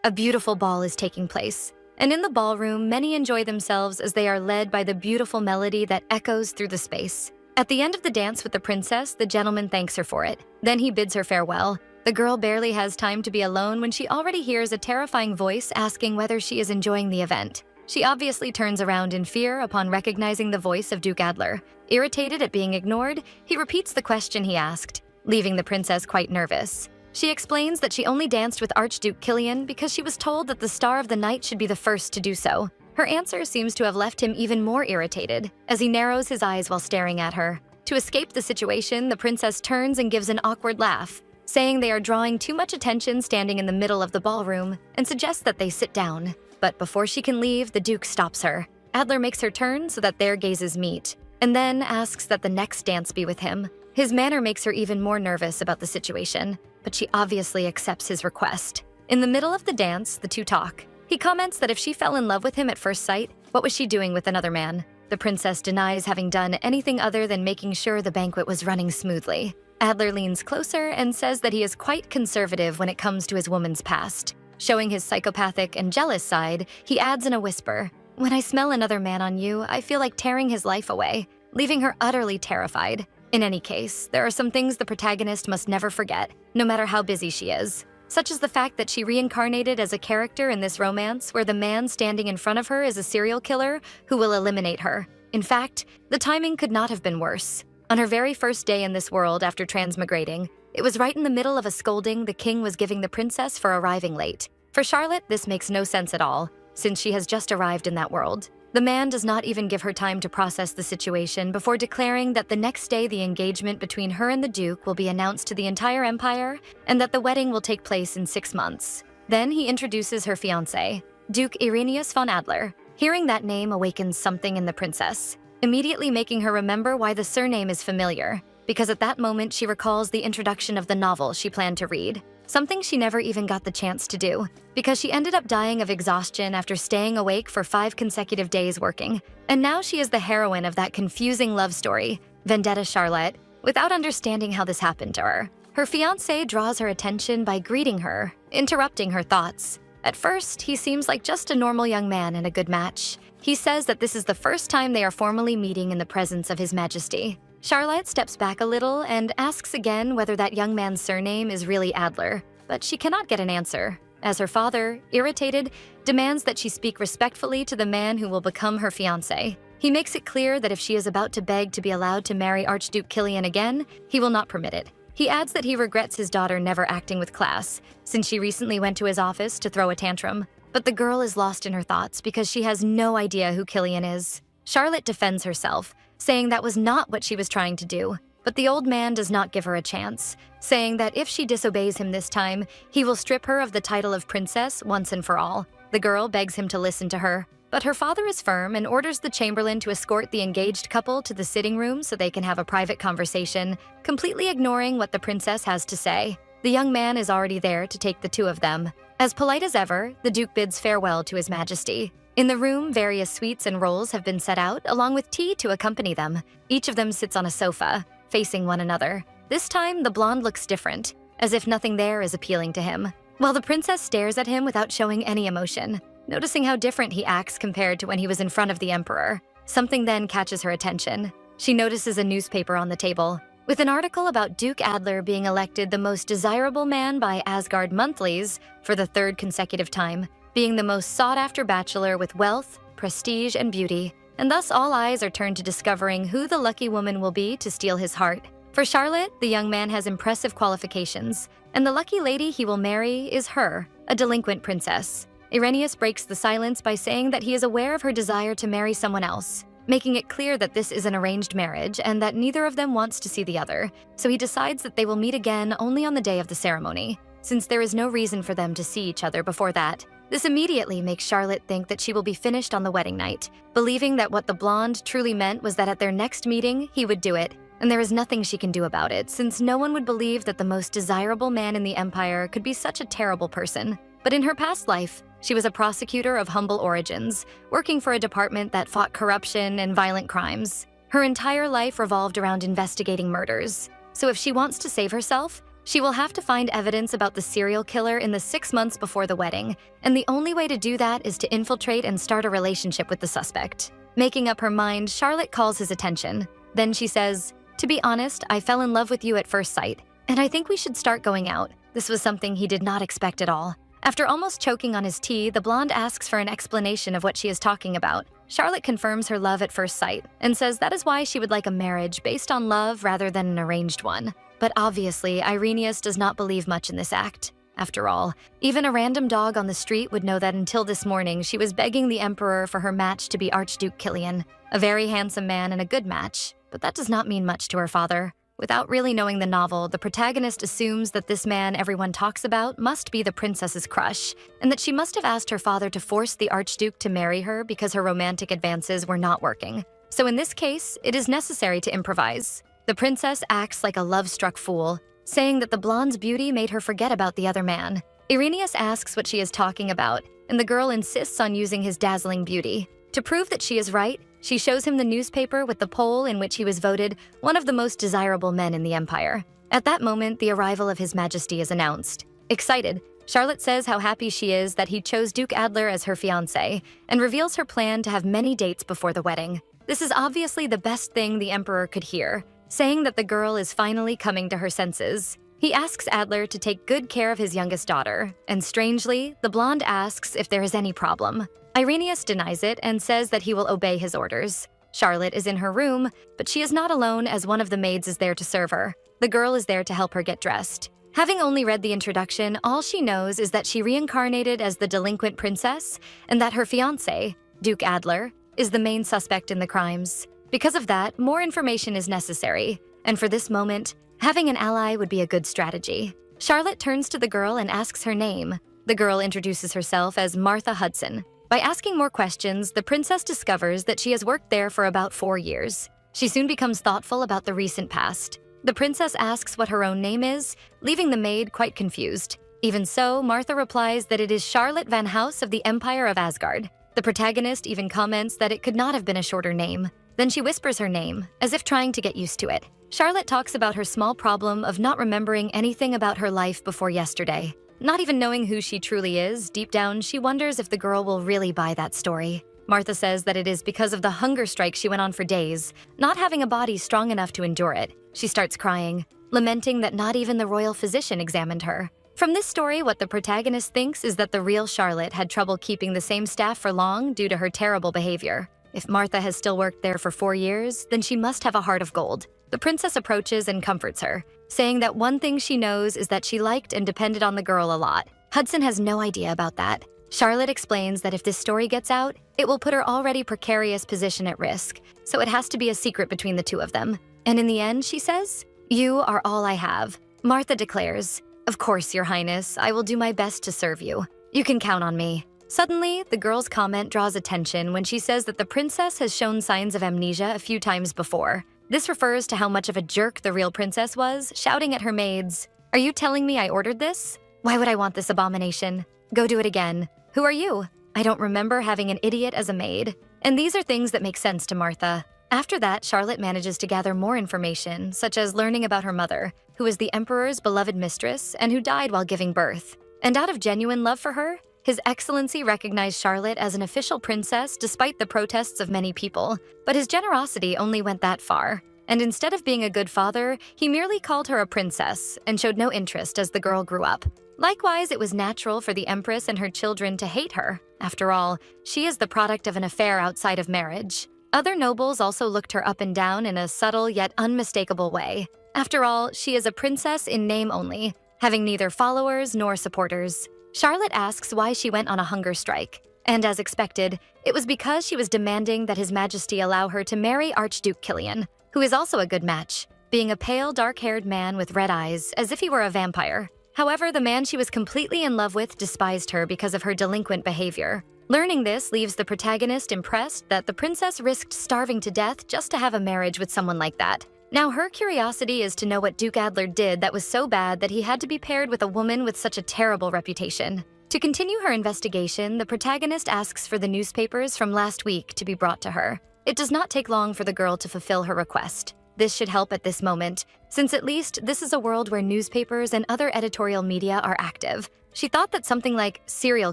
A beautiful ball is taking place, and in the ballroom, many enjoy themselves as they are led by the beautiful melody that echoes through the space. At the end of the dance with the princess, the gentleman thanks her for it. Then he bids her farewell. The girl barely has time to be alone when she already hears a terrifying voice asking whether she is enjoying the event. She obviously turns around in fear upon recognizing the voice of Duke Adler. Irritated at being ignored, he repeats the question he asked, leaving the princess quite nervous. She explains that she only danced with Archduke Kilian because she was told that the star of the night should be the first to do so. Her answer seems to have left him even more irritated, as he narrows his eyes while staring at her. To escape the situation, the princess turns and gives an awkward laugh, saying they are drawing too much attention standing in the middle of the ballroom, and suggests that they sit down. But before she can leave, the Duke stops her. Adler makes her turn so that their gazes meet, and then asks that the next dance be with him. His manner makes her even more nervous about the situation, but she obviously accepts his request. In the middle of the dance, the two talk. He comments that if she fell in love with him at first sight, what was she doing with another man? The princess denies having done anything other than making sure the banquet was running smoothly. Adler leans closer and says that he is quite conservative when it comes to his woman's past. Showing his psychopathic and jealous side, he adds in a whisper, "When I smell another man on you, I feel like tearing his life away," leaving her utterly terrified. In any case, there are some things the protagonist must never forget, no matter how busy she is, such as the fact that she reincarnated as a character in this romance where the man standing in front of her is a serial killer who will eliminate her. In fact, the timing could not have been worse. On her very first day in this world after transmigrating, it was right in the middle of a scolding the king was giving the princess for arriving late. For Charlotte, this makes no sense at all, since she has just arrived in that world. The man does not even give her time to process the situation before declaring that the next day the engagement between her and the Duke will be announced to the entire empire and that the wedding will take place in 6 months. Then he introduces her fiancé, Duke Irenaeus von Adler. Hearing that name awakens something in the princess, immediately making her remember why the surname is familiar, because at that moment she recalls the introduction of the novel she planned to read. Something she never even got the chance to do, because she ended up dying of exhaustion after staying awake for 5 consecutive days working. And now she is the heroine of that confusing love story, Vendetta Charlotte, without understanding how this happened to her. Her fiancé draws her attention by greeting her, interrupting her thoughts. At first, he seems like just a normal young man and a good match. He says that this is the first time they are formally meeting in the presence of His Majesty. Charlotte steps back a little and asks again whether that young man's surname is really Adler, but she cannot get an answer, as her father, irritated, demands that she speak respectfully to the man who will become her fiancé. He makes it clear that if she is about to beg to be allowed to marry Archduke Kilian again, he will not permit it. He adds that he regrets his daughter never acting with class, since she recently went to his office to throw a tantrum. But the girl is lost in her thoughts because she has no idea who Kilian is. Charlotte defends herself, saying that was not what she was trying to do. But the old man does not give her a chance, saying that if she disobeys him this time, he will strip her of the title of princess once and for all. The girl begs him to listen to her, but her father is firm and orders the chamberlain to escort the engaged couple to the sitting room so they can have a private conversation, completely ignoring what the princess has to say. The young man is already there to take the two of them. As polite as ever, the Duke bids farewell to His Majesty. In the room, various sweets and rolls have been set out, along with tea to accompany them. Each of them sits on a sofa, facing one another. This time, the blonde looks different, as if nothing there is appealing to him, while the princess stares at him without showing any emotion, noticing how different he acts compared to when he was in front of the emperor. Something then catches her attention. She notices a newspaper on the table, with an article about Duke Adler being elected the most desirable man by Asgard Monthlies for the 3rd consecutive time, being the most sought-after bachelor with wealth, prestige, and beauty, and thus all eyes are turned to discovering who the lucky woman will be to steal his heart. For Charlotte, the young man has impressive qualifications, and the lucky lady he will marry is her, a delinquent princess. Irenaeus breaks the silence by saying that he is aware of her desire to marry someone else, making it clear that this is an arranged marriage and that neither of them wants to see the other, so he decides that they will meet again only on the day of the ceremony, since there is no reason for them to see each other before that. This immediately makes Charlotte think that she will be finished on the wedding night, believing that what the blonde truly meant was that at their next meeting, he would do it, and there is nothing she can do about it, since no one would believe that the most desirable man in the empire could be such a terrible person. But in her past life, she was a prosecutor of humble origins, working for a department that fought corruption and violent crimes. Her entire life revolved around investigating murders. So if she wants to save herself, She will have to find evidence about the serial killer in the 6 months before the wedding, and the only way to do that is to infiltrate and start a relationship with the suspect. Making up her mind, Charlotte calls his attention. Then she says, "To be honest, I fell in love with you at first sight, and I think we should start going out." This was something he did not expect at all. After almost choking on his tea, the blonde asks for an explanation of what she is talking about. Charlotte confirms her love at first sight and says that is why she would like a marriage based on love rather than an arranged one. But obviously, Irenaeus does not believe much in this act. After all, even a random dog on the street would know that until this morning she was begging the Emperor for her match to be Archduke Kilian, a very handsome man and a good match. But that does not mean much to her father. Without really knowing the novel, the protagonist assumes that this man everyone talks about must be the princess's crush, and that she must have asked her father to force the Archduke to marry her because her romantic advances were not working. So in this case, it is necessary to improvise. The princess acts like a love-struck fool, saying that the blonde's beauty made her forget about the other man. Irenaeus asks what she is talking about, and the girl insists on using his dazzling beauty. To prove that she is right, she shows him the newspaper with the poll in which he was voted one of the most desirable men in the empire. At that moment, the arrival of His Majesty is announced. Excited, Charlotte says how happy she is that he chose Duke Adler as her fiancé and reveals her plan to have many dates before the wedding. This is obviously the best thing the Emperor could hear, saying that the girl is finally coming to her senses. He asks Adler to take good care of his youngest daughter, and strangely, the blonde asks if there is any problem. Irenaeus denies it and says that he will obey his orders. Charlotte is in her room, but she is not alone as one of the maids is there to serve her. The girl is there to help her get dressed. Having only read the introduction, all she knows is that she reincarnated as the delinquent princess and that her fiancé, Duke Adler, is the main suspect in the crimes. Because of that, more information is necessary, and for this moment, having an ally would be a good strategy. Charlotte turns to the girl and asks her name. The girl introduces herself as Martha Hudson. By asking more questions, the princess discovers that she has worked there for about 4 years. She soon becomes thoughtful about the recent past. The princess asks what her own name is, leaving the maid quite confused. Even so, Martha replies that it is Charlotte Van House of the Empire of Asgard. The protagonist even comments that it could not have been a shorter name. Then she whispers her name, as if trying to get used to it. Charlotte talks about her small problem of not remembering anything about her life before yesterday. Not even knowing who she truly is, deep down she wonders if the girl will really buy that story. Martha says that it is because of the hunger strike she went on for days, not having a body strong enough to endure it. She starts crying, lamenting that not even the royal physician examined her. From this story, what the protagonist thinks is that the real Charlotte had trouble keeping the same staff for long due to her terrible behavior. If Martha has still worked there for 4 years, then she must have a heart of gold. The princess approaches and comforts her, saying that one thing she knows is that she liked and depended on the girl a lot. Hudson has no idea about that. Charlotte explains that if this story gets out, it will put her already precarious position at risk, so it has to be a secret between the two of them. And in the end, she says, "You are all I have." Martha declares, "Of course, Your Highness, I will do my best to serve you. You can count on me." Suddenly, the girl's comment draws attention when she says that the princess has shown signs of amnesia a few times before. This refers to how much of a jerk the real princess was, shouting at her maids, "Are you telling me I ordered this? Why would I want this abomination? Go do it again. Who are you? I don't remember having an idiot as a maid." And these are things that make sense to Martha. After that, Charlotte manages to gather more information, such as learning about her mother, who is the Emperor's beloved mistress and who died while giving birth. And out of genuine love for her, His Excellency recognized Charlotte as an official princess despite the protests of many people, but his generosity only went that far. And instead of being a good father, he merely called her a princess and showed no interest as the girl grew up. Likewise, it was natural for the Empress and her children to hate her. After all, she is the product of an affair outside of marriage. Other nobles also looked her up and down in a subtle yet unmistakable way. After all, she is a princess in name only, having neither followers nor supporters. Charlotte asks why she went on a hunger strike, and as expected, it was because she was demanding that His Majesty allow her to marry Archduke Kilian, who is also a good match, being a pale, dark-haired man with red eyes, as if he were a vampire. However, the man she was completely in love with despised her because of her delinquent behavior. Learning this leaves the protagonist impressed that the princess risked starving to death just to have a marriage with someone like that. Now her curiosity is to know what Duke Adler did that was so bad that he had to be paired with a woman with such a terrible reputation. To continue her investigation, the protagonist asks for the newspapers from last week to be brought to her. It does not take long for the girl to fulfill her request. this should help at this moment, since at least this is a world where newspapers and other editorial media are active. She thought that something like serial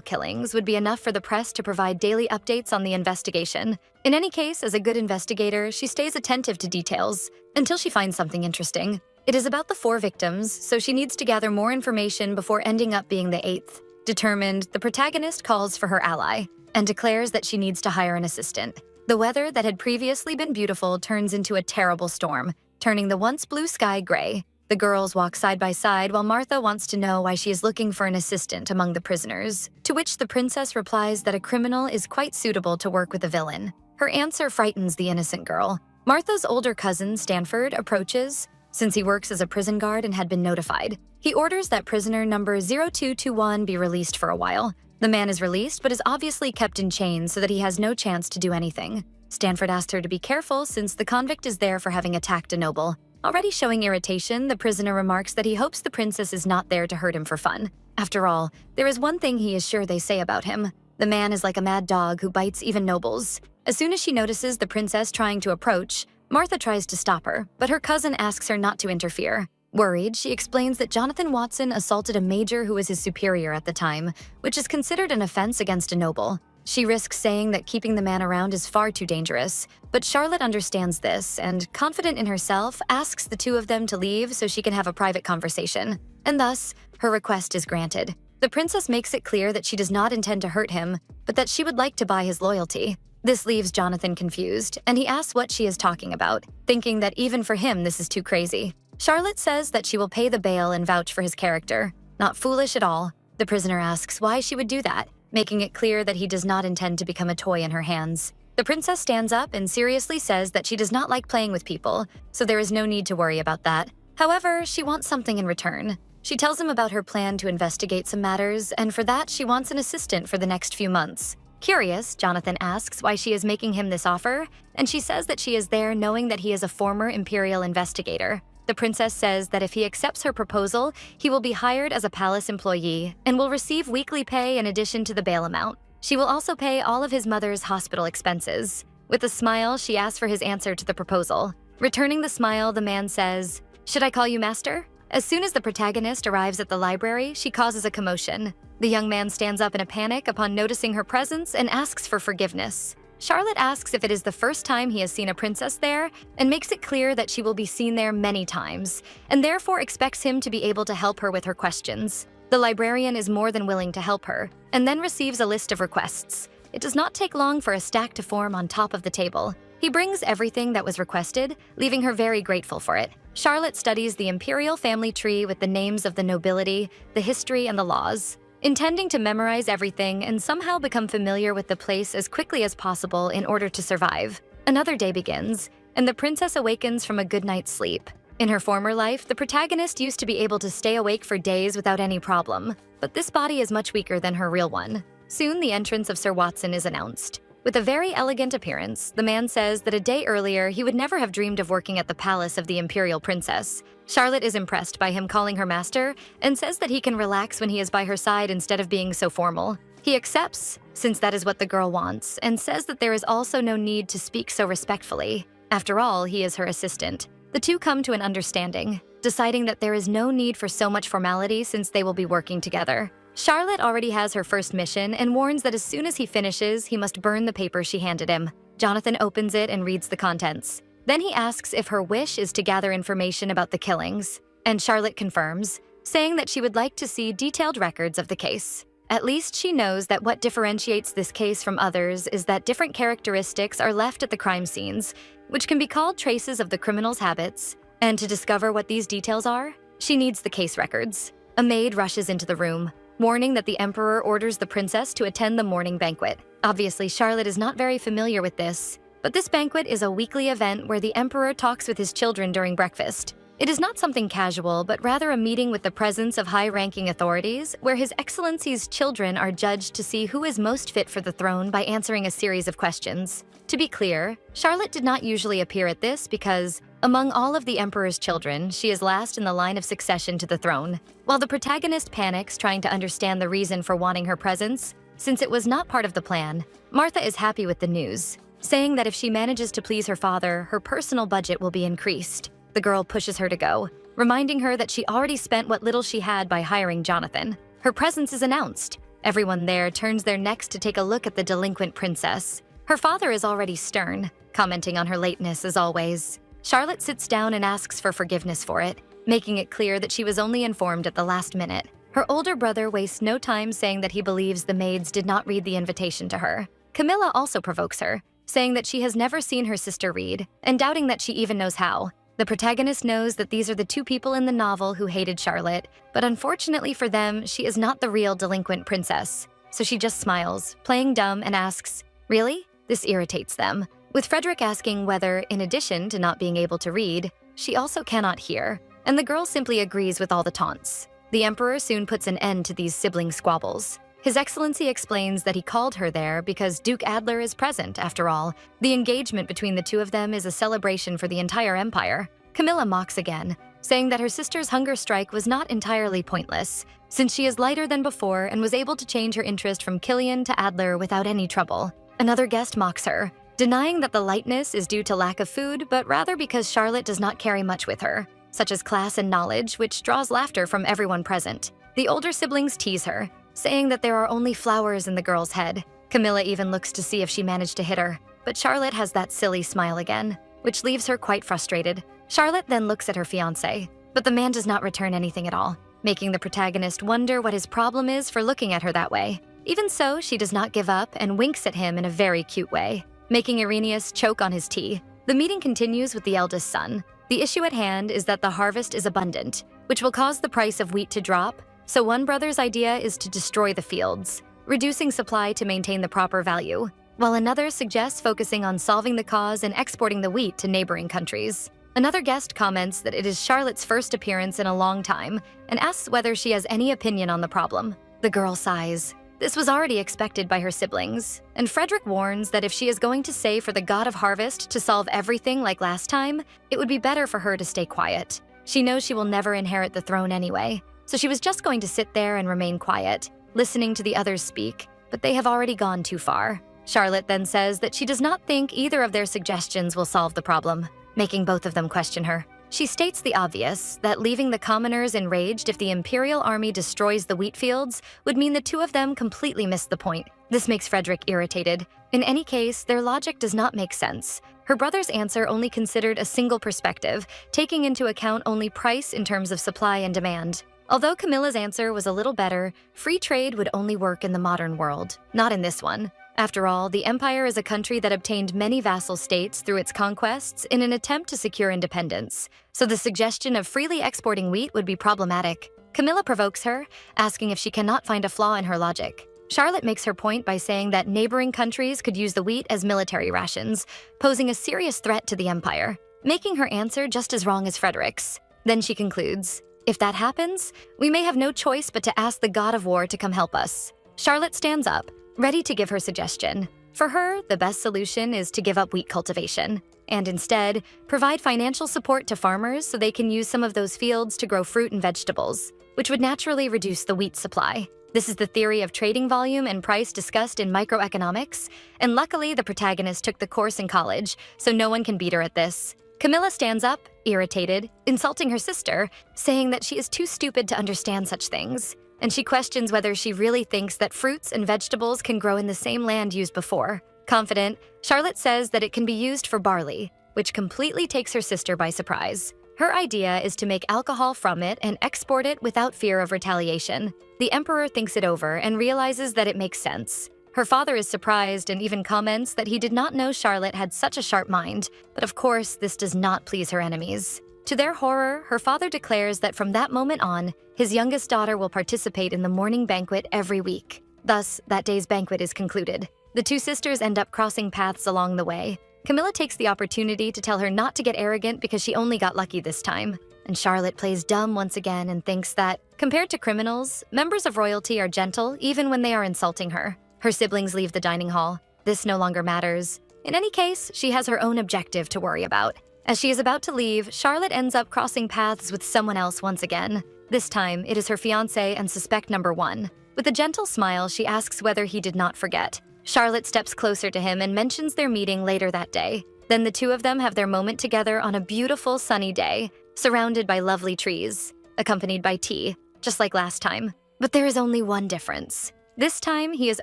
killings would be enough for the press to provide daily updates on the investigation. In any case, as a good investigator, she stays attentive to details until she finds something interesting. It is about the 4 victims, so she needs to gather more information before ending up being the 8th. Determined, the protagonist calls for her ally and declares that she needs to hire an assistant. The weather that had previously been beautiful turns into a terrible storm, turning the once blue sky gray. The girls walk side by side while Martha wants to know why she is looking for an assistant among the prisoners, to which the princess replies that a criminal is quite suitable to work with a villain. Her answer frightens the innocent girl. Martha's older cousin, Stanford, approaches, since he works as a prison guard and had been notified. He orders that prisoner number 0221 be released for a while. The man is released but is obviously kept in chains so that he has no chance to do anything. Stanford asks her to be careful since the convict is there for having attacked a noble. Already showing irritation, the prisoner remarks that he hopes the princess is not there to hurt him for fun. After all, there is one thing he is sure they say about him. The man is like a mad dog who bites even nobles. As soon as she notices the princess trying to approach, Martha tries to stop her, but her cousin asks her not to interfere. Worried, she explains that Jonathan Watson assaulted a major who was his superior at the time, which is considered an offense against a noble. She risks saying that keeping the man around is far too dangerous, but Charlotte understands this and, confident in herself, asks the 2 of them to leave so she can have a private conversation. And thus, her request is granted. The princess makes it clear that she does not intend to hurt him, but that she would like to buy his loyalty. This leaves Jonathan confused, and he asks what she is talking about, thinking that even for him this is too crazy. Charlotte says that she will pay the bail and vouch for his character. Not foolish at all. The prisoner asks why she would do that, making it clear that he does not intend to become a toy in her hands. The princess stands up and seriously says that she does not like playing with people, so there is no need to worry about that. However, she wants something in return. She tells him about her plan to investigate some matters, and for that she wants an assistant for the next few months. Curious, Jonathan asks why she is making him this offer, and she says that she is there knowing that he is a former imperial investigator. The princess says that if he accepts her proposal, he will be hired as a palace employee and will receive weekly pay in addition to the bail amount. She will also pay all of his mother's hospital expenses. With a smile, she asks for his answer to the proposal. Returning the smile, the man says, "Should I call you master?" As soon as the protagonist arrives at the library, she causes a commotion. The young man stands up in a panic upon noticing her presence and asks for forgiveness. Charlotte asks if it is the first time he has seen a princess there and makes it clear that she will be seen there many times, and therefore expects him to be able to help her with her questions. The librarian is more than willing to help her, and then receives a list of requests. It does not take long for a stack to form on top of the table. He brings everything that was requested, leaving her very grateful for it. Charlotte studies the imperial family tree with the names of the nobility, the history, and the laws, intending to memorize everything and somehow become familiar with the place as quickly as possible in order to survive. Another day begins, and the princess awakens from a good night's sleep. In her former life, the protagonist used to be able to stay awake for days without any problem, but this body is much weaker than her real one. Soon the entrance of Sir Watson is announced. With a very elegant appearance, the man says that a day earlier he would never have dreamed of working at the palace of the imperial princess. Charlotte is impressed by him calling her master and says that he can relax when he is by her side instead of being so formal. He accepts, since that is what the girl wants, and says that there is also no need to speak so respectfully. After all, he is her assistant. The 2 come to an understanding, deciding that there is no need for so much formality since they will be working together. Charlotte already has her first mission and warns that as soon as he finishes, he must burn the paper she handed him. Jonathan opens it and reads the contents. Then he asks if her wish is to gather information about the killings, and Charlotte confirms, saying that she would like to see detailed records of the case. At least she knows that what differentiates this case from others is that different characteristics are left at the crime scenes, which can be called traces of the criminal's habits. And to discover what these details are, she needs the case records. A maid rushes into the room, warning that the emperor orders the princess to attend the morning banquet. Obviously, Charlotte is not very familiar with this, but this banquet is a weekly event where the emperor talks with his children during breakfast. It is not something casual, but rather a meeting with the presence of high-ranking authorities, where His Excellency's children are judged to see who is most fit for the throne by answering a series of questions. To be clear, Charlotte did not usually appear at this because, among all of the emperor's children, she is last in the line of succession to the throne. While the protagonist panics trying to understand the reason for wanting her presence, since it was not part of the plan, Martha is happy with the news. saying that if she manages to please her father, her personal budget will be increased. The girl pushes her to go, reminding her that she already spent what little she had by hiring Jonathan. Her presence is announced. Everyone there turns their necks to take a look at the delinquent princess. Her father is already stern, commenting on her lateness as always. Charlotte sits down and asks for forgiveness for it, making it clear that she was only informed at the last minute. Her older brother wastes no time saying that he believes the maids did not read the invitation to her. Camilla also provokes her, saying that she has never seen her sister read, and doubting that she even knows how. The protagonist knows that these are the two people in the novel who hated Charlotte, but unfortunately for them, she is not the real delinquent princess. So she just smiles, playing dumb, and asks, "Really?" This irritates them, with Frederick asking whether, in addition to not being able to read, she also cannot hear, and the girl simply agrees with all the taunts. The Emperor soon puts an end to these sibling squabbles. His Excellency explains that he called her there because Duke Adler is present, after all. The engagement between the two of them is a celebration for the entire empire. Camilla mocks again, saying that her sister's hunger strike was not entirely pointless, since she is lighter than before and was able to change her interest from Killian to Adler without any trouble. Another guest mocks her, denying that the lightness is due to lack of food, but rather because Charlotte does not carry much with her, such as class and knowledge, which draws laughter from everyone present. The older siblings tease her, saying that there are only flowers in the girl's head. Camilla even looks to see if she managed to hit her, but Charlotte has that silly smile again, which leaves her quite frustrated. Charlotte then looks at her fiancé, but the man does not return anything at all, making the protagonist wonder what his problem is for looking at her that way. Even so, she does not give up and winks at him in a very cute way, making Irenaeus choke on his tea. The meeting continues with the eldest son. The issue at hand is that the harvest is abundant, which will cause the price of wheat to drop, so one brother's idea is to destroy the fields, reducing supply to maintain the proper value, while another suggests focusing on solving the cause and exporting the wheat to neighboring countries. Another guest comments that it is Charlotte's first appearance in a long time and asks whether she has any opinion on the problem. The girl sighs. This was already expected by her siblings, and Frederick warns that if she is going to say for the god of harvest to solve everything like last time, it would be better for her to stay quiet. She knows she will never inherit the throne anyway, so she was just going to sit there and remain quiet, listening to the others speak, but they have already gone too far. Charlotte then says that she does not think either of their suggestions will solve the problem, making both of them question her. She states the obvious, that leaving the commoners enraged if the Imperial army destroys the wheat fields would mean the two of them completely missed the point. This makes Frederick irritated. In any case, their logic does not make sense. Her brother's answer only considered a single perspective, taking into account only price in terms of supply and demand. Although Camilla's answer was a little better, free trade would only work in the modern world, not in this one. After all, the Empire is a country that obtained many vassal states through its conquests in an attempt to secure independence, so the suggestion of freely exporting wheat would be problematic. Camilla provokes her, asking if she cannot find a flaw in her logic. Charlotte makes her point by saying that neighboring countries could use the wheat as military rations, posing a serious threat to the Empire, making her answer just as wrong as Frederick's. Then she concludes, "If that happens, we may have no choice but to ask the god of war to come help us." Charlotte stands up, ready to give her suggestion. For her, the best solution is to give up wheat cultivation, and instead, provide financial support to farmers so they can use some of those fields to grow fruit and vegetables, which would naturally reduce the wheat supply. This is the theory of trading volume and price discussed in microeconomics, and luckily the protagonist took the course in college, so no one can beat her at this. Camilla stands up, irritated, insulting her sister, saying that she is too stupid to understand such things, and she questions whether she really thinks that fruits and vegetables can grow in the same land used before. Confident, Charlotte says that it can be used for barley, which completely takes her sister by surprise. Her idea is to make alcohol from it and export it without fear of retaliation. The Emperor thinks it over and realizes that it makes sense. Her father is surprised and even comments that he did not know Charlotte had such a sharp mind, but of course, this does not please her enemies. To their horror, her father declares that from that moment on, his youngest daughter will participate in the morning banquet every week. Thus, that day's banquet is concluded. The two sisters end up crossing paths along the way. Camilla takes the opportunity to tell her not to get arrogant because she only got lucky this time. And Charlotte plays dumb once again and thinks that, compared to criminals, members of royalty are gentle even when they are insulting her. Her siblings leave the dining hall. This no longer matters. In any case, she has her own objective to worry about. As she is about to leave, Charlotte ends up crossing paths with someone else once again. This time, it is her fiancé and suspect number one. With a gentle smile, she asks whether he did not forget. Charlotte steps closer to him and mentions their meeting later that day. Then the two of them have their moment together on a beautiful sunny day, surrounded by lovely trees, accompanied by tea, just like last time. But there is only one difference. This time, he is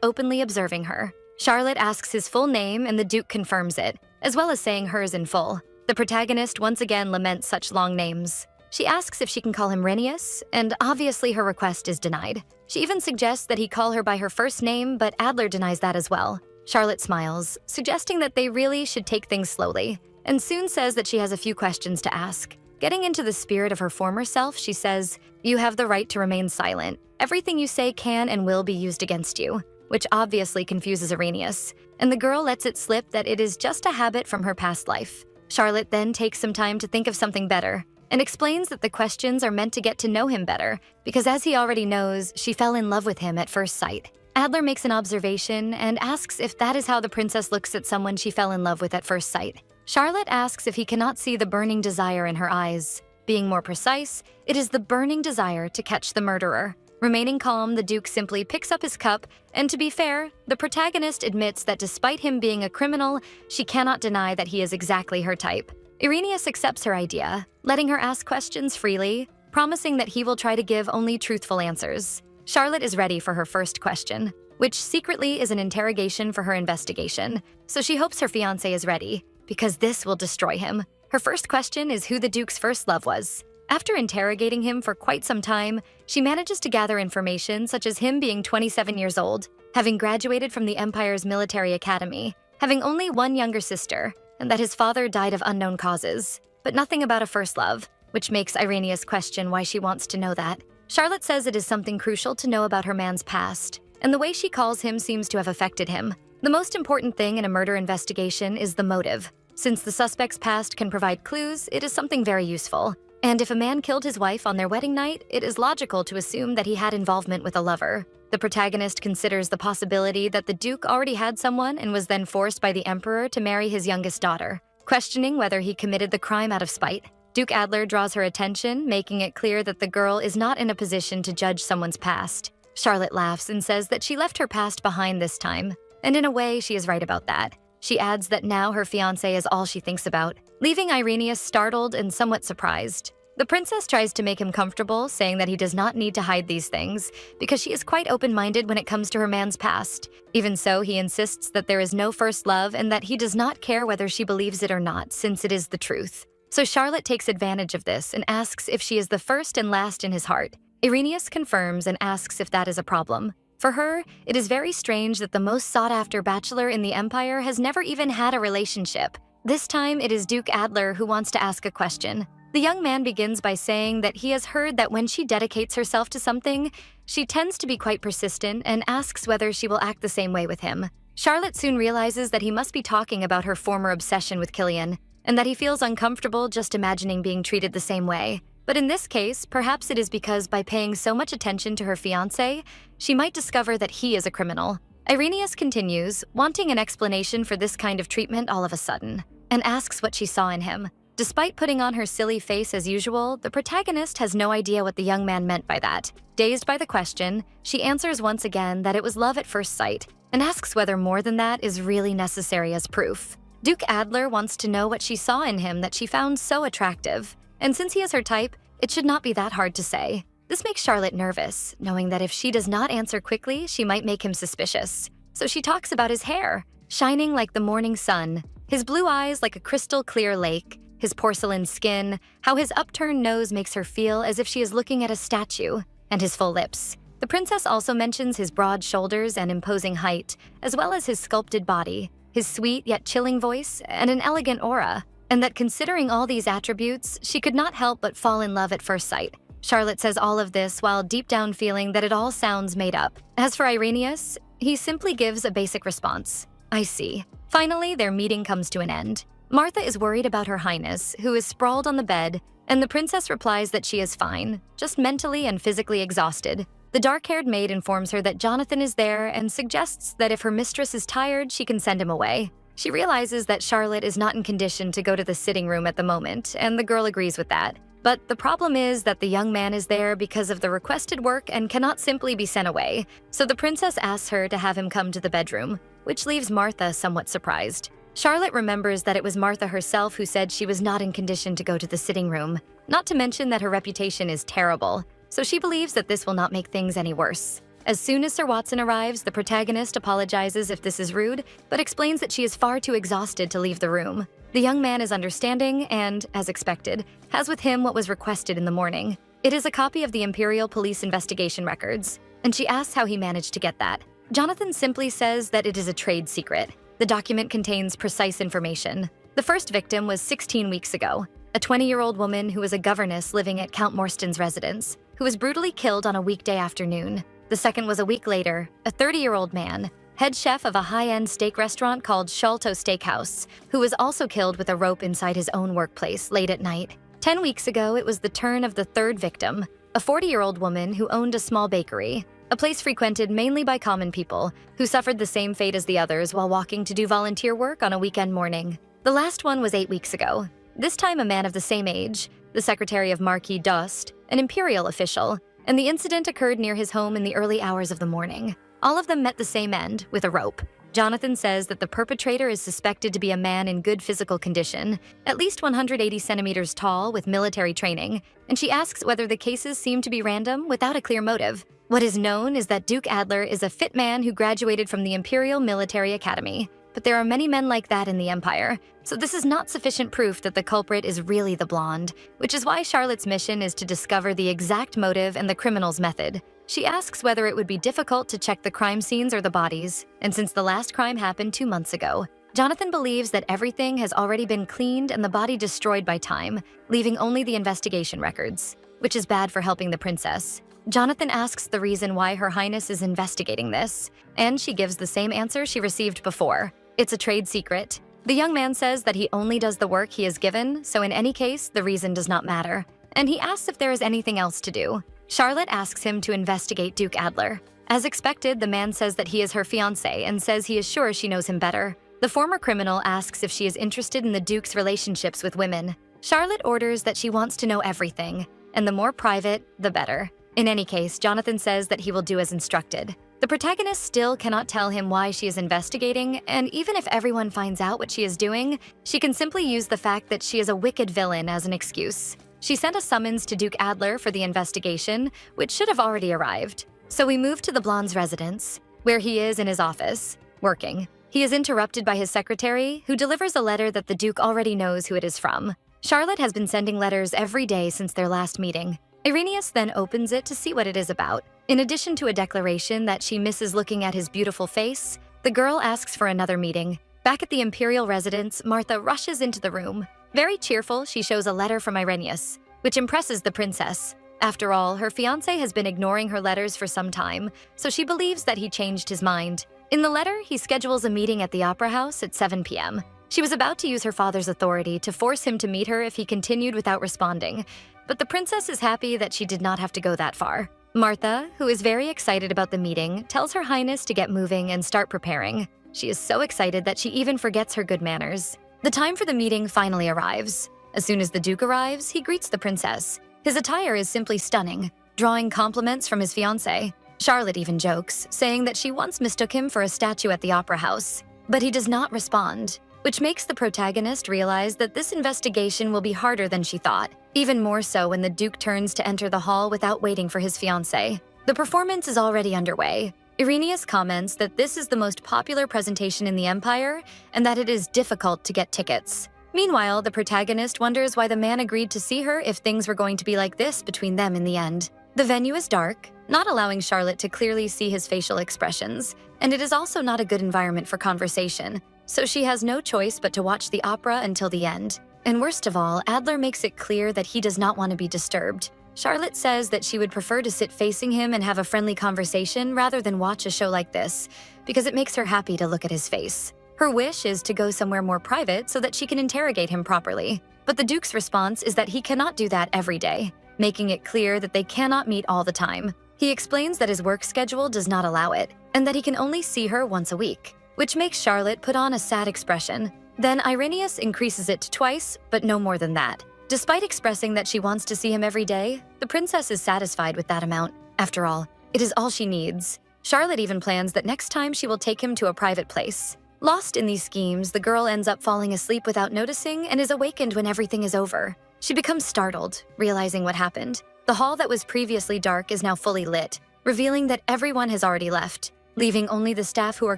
openly observing her. Charlotte asks his full name and the Duke confirms it, as well as saying hers in full. The protagonist once again laments such long names. She asks if she can call him Renius, and obviously her request is denied. She even suggests that he call her by her first name, but Adler denies that as well. Charlotte smiles, suggesting that they really should take things slowly, and soon says that she has a few questions to ask. Getting into the spirit of her former self, she says, "You have the right to remain silent. Everything you say can and will be used against you," which obviously confuses Arrhenius, and the girl lets it slip that it is just a habit from her past life. Charlotte then takes some time to think of something better, and explains that the questions are meant to get to know him better, because as he already knows, she fell in love with him at first sight. Adler makes an observation and asks if that is how the princess looks at someone she fell in love with at first sight. Charlotte asks if he cannot see the burning desire in her eyes. Being more precise, it is the burning desire to catch the murderer. Remaining calm, the Duke simply picks up his cup, and to be fair, the protagonist admits that despite him being a criminal, she cannot deny that he is exactly her type. Irenaeus accepts her idea, letting her ask questions freely, promising that he will try to give only truthful answers. Charlotte is ready for her first question, which secretly is an interrogation for her investigation, so she hopes her fiancé is ready, because this will destroy him. Her first question is who the Duke's first love was. After interrogating him for quite some time, she manages to gather information such as him being 27 years old, having graduated from the Empire's military academy, having only one younger sister, and that his father died of unknown causes, but nothing about a first love, which makes Irenaeus question why she wants to know that. Charlotte says it is something crucial to know about her man's past, and the way she calls him seems to have affected him. The most important thing in a murder investigation is the motive. Since the suspect's past can provide clues, it is something very useful. And if a man killed his wife on their wedding night, it is logical to assume that he had involvement with a lover. The protagonist considers the possibility that the Duke already had someone and was then forced by the Emperor to marry his youngest daughter, questioning whether he committed the crime out of spite. Duke Adler draws her attention, making it clear that the girl is not in a position to judge someone's past. Charlotte laughs and says that she left her past behind this time, and in a way, she is right about that. She adds that now her fiancé is all she thinks about, leaving Irenaeus startled and somewhat surprised. The princess tries to make him comfortable, saying that he does not need to hide these things, because she is quite open-minded when it comes to her man's past. Even so, he insists that there is no first love and that he does not care whether she believes it or not, since it is the truth. So Charlotte takes advantage of this and asks if she is the first and last in his heart. Irenaeus confirms and asks if that is a problem. For her, it is very strange that the most sought-after bachelor in the Empire has never even had a relationship. This time, it is Duke Adler who wants to ask a question. The young man begins by saying that he has heard that when she dedicates herself to something, she tends to be quite persistent and asks whether she will act the same way with him. Charlotte soon realizes that he must be talking about her former obsession with Killian, and that he feels uncomfortable just imagining being treated the same way. But in this case, perhaps it is because by paying so much attention to her fiancé, she might discover that he is a criminal. Irenaeus continues, wanting an explanation for this kind of treatment all of a sudden, and asks what she saw in him. Despite putting on her silly face as usual, the protagonist has no idea what the young man meant by that. Dazed by the question, she answers once again that it was love at first sight, and asks whether more than that is really necessary as proof. Duke Adler wants to know what she saw in him that she found so attractive, and since he is her type, it should not be that hard to say. This makes Charlotte nervous, knowing that if she does not answer quickly, she might make him suspicious. So she talks about his hair, shining like the morning sun, his blue eyes like a crystal clear lake, his porcelain skin, how his upturned nose makes her feel as if she is looking at a statue, and his full lips. The princess also mentions his broad shoulders and imposing height, as well as his sculpted body, his sweet yet chilling voice, and an elegant aura, and that considering all these attributes, she could not help but fall in love at first sight. Charlotte says all of this while deep down feeling that it all sounds made up. As for Irenaeus, he simply gives a basic response. I see. Finally, their meeting comes to an end. Martha is worried about her highness, who is sprawled on the bed, and the princess replies that she is fine, just mentally and physically exhausted. The dark-haired maid informs her that Jonathan is there and suggests that if her mistress is tired, she can send him away. She realizes that Charlotte is not in condition to go to the sitting room at the moment, and the girl agrees with that. But the problem is that the young man is there because of the requested work and cannot simply be sent away, so the princess asks her to have him come to the bedroom, which leaves Martha somewhat surprised. Charlotte remembers that it was Martha herself who said she was not in condition to go to the sitting room, not to mention that her reputation is terrible, so she believes that this will not make things any worse. As soon as Sir Watson arrives, the protagonist apologizes if this is rude, but explains that she is far too exhausted to leave the room. The young man is understanding and, as expected, has with him what was requested in the morning. It is a copy of the Imperial Police investigation records, and she asks how he managed to get that. Jonathan simply says that it is a trade secret. The document contains precise information. The first victim was 16 weeks ago, a 20-year-old woman who was a governess living at Count Morstan's residence, who was brutally killed on a weekday afternoon. The second was a week later, a 30-year-old man, head chef of a high-end steak restaurant called Sholto Steakhouse, who was also killed with a rope inside his own workplace late at night. 10 weeks ago, it was the turn of the third victim, a 40-year-old woman who owned a small bakery, a place frequented mainly by common people, who suffered the same fate as the others while walking to do volunteer work on a weekend morning. The last one was 8 weeks ago. This time a man of the same age, the secretary of Marquis Dost, an imperial official, and the incident occurred near his home in the early hours of the morning. All of them met the same end, with a rope. Jonathan says that the perpetrator is suspected to be a man in good physical condition, at least 180 centimeters tall with military training, and she asks whether the cases seem to be random without a clear motive. What is known is that Duke Adler is a fit man who graduated from the Imperial Military Academy, but there are many men like that in the Empire, so this is not sufficient proof that the culprit is really the blonde, which is why Charlotte's mission is to discover the exact motive and the criminal's method. She asks whether it would be difficult to check the crime scenes or the bodies, and since the last crime happened 2 months ago, Jonathan believes that everything has already been cleaned and the body destroyed by time, leaving only the investigation records, which is bad for helping the princess. Jonathan asks the reason why Her Highness is investigating this, and she gives the same answer she received before. It's a trade secret. The young man says that he only does the work he is given, so in any case, the reason does not matter. And he asks if there is anything else to do. Charlotte asks him to investigate Duke Adler. As expected, the man says that he is her fiancé and says he is sure she knows him better. The former criminal asks if she is interested in the Duke's relationships with women. Charlotte orders that she wants to know everything, and the more private, the better. In any case, Jonathan says that he will do as instructed. The protagonist still cannot tell him why she is investigating, and even if everyone finds out what she is doing, she can simply use the fact that she is a wicked villain as an excuse. She sent a summons to Duke Adler for the investigation, which should have already arrived. So we move to the blonde's residence, where he is in his office, working. He is interrupted by his secretary, who delivers a letter that the Duke already knows who it is from. Charlotte has been sending letters every day since their last meeting. Irenaeus then opens it to see what it is about. In addition to a declaration that she misses looking at his beautiful face, the girl asks for another meeting. Back at the imperial residence, Martha rushes into the room. Very cheerful, she shows a letter from Irenaeus, which impresses the princess. After all, her fiancé has been ignoring her letters for some time, so she believes that he changed his mind. In the letter, he schedules a meeting at the Opera House at 7 p.m. She was about to use her father's authority to force him to meet her if he continued without responding, but the princess is happy that she did not have to go that far. Martha, who is very excited about the meeting, tells Her Highness to get moving and start preparing. She is so excited that she even forgets her good manners. The time for the meeting finally arrives. As soon as the Duke arrives, he greets the princess. His attire is simply stunning, drawing compliments from his fiancé. Charlotte even jokes, saying that she once mistook him for a statue at the Opera House. But he does not respond, which makes the protagonist realize that this investigation will be harder than she thought, even more so when the Duke turns to enter the hall without waiting for his fiancé. The performance is already underway. Irenaeus comments that this is the most popular presentation in the Empire and that it is difficult to get tickets. Meanwhile, the protagonist wonders why the man agreed to see her if things were going to be like this between them in the end. The venue is dark, not allowing Charlotte to clearly see his facial expressions, and it is also not a good environment for conversation, so she has no choice but to watch the opera until the end. And worst of all, Adler makes it clear that he does not want to be disturbed. Charlotte says that she would prefer to sit facing him and have a friendly conversation rather than watch a show like this, because it makes her happy to look at his face. Her wish is to go somewhere more private so that she can interrogate him properly. But the Duke's response is that he cannot do that every day, making it clear that they cannot meet all the time. He explains that his work schedule does not allow it, and that he can only see her once a week, which makes Charlotte put on a sad expression. Then Irenaeus increases it to twice, but no more than that. Despite expressing that she wants to see him every day, the princess is satisfied with that amount. After all, it is all she needs. Charlotte even plans that next time she will take him to a private place. Lost in these schemes, the girl ends up falling asleep without noticing and is awakened when everything is over. She becomes startled, realizing what happened. The hall that was previously dark is now fully lit, revealing that everyone has already left, leaving only the staff who are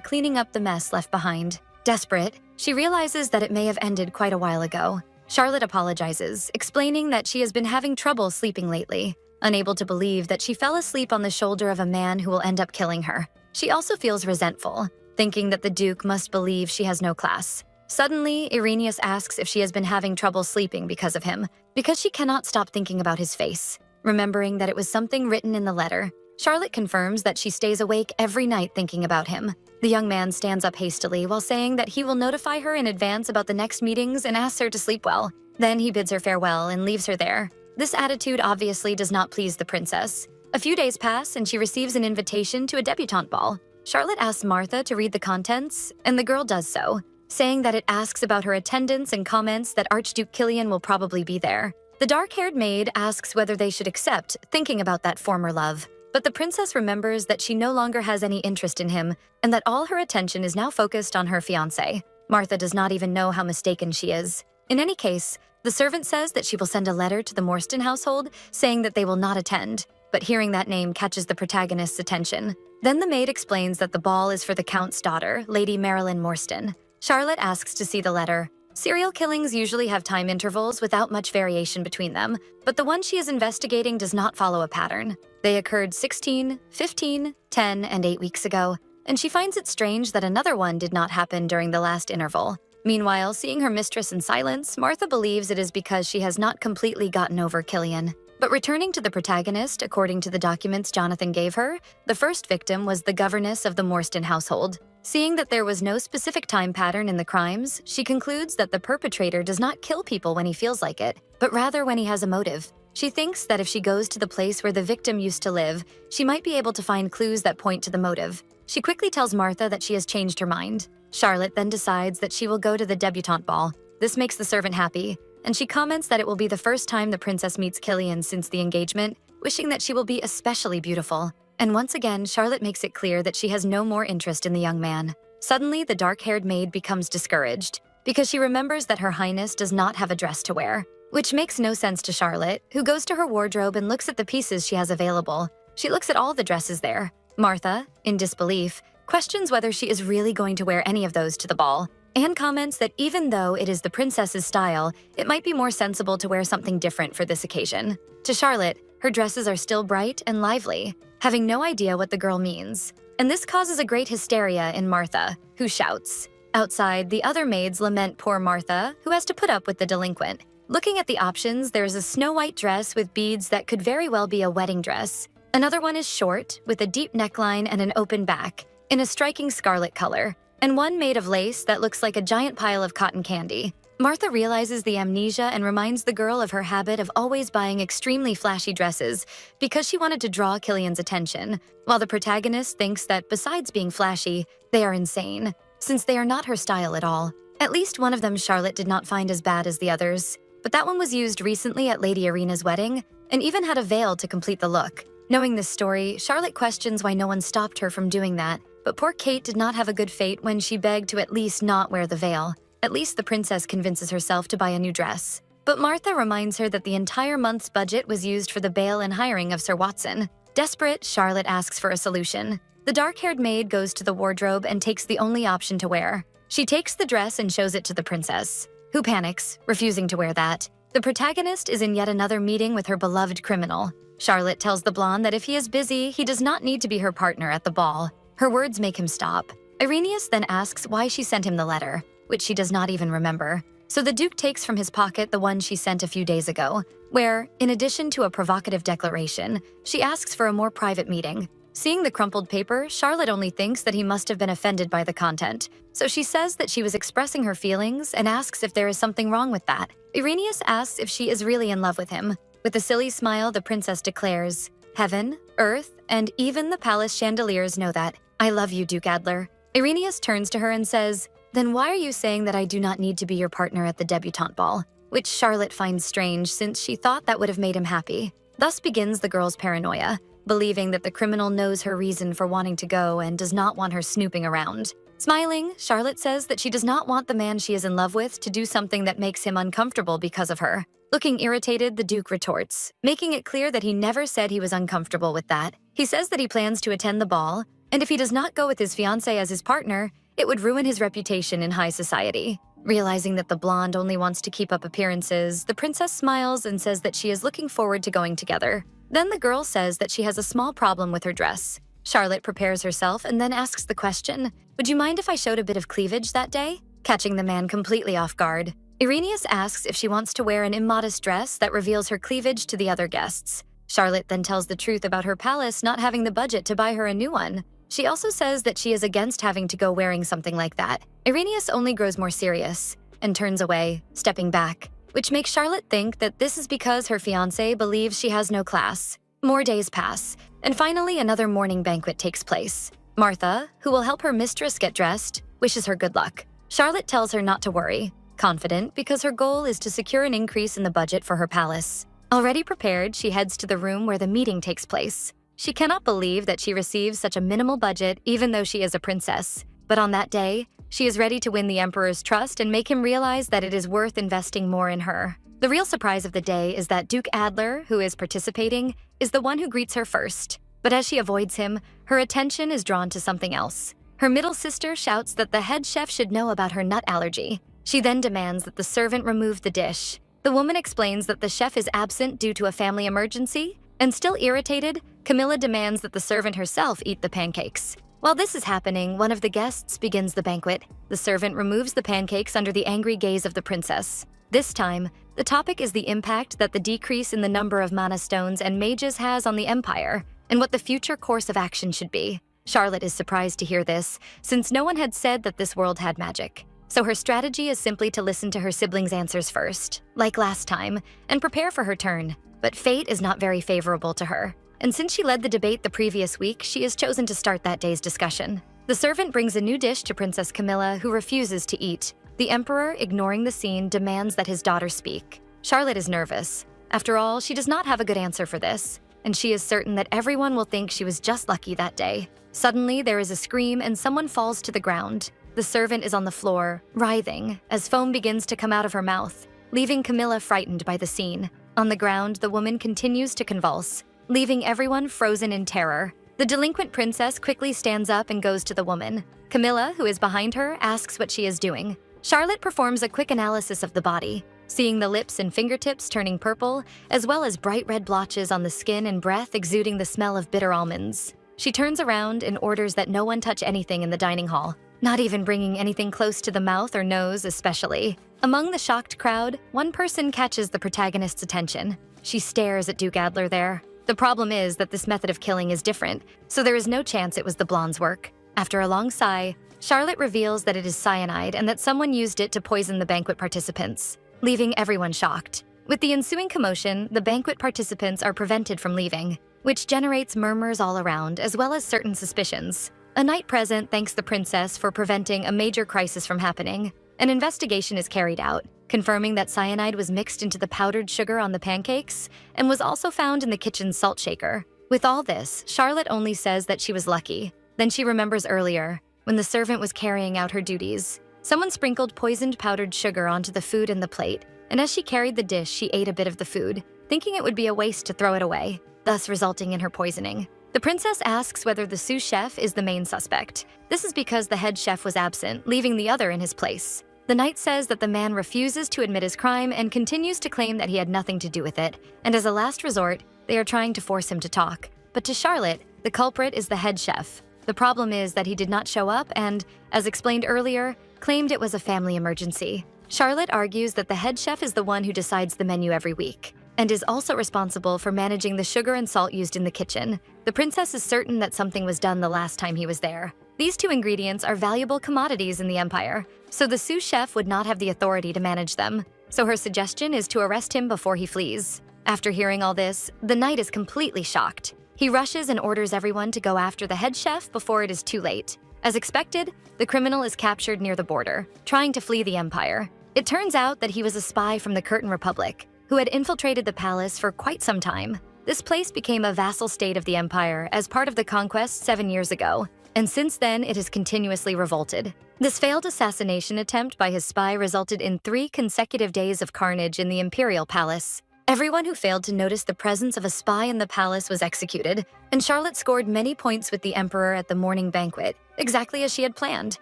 cleaning up the mess left behind. Desperate, she realizes that it may have ended quite a while ago. Charlotte apologizes, explaining that she has been having trouble sleeping lately, unable to believe that she fell asleep on the shoulder of a man who will end up killing her. She also feels resentful, thinking that the Duke must believe she has no class. Suddenly, Irenaeus asks if she has been having trouble sleeping because of him, because she cannot stop thinking about his face. Remembering that it was something written in the letter, Charlotte confirms that she stays awake every night thinking about him. The young man stands up hastily while saying that he will notify her in advance about the next meetings and asks her to sleep well. Then he bids her farewell and leaves her there. This attitude obviously does not please the princess. A few days pass and she receives an invitation to a debutante ball. Charlotte asks Martha to read the contents, and the girl does so, saying that it asks about her attendance and comments that Archduke Killian will probably be there. The dark-haired maid asks whether they should accept, thinking about that former love. But the princess remembers that she no longer has any interest in him, and that all her attention is now focused on her fiancé. Martha does not even know how mistaken she is. In any case, the servant says that she will send a letter to the Morstan household, saying that they will not attend, but hearing that name catches the protagonist's attention. Then the maid explains that the ball is for the Count's daughter, Lady Marilyn Morstan. Charlotte asks to see the letter. Serial killings usually have time intervals without much variation between them, but the one she is investigating does not follow a pattern. They occurred 16, 15, 10, and 8 weeks ago, and she finds it strange that another one did not happen during the last interval. Meanwhile, seeing her mistress in silence, Martha believes it is because she has not completely gotten over Killian. But returning to the protagonist, according to the documents Jonathan gave her, the first victim was the governess of the Morstan household. Seeing that there was no specific time pattern in the crimes, she concludes that the perpetrator does not kill people when he feels like it, but rather when he has a motive. She thinks that if she goes to the place where the victim used to live, she might be able to find clues that point to the motive. She quickly tells Martha that she has changed her mind. Charlotte then decides that she will go to the debutante ball. This makes the servant happy, and she comments that it will be the first time the princess meets Killian since the engagement, wishing that she will be especially beautiful. And once again, Charlotte makes it clear that she has no more interest in the young man. Suddenly, the dark-haired maid becomes discouraged, because she remembers that Her Highness does not have a dress to wear, which makes no sense to Charlotte, who goes to her wardrobe and looks at the pieces she has available. She looks at all the dresses there. Martha, in disbelief, questions whether she is really going to wear any of those to the ball, and comments that even though it is the princess's style, it might be more sensible to wear something different for this occasion. To Charlotte, her dresses are still bright and lively, having no idea what the girl means. And this causes a great hysteria in Martha, who shouts. Outside, the other maids lament poor Martha, who has to put up with the delinquent. Looking at the options, there is a snow-white dress with beads that could very well be a wedding dress. Another one is short, with a deep neckline and an open back, in a striking scarlet color, and one made of lace that looks like a giant pile of cotton candy. Martha realizes the amnesia and reminds the girl of her habit of always buying extremely flashy dresses because she wanted to draw Killian's attention, while the protagonist thinks that besides being flashy, they are insane, since they are not her style at all. At least one of them Charlotte did not find as bad as the others, but that one was used recently at Lady Irina's wedding and even had a veil to complete the look. Knowing this story, Charlotte questions why no one stopped her from doing that, but poor Kate did not have a good fate when she begged to at least not wear the veil. At least the princess convinces herself to buy a new dress. But Martha reminds her that the entire month's budget was used for the bail and hiring of Sir Watson. Desperate, Charlotte asks for a solution. The dark-haired maid goes to the wardrobe and takes the only option to wear. She takes the dress and shows it to the princess, who panics, refusing to wear that. The protagonist is in yet another meeting with her beloved criminal. Charlotte tells the blonde that if he is busy, he does not need to be her partner at the ball. Her words make him stop. Irenaeus then asks why she sent him the letter, which she does not even remember. So the Duke takes from his pocket the one she sent a few days ago, where, in addition to a provocative declaration, she asks for a more private meeting. Seeing the crumpled paper, Charlotte only thinks that he must have been offended by the content, so she says that she was expressing her feelings and asks if there is something wrong with that. Irenaeus asks if she is really in love with him. With a silly smile, the princess declares, "Heaven, earth, and even the palace chandeliers know that. I love you, Duke Adler." Irenaeus turns to her and says, "Then why are you saying that I do not need to be your partner at the debutante ball?" which Charlotte finds strange since she thought that would have made him happy. Thus begins the girl's paranoia, believing that the criminal knows her reason for wanting to go and does not want her snooping around. Smiling, Charlotte says that she does not want the man she is in love with to do something that makes him uncomfortable because of her. Looking irritated, the Duke retorts, making it clear that he never said he was uncomfortable with that. He says that he plans to attend the ball, and if he does not go with his fiancée as his partner, it would ruin his reputation in high society. Realizing that the blonde only wants to keep up appearances, the princess smiles and says that she is looking forward to going together. Then the girl says that she has a small problem with her dress. Charlotte prepares herself and then asks the question, "Would you mind if I showed a bit of cleavage that day?" Catching the man completely off guard. Irenaeus asks if she wants to wear an immodest dress that reveals her cleavage to the other guests. Charlotte then tells the truth about her palace not having the budget to buy her a new one. She also says that she is against having to go wearing something like that. Irenaeus only grows more serious and turns away, stepping back, which makes Charlotte think that this is because her fiancé believes she has no class. More days pass, and finally another morning banquet takes place. Martha, who will help her mistress get dressed, wishes her good luck. Charlotte tells her not to worry, confident because her goal is to secure an increase in the budget for her palace. Already prepared, she heads to the room where the meeting takes place. She cannot believe that she receives such a minimal budget even though she is a princess. But on that day, she is ready to win the emperor's trust and make him realize that it is worth investing more in her. The real surprise of the day is that Duke Adler, who is participating, is the one who greets her first. But as she avoids him, her attention is drawn to something else. Her middle sister shouts that the head chef should know about her nut allergy. She then demands that the servant remove the dish. The woman explains that the chef is absent due to a family emergency, and still irritated, Camilla demands that the servant herself eat the pancakes. While this is happening, one of the guests begins the banquet. The servant removes the pancakes under the angry gaze of the princess. This time, the topic is the impact that the decrease in the number of mana stones and mages has on the empire, and what the future course of action should be. Charlotte is surprised to hear this, since no one had said that this world had magic. So her strategy is simply to listen to her siblings' answers first, like last time, and prepare for her turn. But fate is not very favorable to her. And since she led the debate the previous week, she is chosen to start that day's discussion. The servant brings a new dish to Princess Camilla, who refuses to eat. The emperor, ignoring the scene, demands that his daughter speak. Charlotte is nervous. After all, she does not have a good answer for this, and she is certain that everyone will think she was just lucky that day. Suddenly, there is a scream and someone falls to the ground. The servant is on the floor, writhing, as foam begins to come out of her mouth, leaving Camilla frightened by the scene. On the ground, the woman continues to convulse, leaving everyone frozen in terror. The delinquent princess quickly stands up and goes to the woman. Camilla, who is behind her, asks what she is doing. Charlotte performs a quick analysis of the body, seeing the lips and fingertips turning purple, as well as bright red blotches on the skin and breath exuding the smell of bitter almonds. She turns around and orders that no one touch anything in the dining hall, not even bringing anything close to the mouth or nose especially. Among the shocked crowd, one person catches the protagonist's attention. She stares at Duke Adler there. The problem is that this method of killing is different, so there is no chance it was the blonde's work. After a long sigh, Charlotte reveals that it is cyanide and that someone used it to poison the banquet participants, leaving everyone shocked. With the ensuing commotion, the banquet participants are prevented from leaving, which generates murmurs all around as well as certain suspicions. A knight present thanks the princess for preventing a major crisis from happening. An investigation is carried out, confirming that cyanide was mixed into the powdered sugar on the pancakes and was also found in the kitchen's salt shaker. With all this, Charlotte only says that she was lucky. Then she remembers earlier, when the servant was carrying out her duties. Someone sprinkled poisoned powdered sugar onto the food in the plate, and as she carried the dish, she ate a bit of the food, thinking it would be a waste to throw it away, thus resulting in her poisoning. The princess asks whether the sous chef is the main suspect. This is because the head chef was absent, leaving the other in his place. The knight says that the man refuses to admit his crime and continues to claim that he had nothing to do with it, and as a last resort, they are trying to force him to talk. But to Charlotte, the culprit is the head chef. The problem is that he did not show up and, as explained earlier, claimed it was a family emergency. Charlotte argues that the head chef is the one who decides the menu every week, and is also responsible for managing the sugar and salt used in the kitchen. The princess is certain that something was done the last time he was there. These two ingredients are valuable commodities in the empire, so the sous chef would not have the authority to manage them. So her suggestion is to arrest him before he flees. After hearing all this, the knight is completely shocked. He rushes and orders everyone to go after the head chef before it is too late. As expected, the criminal is captured near the border, trying to flee the empire. It turns out that he was a spy from the Curtain Republic who had infiltrated the palace for quite some time. This place became a vassal state of the empire as part of the conquest 7 years ago, and since then it has continuously revolted. This failed assassination attempt by his spy resulted in 3 consecutive days of carnage in the imperial palace. Everyone who failed to notice the presence of a spy in the palace was executed, and Charlotte scored many points with the emperor at the morning banquet, exactly as she had planned.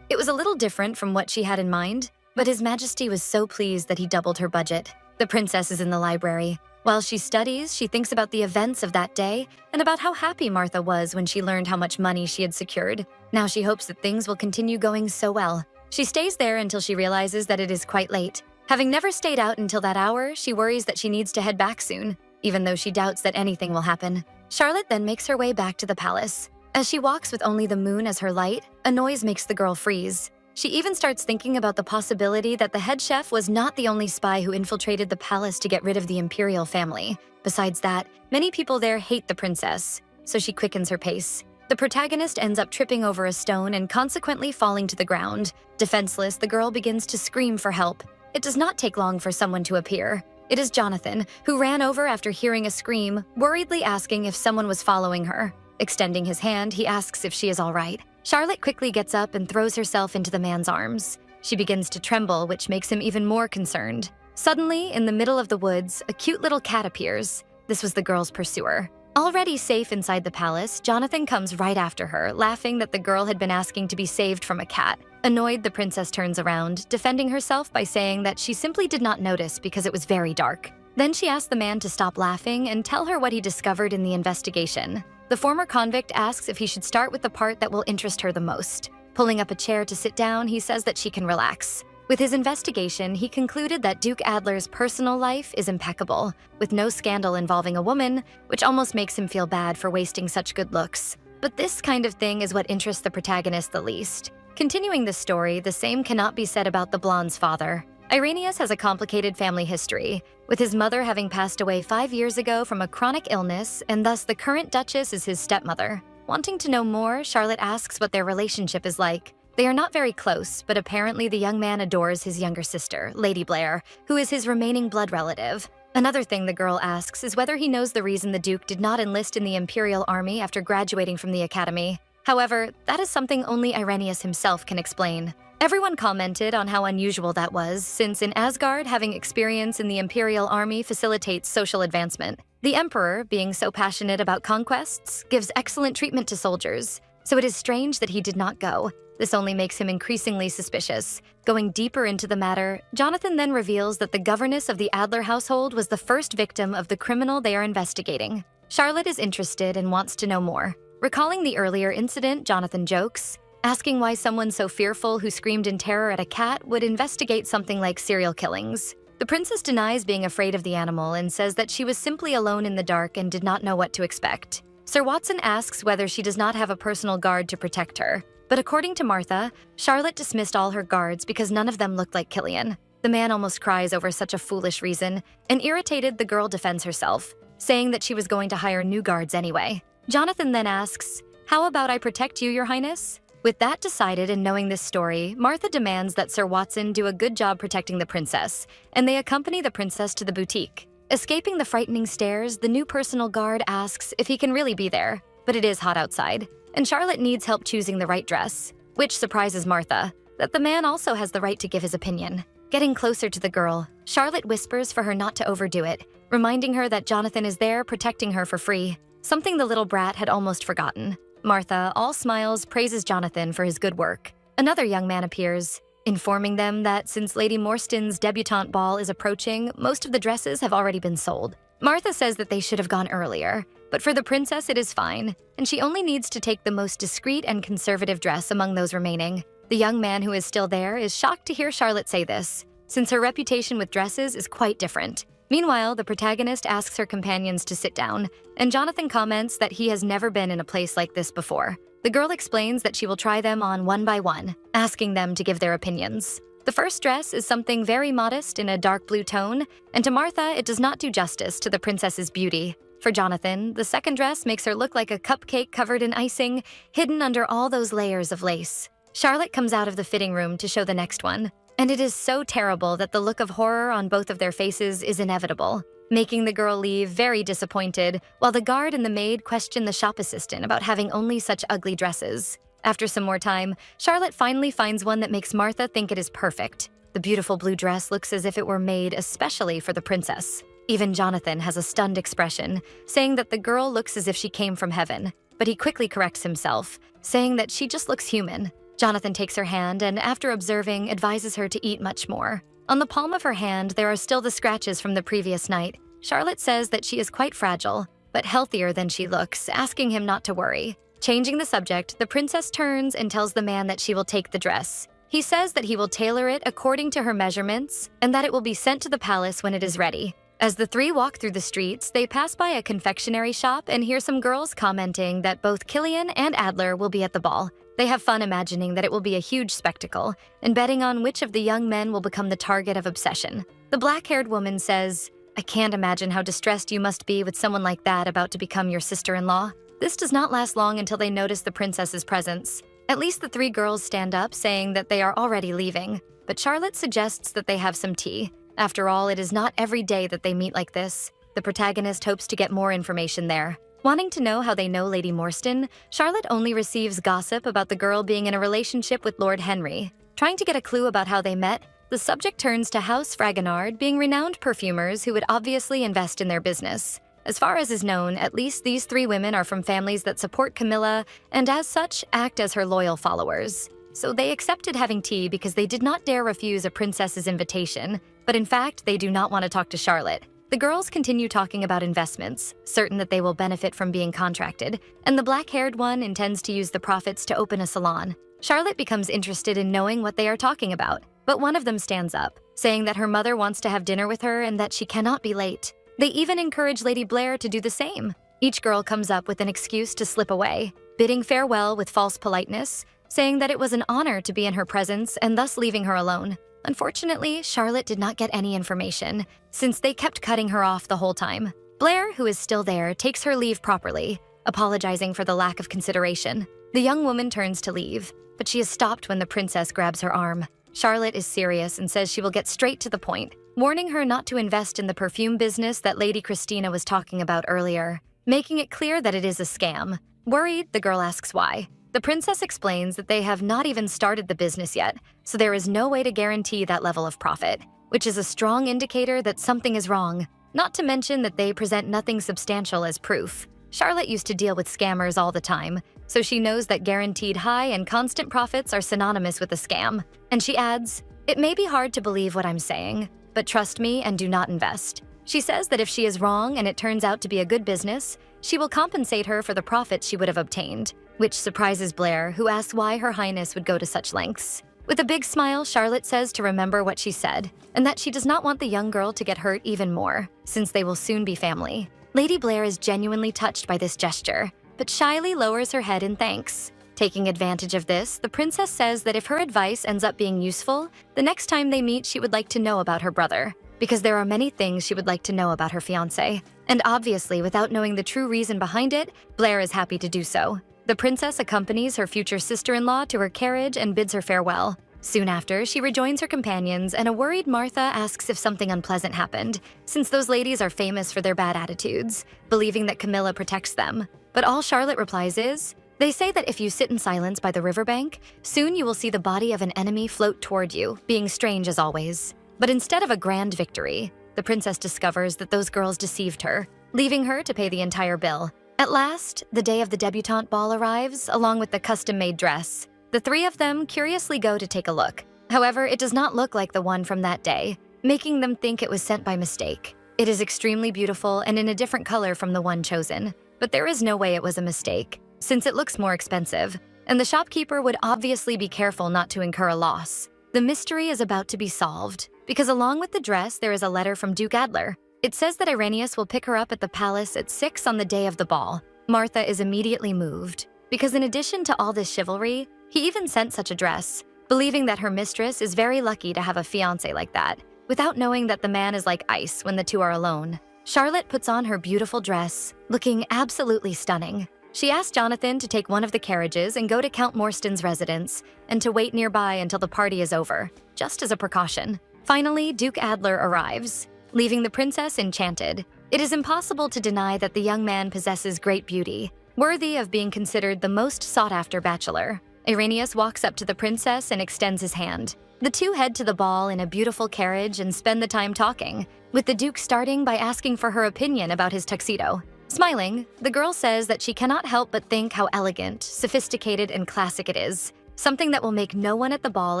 It was a little different from what she had in mind, but His Majesty was so pleased that he doubled her budget. The princess is in the library. While she studies, she thinks about the events of that day and about how happy Martha was when she learned how much money she had secured. Now she hopes that things will continue going so well. She stays there until she realizes that it is quite late. Having never stayed out until that hour, she worries that she needs to head back soon, even though she doubts that anything will happen. Charlotte then makes her way back to the palace. As she walks with only the moon as her light, a noise makes the girl freeze. She even starts thinking about the possibility that the head chef was not the only spy who infiltrated the palace to get rid of the imperial family. Besides that, many people there hate the princess, so she quickens her pace. The protagonist ends up tripping over a stone and consequently falling to the ground. Defenseless, the girl begins to scream for help. It does not take long for someone to appear. It is Jonathan, who ran over after hearing a scream, worriedly asking if someone was following her. Extending his hand, he asks if she is all right. Charlotte quickly gets up and throws herself into the man's arms. She begins to tremble, which makes him even more concerned. Suddenly, in the middle of the woods, a cute little cat appears. This was the girl's pursuer. Already safe inside the palace, Jonathan comes right after her, laughing that the girl had been asking to be saved from a cat. Annoyed, the princess turns around, defending herself by saying that she simply did not notice because it was very dark. Then she asks the man to stop laughing and tell her what he discovered in the investigation. The former convict asks if he should start with the part that will interest her the most. Pulling up a chair to sit down, he says that she can relax. With his investigation, he concluded that Duke Adler's personal life is impeccable, with no scandal involving a woman, which almost makes him feel bad for wasting such good looks. But this kind of thing is what interests the protagonist the least. Continuing the story, the same cannot be said about the blonde's father. Irenaeus has a complicated family history, with his mother having passed away 5 years ago from a chronic illness, and thus the current duchess is his stepmother. Wanting to know more, Charlotte asks what their relationship is like. They are not very close, but apparently the young man adores his younger sister, Lady Blair, who is his remaining blood relative. Another thing the girl asks is whether he knows the reason the Duke did not enlist in the Imperial Army after graduating from the academy. However, that is something only Irenaeus himself can explain. Everyone commented on how unusual that was, since in Asgard, having experience in the Imperial Army facilitates social advancement. The Emperor, being so passionate about conquests, gives excellent treatment to soldiers, so it is strange that he did not go. This only makes him increasingly suspicious. Going deeper into the matter, Jonathan then reveals that the governess of the Adler household was the first victim of the criminal they are investigating. Charlotte is interested and wants to know more. Recalling the earlier incident, Jonathan jokes, asking why someone so fearful who screamed in terror at a cat would investigate something like serial killings. The princess denies being afraid of the animal and says that she was simply alone in the dark and did not know what to expect. Sir Watson asks whether she does not have a personal guard to protect her, but according to Martha, Charlotte dismissed all her guards because none of them looked like Killian. The man almost cries over such a foolish reason, and irritated, the girl defends herself, saying that she was going to hire new guards anyway. Jonathan then asks, "How about I protect you, Your Highness?" With that decided and knowing this story, Martha demands that Sir Watson do a good job protecting the princess, and they accompany the princess to the boutique. Escaping the frightening stairs, the new personal guard asks if he can really be there, but it is hot outside, and Charlotte needs help choosing the right dress, which surprises Martha, that the man also has the right to give his opinion. Getting closer to the girl, Charlotte whispers for her not to overdo it, reminding her that Jonathan is there protecting her for free, something the little brat had almost forgotten. Martha, all smiles, praises Jonathan for his good work. Another young man appears, informing them that since Lady Morstan's debutante ball is approaching, most of the dresses have already been sold. Martha says that they should have gone earlier, but for the princess it is fine, and she only needs to take the most discreet and conservative dress among those remaining. The young man who is still there is shocked to hear Charlotte say this, since her reputation with dresses is quite different. Meanwhile, the protagonist asks her companions to sit down, and Jonathan comments that he has never been in a place like this before. The girl explains that she will try them on one by one, asking them to give their opinions. The first dress is something very modest in a dark blue tone, and to Martha, it does not do justice to the princess's beauty. For Jonathan, the second dress makes her look like a cupcake covered in icing, hidden under all those layers of lace. Charlotte comes out of the fitting room to show the next one. And it is so terrible that the look of horror on both of their faces is inevitable, making the girl leave very disappointed, while the guard and the maid question the shop assistant about having only such ugly dresses. After some more time, Charlotte finally finds one that makes Martha think it is perfect. The beautiful blue dress looks as if it were made especially for the princess. Even Jonathan has a stunned expression, saying that the girl looks as if she came from heaven, but he quickly corrects himself, saying that she just looks human. Jonathan takes her hand and, after observing, advises her to eat much more. On the palm of her hand, there are still the scratches from the previous night. Charlotte says that she is quite fragile, but healthier than she looks, asking him not to worry. Changing the subject, the princess turns and tells the man that she will take the dress. He says that he will tailor it according to her measurements and that it will be sent to the palace when it is ready. As the three walk through the streets, they pass by a confectionery shop and hear some girls commenting that both Killian and Adler will be at the ball. They have fun imagining that it will be a huge spectacle and betting on which of the young men will become the target of obsession. The black-haired woman says, "I can't imagine how distressed you must be with someone like that about to become your sister-in-law." This does not last long until they notice the princess's presence. At least the three girls stand up, saying that they are already leaving, but Charlotte suggests that they have some tea. After all, it is not every day that they meet like this. The protagonist hopes to get more information there. Wanting to know how they know Lady Morstan, Charlotte only receives gossip about the girl being in a relationship with Lord Henry. Trying to get a clue about how they met, the subject turns to House Fragonard being renowned perfumers who would obviously invest in their business. As far as is known, at least these three women are from families that support Camilla and as such act as her loyal followers. So they accepted having tea because they did not dare refuse a princess's invitation, but in fact, they do not want to talk to Charlotte. The girls continue talking about investments, certain that they will benefit from being contracted, and the black-haired one intends to use the profits to open a salon. Charlotte becomes interested in knowing what they are talking about, but one of them stands up, saying that her mother wants to have dinner with her and that she cannot be late. They even encourage Lady Blair to do the same. Each girl comes up with an excuse to slip away, bidding farewell with false politeness, saying that it was an honor to be in her presence and thus leaving her alone. Unfortunately, Charlotte did not get any information, since they kept cutting her off the whole time. Blair, who is still there, takes her leave properly, apologizing for the lack of consideration. The young woman turns to leave, but she is stopped when the princess grabs her arm. Charlotte is serious and says she will get straight to the point, warning her not to invest in the perfume business that Lady Christina was talking about earlier, making it clear that it is a scam. Worried, the girl asks why. The princess explains that they have not even started the business yet, so there is no way to guarantee that level of profit, which is a strong indicator that something is wrong, not to mention that they present nothing substantial as proof. Charlotte used to deal with scammers all the time, so she knows that guaranteed high and constant profits are synonymous with a scam. And she adds, "It may be hard to believe what I'm saying, but trust me and do not invest." She says that if she is wrong and it turns out to be a good business, she will compensate her for the profit she would have obtained, which surprises Blair, who asks why Her Highness would go to such lengths. With a big smile, Charlotte says to remember what she said, and that she does not want the young girl to get hurt even more, since they will soon be family. Lady Blair is genuinely touched by this gesture, but shyly lowers her head in thanks. Taking advantage of this, the princess says that if her advice ends up being useful, the next time they meet she would like to know about her brother, because there are many things she would like to know about her fiancé. And obviously, without knowing the true reason behind it, Blair is happy to do so. The princess accompanies her future sister-in-law to her carriage and bids her farewell. Soon after, she rejoins her companions, and a worried Martha asks if something unpleasant happened, since those ladies are famous for their bad attitudes, believing that Camilla protects them. But all Charlotte replies is, "They say that if you sit in silence by the riverbank, soon you will see the body of an enemy float toward you, being strange as always." But instead of a grand victory, the princess discovers that those girls deceived her, leaving her to pay the entire bill. At last, the day of the debutante ball arrives, along with the custom-made dress. The three of them curiously go to take a look. However, it does not look like the one from that day, making them think it was sent by mistake. It is extremely beautiful and in a different color from the one chosen, but there is no way it was a mistake, since it looks more expensive, and the shopkeeper would obviously be careful not to incur a loss. The mystery is about to be solved, because along with the dress there is a letter from Duke Adler. It says that Irenaeus will pick her up at the palace at 6 on the day of the ball. Martha is immediately moved, because in addition to all this chivalry, he even sent such a dress, believing that her mistress is very lucky to have a fiancé like that, without knowing that the man is like ice when the two are alone. Charlotte puts on her beautiful dress, looking absolutely stunning. She asks Jonathan to take one of the carriages and go to Count Morstan's residence, and to wait nearby until the party is over, just as a precaution. Finally, Duke Adler arrives, leaving the princess enchanted. It is impossible to deny that the young man possesses great beauty, worthy of being considered the most sought-after bachelor. Irenaeus walks up to the princess and extends his hand. The two head to the ball in a beautiful carriage and spend the time talking, with the Duke starting by asking for her opinion about his tuxedo. Smiling, the girl says that she cannot help but think how elegant, sophisticated, and classic it is, something that will make no one at the ball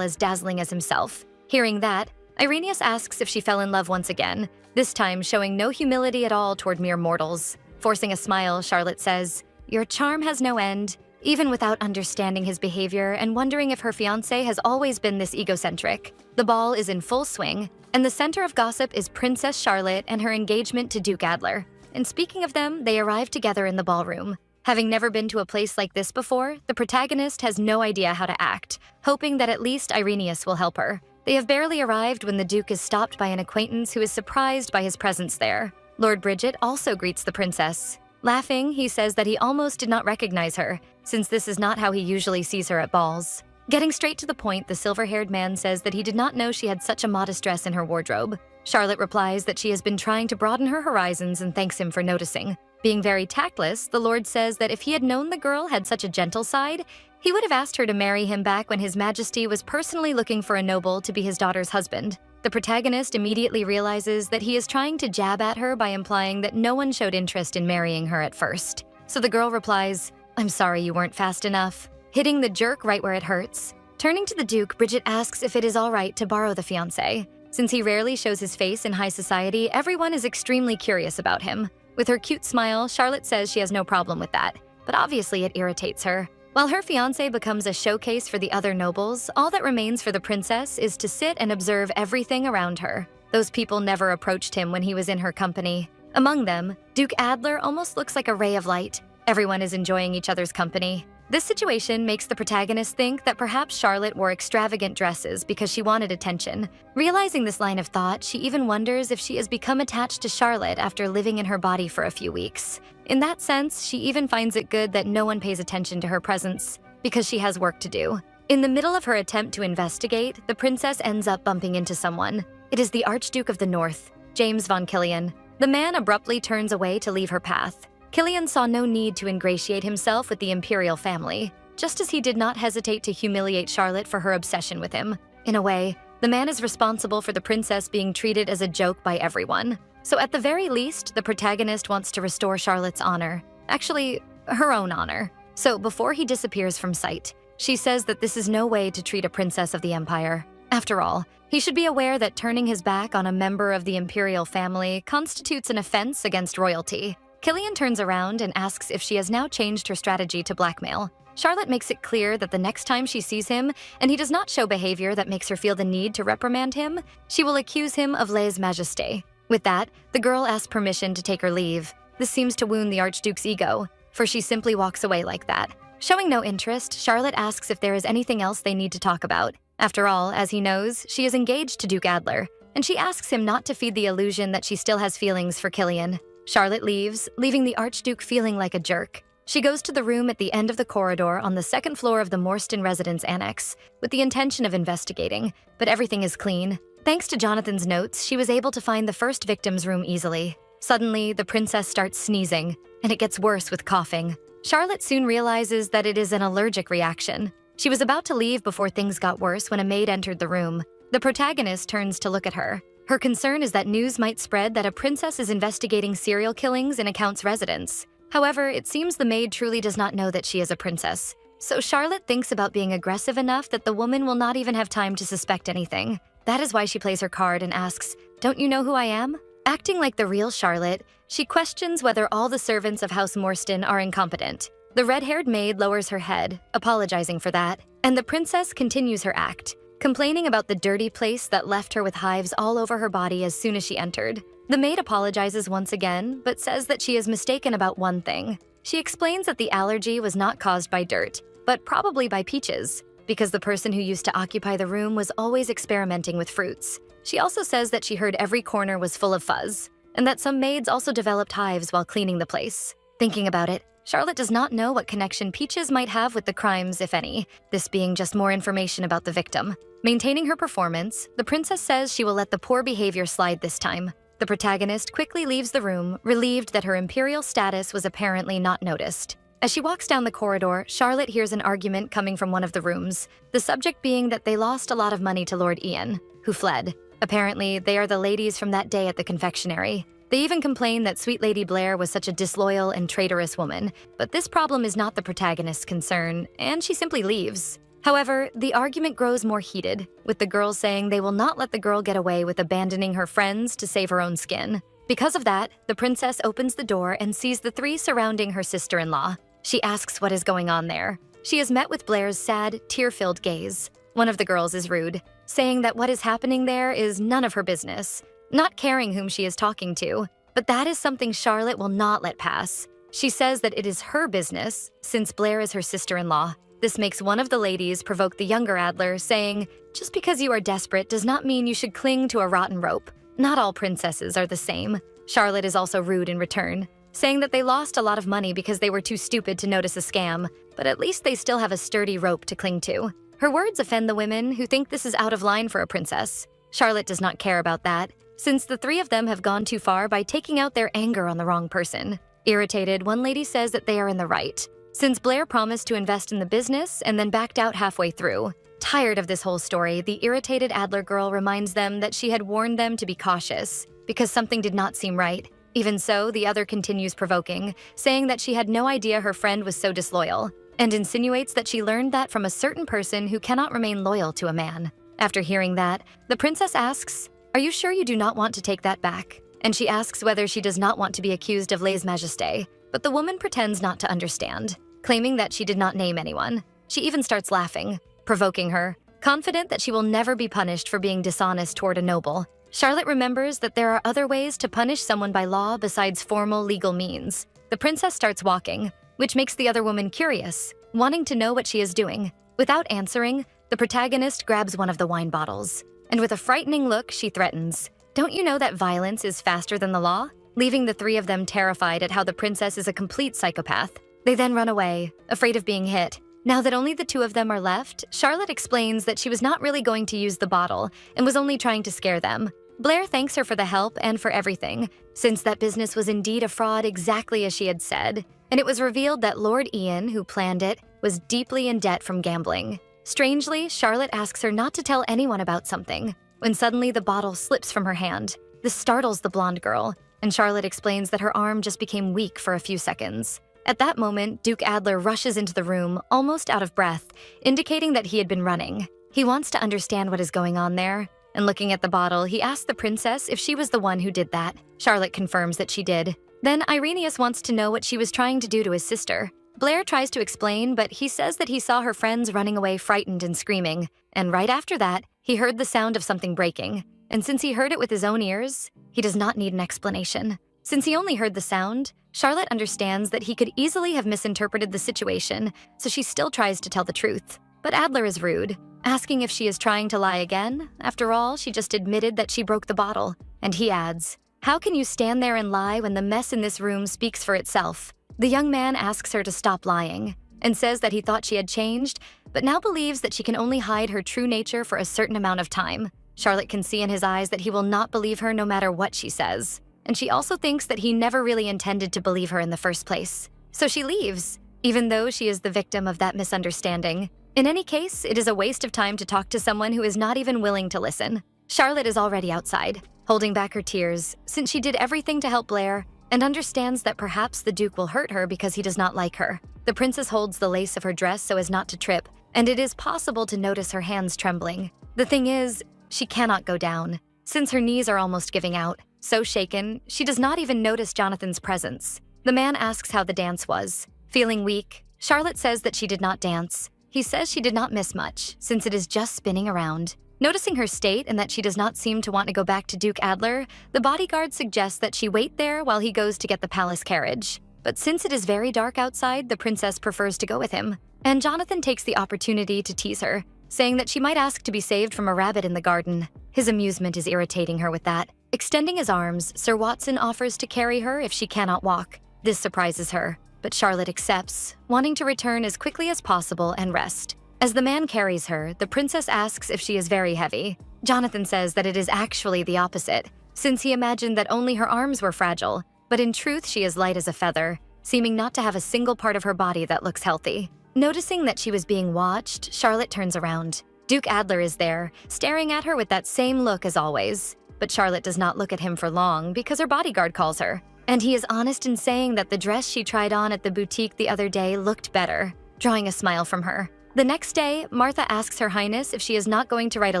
as dazzling as himself. Hearing that, Irenaeus asks if she fell in love once again, this time showing no humility at all toward mere mortals. Forcing a smile, Charlotte says, "Your charm has no end," even without understanding his behavior and wondering if her fiancé has always been this egocentric. The ball is in full swing, and the center of gossip is Princess Charlotte and her engagement to Duke Adler. And speaking of them, they arrive together in the ballroom. Having never been to a place like this before, the protagonist has no idea how to act, hoping that at least Irenaeus will help her. They have barely arrived when the Duke is stopped by an acquaintance who is surprised by his presence there. Lord Bridget also greets the princess. Laughing, he says that he almost did not recognize her, since this is not how he usually sees her at balls. Getting straight to the point, the silver-haired man says that he did not know she had such a modest dress in her wardrobe. Charlotte replies that she has been trying to broaden her horizons and thanks him for noticing. Being very tactless, the Lord says that if he had known the girl had such a gentle side, he would have asked her to marry him back when His Majesty was personally looking for a noble to be his daughter's husband. The protagonist immediately realizes that he is trying to jab at her by implying that no one showed interest in marrying her at first. So the girl replies, "I'm sorry you weren't fast enough," hitting the jerk right where it hurts. Turning to the Duke, Bridget asks if it is all right to borrow the fiancé. Since he rarely shows his face in high society, everyone is extremely curious about him. With her cute smile, Charlotte says she has no problem with that, but obviously it irritates her. While her fiancé becomes a showcase for the other nobles, all that remains for the princess is to sit and observe everything around her. Those people never approached him when he was in her company. Among them, Duke Adler almost looks like a ray of light. Everyone is enjoying each other's company. This situation makes the protagonist think that perhaps Charlotte wore extravagant dresses because she wanted attention. Realizing this line of thought, she even wonders if she has become attached to Charlotte after living in her body for a few weeks. In that sense, she even finds it good that no one pays attention to her presence, because she has work to do. In the middle of her attempt to investigate, the princess ends up bumping into someone. It is the Archduke of the North, James von Killian. The man abruptly turns away to leave her path. Killian saw no need to ingratiate himself with the imperial family, just as he did not hesitate to humiliate Charlotte for her obsession with him. In a way, the man is responsible for the princess being treated as a joke by everyone. So at the very least, the protagonist wants to restore Charlotte's honor. Actually, her own honor. So before he disappears from sight, she says that this is no way to treat a princess of the empire. After all, he should be aware that turning his back on a member of the imperial family constitutes an offense against royalty. Killian turns around and asks if she has now changed her strategy to blackmail. Charlotte makes it clear that the next time she sees him, and he does not show behavior that makes her feel the need to reprimand him, she will accuse him of lèse-majesté. With that, the girl asks permission to take her leave. This seems to wound the Archduke's ego, for she simply walks away like that. Showing no interest, Charlotte asks if there is anything else they need to talk about. After all, as he knows, she is engaged to Duke Adler, and she asks him not to feed the illusion that she still has feelings for Killian. Charlotte leaves, leaving the Archduke feeling like a jerk. She goes to the room at the end of the corridor on the second floor of the Morstan residence annex, with the intention of investigating, but everything is clean. Thanks to Jonathan's notes, she was able to find the first victim's room easily. Suddenly, the princess starts sneezing, and it gets worse with coughing. Charlotte soon realizes that it is an allergic reaction. She was about to leave before things got worse when a maid entered the room. The protagonist turns to look at her. Her concern is that news might spread that a princess is investigating serial killings in a count's residence. However, it seems the maid truly does not know that she is a princess. So Charlotte thinks about being aggressive enough that the woman will not even have time to suspect anything. That is why she plays her card and asks, "Don't you know who I am?" Acting like the real Charlotte, she questions whether all the servants of House Morstan are incompetent. The red-haired maid lowers her head, apologizing for that, and the princess continues her act, complaining about the dirty place that left her with hives all over her body as soon as she entered. The maid apologizes once again, but says that she is mistaken about one thing. She explains that the allergy was not caused by dirt, but probably by peaches, because the person who used to occupy the room was always experimenting with fruits. She also says that she heard every corner was full of fuzz, and that some maids also developed hives while cleaning the place. Thinking about it, Charlotte does not know what connection Peaches might have with the crimes, if any, this being just more information about the victim. Maintaining her performance, the princess says she will let the poor behavior slide this time. The protagonist quickly leaves the room, relieved that her imperial status was apparently not noticed. As she walks down the corridor, Charlotte hears an argument coming from one of the rooms, the subject being that they lost a lot of money to Lord Ian, who fled. Apparently, they are the ladies from that day at the confectionery. They even complain that Sweet Lady Blair was such a disloyal and traitorous woman, but this problem is not the protagonist's concern, and she simply leaves. However, the argument grows more heated, with the girls saying they will not let the girl get away with abandoning her friends to save her own skin. Because of that, the princess opens the door and sees the three surrounding her sister-in-law. She asks what is going on there. She is met with Blair's sad, tear-filled gaze. One of the girls is rude, saying that what is happening there is none of her business, not caring whom she is talking to. But that is something Charlotte will not let pass. She says that it is her business, since Blair is her sister-in-law. This makes one of the ladies provoke the younger Adler, saying, "Just because you are desperate does not mean you should cling to a rotten rope. Not all princesses are the same." Charlotte is also rude in return, saying that they lost a lot of money because they were too stupid to notice a scam, but at least they still have a sturdy rope to cling to. Her words offend the women who think this is out of line for a princess. Charlotte does not care about that, since the three of them have gone too far by taking out their anger on the wrong person. Irritated, one lady says that they are in the right, since Blair promised to invest in the business and then backed out halfway through. Tired of this whole story, the irritated Adler girl reminds them that she had warned them to be cautious, because something did not seem right. Even so, the other continues provoking, saying that she had no idea her friend was so disloyal, and insinuates that she learned that from a certain person who cannot remain loyal to a man. After hearing that, the princess asks, "Are you sure you do not want to take that back?" And she asks whether she does not want to be accused of lèse-majesté, but the woman pretends not to understand, claiming that she did not name anyone. She even starts laughing, provoking her, confident that she will never be punished for being dishonest toward a noble. Charlotte remembers that there are other ways to punish someone by law besides formal legal means. The princess starts walking, which makes the other woman curious, wanting to know what she is doing. Without answering, the protagonist grabs one of the wine bottles, and with a frightening look, she threatens, "Don't you know that violence is faster than the law?" Leaving the three of them terrified at how the princess is a complete psychopath. They then run away, afraid of being hit. Now that only the two of them are left, Charlotte explains that she was not really going to use the bottle and was only trying to scare them. Blair thanks her for the help and for everything, since that business was indeed a fraud exactly as she had said, and it was revealed that Lord Ian, who planned it, was deeply in debt from gambling. Strangely, Charlotte asks her not to tell anyone about something, when suddenly the bottle slips from her hand. This startles the blonde girl, and Charlotte explains that her arm just became weak for a few seconds. At that moment, Duke Adler rushes into the room, almost out of breath, indicating that he had been running. He wants to understand what is going on there, and looking at the bottle, he asks the princess if she was the one who did that. Charlotte confirms that she did. Then Irenaeus wants to know what she was trying to do to his sister. Blair tries to explain, but he says that he saw her friends running away frightened and screaming, and right after that, he heard the sound of something breaking. And since he heard it with his own ears, he does not need an explanation. Since he only heard the sound, Charlotte understands that he could easily have misinterpreted the situation, so she still tries to tell the truth. But Adler is rude, asking if she is trying to lie again. After all, she just admitted that she broke the bottle. And he adds, "How can you stand there and lie when the mess in this room speaks for itself?" The young man asks her to stop lying, and says that he thought she had changed, but now believes that she can only hide her true nature for a certain amount of time. Charlotte can see in his eyes that he will not believe her no matter what she says. And she also thinks that he never really intended to believe her in the first place. So she leaves, even though she is the victim of that misunderstanding. In any case, it is a waste of time to talk to someone who is not even willing to listen. Charlotte is already outside, holding back her tears, since she did everything to help Blair, and understands that perhaps the Duke will hurt her because he does not like her. The princess holds the lace of her dress so as not to trip, and it is possible to notice her hands trembling. The thing is, she cannot go down, since her knees are almost giving out. So shaken, she does not even notice Jonathan's presence. The man asks how the dance was. Feeling weak, Charlotte says that she did not dance. He says she did not miss much, since it is just spinning around. Noticing her state and that she does not seem to want to go back to Duke Adler, the bodyguard suggests that she wait there while he goes to get the palace carriage. But since it is very dark outside, the princess prefers to go with him. And Jonathan takes the opportunity to tease her, saying that she might ask to be saved from a rabbit in the garden. His amusement is irritating her with that. Extending his arms, Sir Watson offers to carry her if she cannot walk. This surprises her, but Charlotte accepts, wanting to return as quickly as possible and rest. As the man carries her, the princess asks if she is very heavy. Jonathan says that it is actually the opposite, since he imagined that only her arms were fragile, but in truth she is light as a feather, seeming not to have a single part of her body that looks healthy. Noticing that she was being watched, Charlotte turns around. Duke Adler is there, staring at her with that same look as always. But Charlotte does not look at him for long because her bodyguard calls her. And he is honest in saying that the dress she tried on at the boutique the other day looked better, drawing a smile from her. The next day, Martha asks Her Highness if she is not going to write a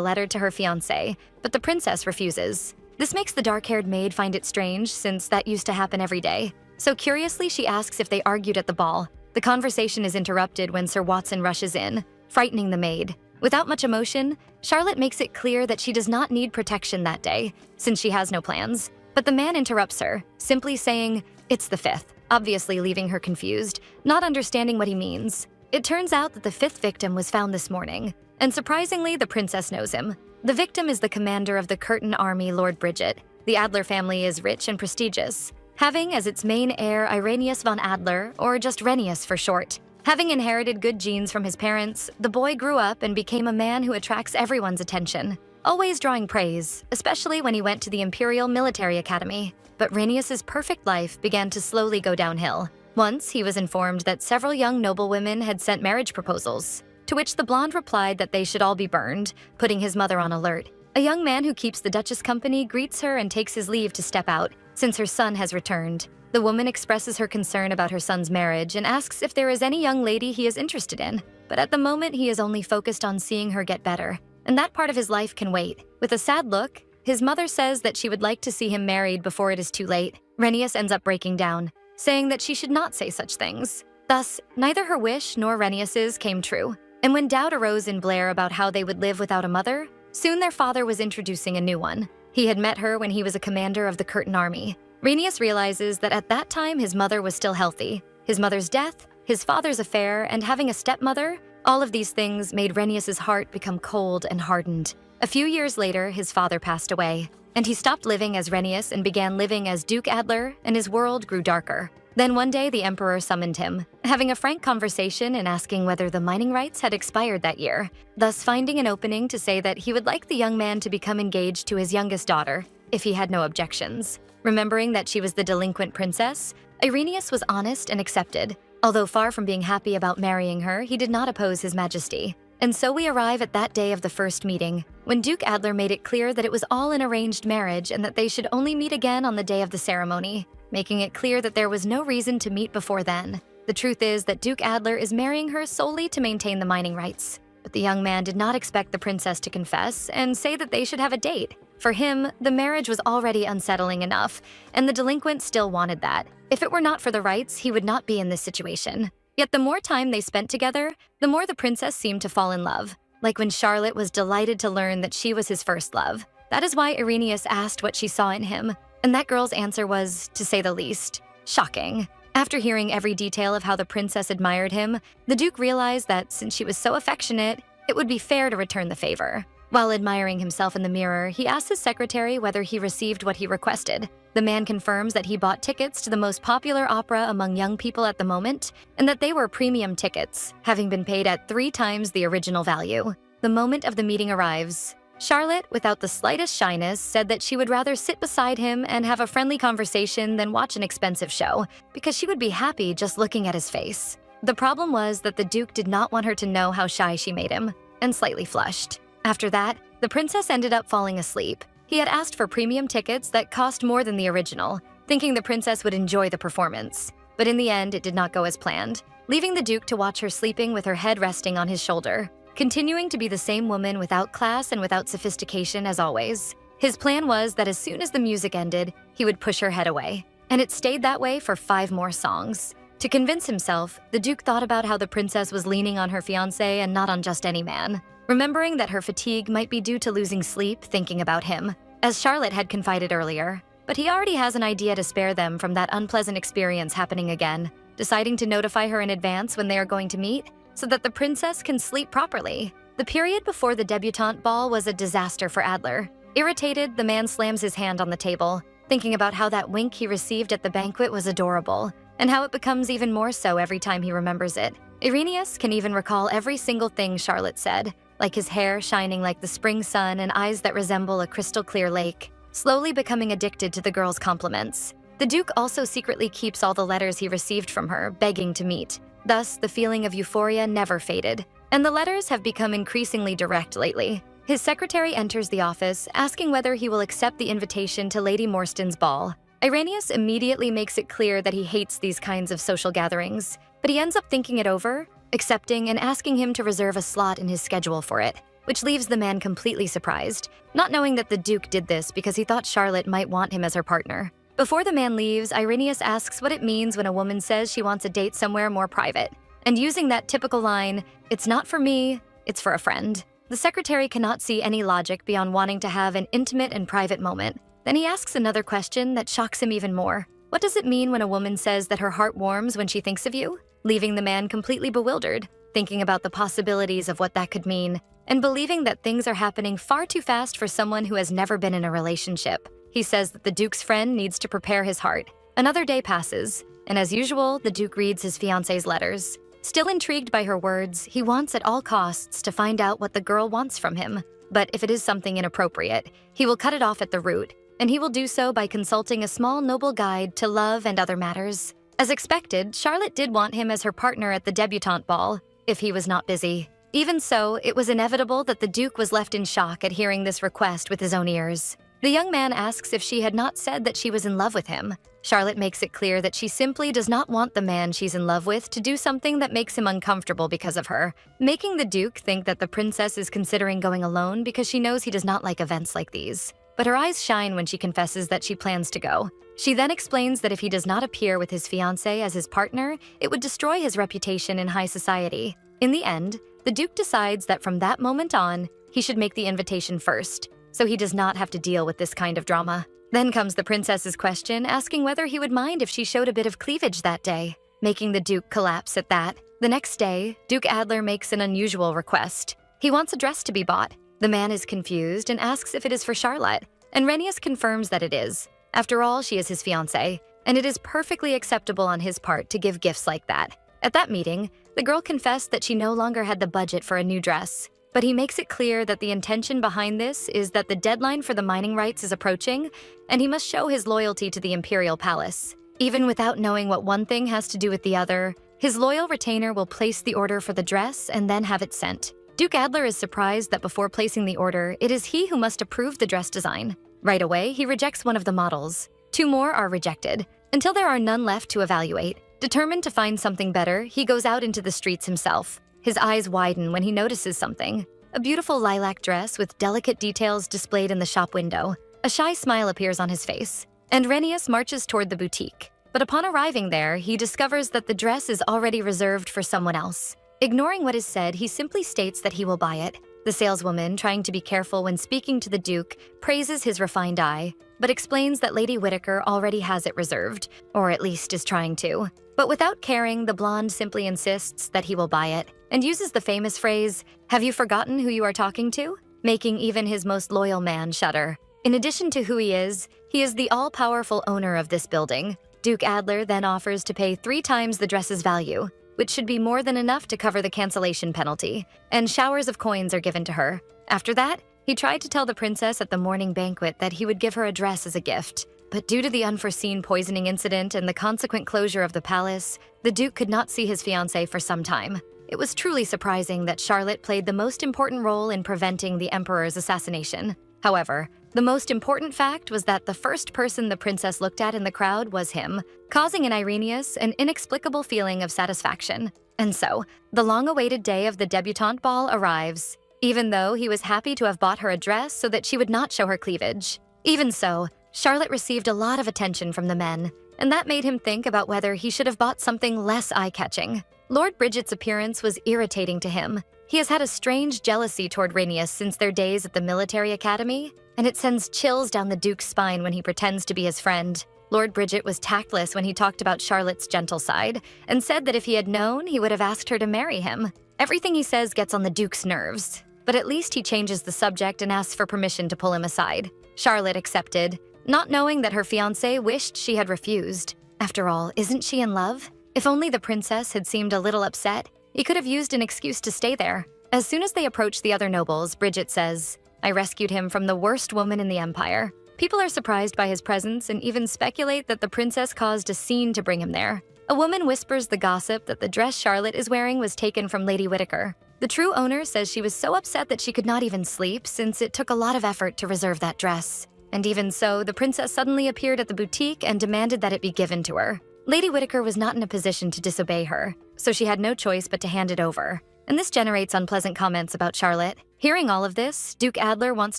letter to her fiancé, but the princess refuses. This makes the dark-haired maid find it strange since that used to happen every day. So curiously, she asks if they argued at the ball. The conversation is interrupted when Sir Watson rushes in, frightening the maid. Without much emotion, Charlotte makes it clear that she does not need protection that day, since she has no plans. But the man interrupts her, simply saying, "It's the 5th, obviously leaving her confused, not understanding what he means. It turns out that the 5th victim was found this morning, and surprisingly, the princess knows him. The victim is the commander of the Curtain Army, Lord Bridget. The Adler family is rich and prestigious, having as its main heir Irenaeus von Adler, or just Renius for short. Having inherited good genes from his parents, the boy grew up and became a man who attracts everyone's attention, always drawing praise, especially when he went to the Imperial Military Academy. But Renius's perfect life began to slowly go downhill. Once, he was informed that several young noblewomen had sent marriage proposals, to which the blonde replied that they should all be burned, putting his mother on alert. A young man who keeps the Duchess company greets her and takes his leave to step out, since her son has returned. The woman expresses her concern about her son's marriage and asks if there is any young lady he is interested in, but at the moment he is only focused on seeing her get better, and that part of his life can wait. With a sad look, his mother says that she would like to see him married before it is too late. Renius ends up breaking down, saying that she should not say such things. Thus, neither her wish nor Renius's came true. And when doubt arose in Blair about how they would live without a mother, soon their father was introducing a new one. He had met her when he was a commander of the Curtain Army. Renius realizes that at that time his mother was still healthy. His mother's death, his father's affair, and having a stepmother, all of these things made Renius's heart become cold and hardened. A few years later, his father passed away, and he stopped living as Renius and began living as Duke Adler, and his world grew darker. Then one day the Emperor summoned him, having a frank conversation and asking whether the mining rights had expired that year, thus finding an opening to say that he would like the young man to become engaged to his youngest daughter, if he had no objections. Remembering that she was the delinquent princess, Irenaeus was honest and accepted. Although far from being happy about marrying her, he did not oppose His Majesty. And so we arrive at that day of the first meeting, when Duke Adler made it clear that it was all an arranged marriage and that they should only meet again on the day of the ceremony, making it clear that there was no reason to meet before then. The truth is that Duke Adler is marrying her solely to maintain the mining rights. But the young man did not expect the princess to confess and say that they should have a date. For him, the marriage was already unsettling enough, and the delinquent still wanted that. If it were not for the rights, he would not be in this situation. Yet the more time they spent together, the more the princess seemed to fall in love, like when Charlotte was delighted to learn that she was his first love. That is why Irenaeus asked what she saw in him, and that girl's answer was, to say the least, shocking. After hearing every detail of how the princess admired him, the Duke realized that since she was so affectionate, it would be fair to return the favor. While admiring himself in the mirror, he asked his secretary whether he received what he requested. The man confirms that he bought tickets to the most popular opera among young people at the moment, and that they were premium tickets, having been paid at 3 times the original value. The moment of the meeting arrives. Charlotte, without the slightest shyness, said that she would rather sit beside him and have a friendly conversation than watch an expensive show, because she would be happy just looking at his face. The problem was that the Duke did not want her to know how shy she made him, and slightly flushed. After that, the princess ended up falling asleep. He had asked for premium tickets that cost more than the original, thinking the princess would enjoy the performance. But in the end, it did not go as planned, leaving the Duke to watch her sleeping with her head resting on his shoulder, continuing to be the same woman without class and without sophistication as always. His plan was that as soon as the music ended, he would push her head away, and it stayed that way for 5 more songs. To convince himself, the Duke thought about how the princess was leaning on her fiancé and not on just any man, remembering that her fatigue might be due to losing sleep thinking about him, as Charlotte had confided earlier. But he already has an idea to spare them from that unpleasant experience happening again, deciding to notify her in advance when they are going to meet, so that the princess can sleep properly. The period before the debutante ball was a disaster for Adler. Irritated, the man slams his hand on the table, thinking about how that wink he received at the banquet was adorable, and how it becomes even more so every time he remembers it. Irenaeus can even recall every single thing Charlotte said, like his hair shining like the spring sun and eyes that resemble a crystal-clear lake, slowly becoming addicted to the girl's compliments. The Duke also secretly keeps all the letters he received from her, begging to meet. Thus, the feeling of euphoria never faded, and the letters have become increasingly direct lately. His secretary enters the office, asking whether he will accept the invitation to Lady Morstan's ball. Irenaeus immediately makes it clear that he hates these kinds of social gatherings, but he ends up thinking it over, accepting and asking him to reserve a slot in his schedule for it, which leaves the man completely surprised, not knowing that the Duke did this because he thought Charlotte might want him as her partner. Before the man leaves, Irenaeus asks what it means when a woman says she wants a date somewhere more private, and using that typical line, "It's not for me, it's for a friend." The secretary cannot see any logic beyond wanting to have an intimate and private moment. Then he asks another question that shocks him even more. What does it mean when a woman says that her heart warms when she thinks of you? Leaving the man completely bewildered, thinking about the possibilities of what that could mean, and believing that things are happening far too fast for someone who has never been in a relationship. He says that the Duke's friend needs to prepare his heart. Another day passes, and as usual, the Duke reads his fiancée's letters. Still intrigued by her words, he wants at all costs to find out what the girl wants from him. But if it is something inappropriate, he will cut it off at the root, and he will do so by consulting a small noble guide to love and other matters. As expected, Charlotte did want him as her partner at the debutante ball, if he was not busy. Even so, it was inevitable that the Duke was left in shock at hearing this request with his own ears. The young man asks if she had not said that she was in love with him. Charlotte makes it clear that she simply does not want the man she's in love with to do something that makes him uncomfortable because of her, making the Duke think that the princess is considering going alone because she knows he does not like events like these. But her eyes shine when she confesses that she plans to go. She then explains that if he does not appear with his fiancée as his partner, it would destroy his reputation in high society. In the end, the Duke decides that from that moment on, he should make the invitation first, so he does not have to deal with this kind of drama. Then comes the princess's question, asking whether he would mind if she showed a bit of cleavage that day, making the Duke collapse at that. The next day, Duke Adler makes an unusual request. He wants a dress to be bought. The man is confused and asks if it is for Charlotte, and Irenaeus confirms that it is. After all, she is his fiancée, and it is perfectly acceptable on his part to give gifts like that. At that meeting, the girl confessed that she no longer had the budget for a new dress, but he makes it clear that the intention behind this is that the deadline for the mining rights is approaching, and he must show his loyalty to the imperial palace. Even without knowing what one thing has to do with the other, his loyal retainer will place the order for the dress and then have it sent. Duke Adler is surprised that before placing the order, it is he who must approve the dress design. Right away, he rejects one of the models. 2 more are rejected, until there are none left to evaluate. Determined to find something better, he goes out into the streets himself. His eyes widen when he notices something. A beautiful lilac dress with delicate details displayed in the shop window. A shy smile appears on his face, and Irenaeus marches toward the boutique. But upon arriving there, he discovers that the dress is already reserved for someone else. Ignoring what is said, he simply states that he will buy it. The saleswoman, trying to be careful when speaking to the Duke, praises his refined eye, but explains that Lady Whittaker already has it reserved, or at least is trying to. But without caring, the blonde simply insists that he will buy it, and uses the famous phrase, "Have you forgotten who you are talking to?" making even his most loyal man shudder. In addition to who he is the all-powerful owner of this building. Duke Adler then offers to pay 3 times the dress's value, which should be more than enough to cover the cancellation penalty, and showers of coins are given to her. After that, he tried to tell the princess at the morning banquet that he would give her a dress as a gift, but due to the unforeseen poisoning incident and the consequent closure of the palace, the Duke could not see his fiancée for some time. It was truly surprising that Charlotte played the most important role in preventing the Emperor's assassination. However, the most important fact was that the first person the princess looked at in the crowd was him, causing in Irenaeus an inexplicable feeling of satisfaction. And so, the long-awaited day of the debutante ball arrives, even though he was happy to have bought her a dress so that she would not show her cleavage. Even so, Charlotte received a lot of attention from the men, and that made him think about whether he should have bought something less eye-catching. Lord Bridget's appearance was irritating to him. He has had a strange jealousy toward Irenaeus since their days at the military academy, and it sends chills down the Duke's spine when he pretends to be his friend. Lord Bridget was tactless when he talked about Charlotte's gentle side, and said that if he had known, he would have asked her to marry him. Everything he says gets on the Duke's nerves, but at least he changes the subject and asks for permission to pull him aside. Charlotte accepted, not knowing that her fiancé wished she had refused. After all, isn't she in love? If only the princess had seemed a little upset, he could have used an excuse to stay there. As soon as they approach the other nobles, Bridget says, "I rescued him from the worst woman in the empire." People are surprised by his presence and even speculate that the princess caused a scene to bring him there. A woman whispers the gossip that the dress Charlotte is wearing was taken from Lady Whittaker. The true owner says she was so upset that she could not even sleep since it took a lot of effort to reserve that dress. And even so, the princess suddenly appeared at the boutique and demanded that it be given to her. Lady Whittaker was not in a position to disobey her, so she had no choice but to hand it over. And this generates unpleasant comments about Charlotte. Hearing all of this, Duke Adler wants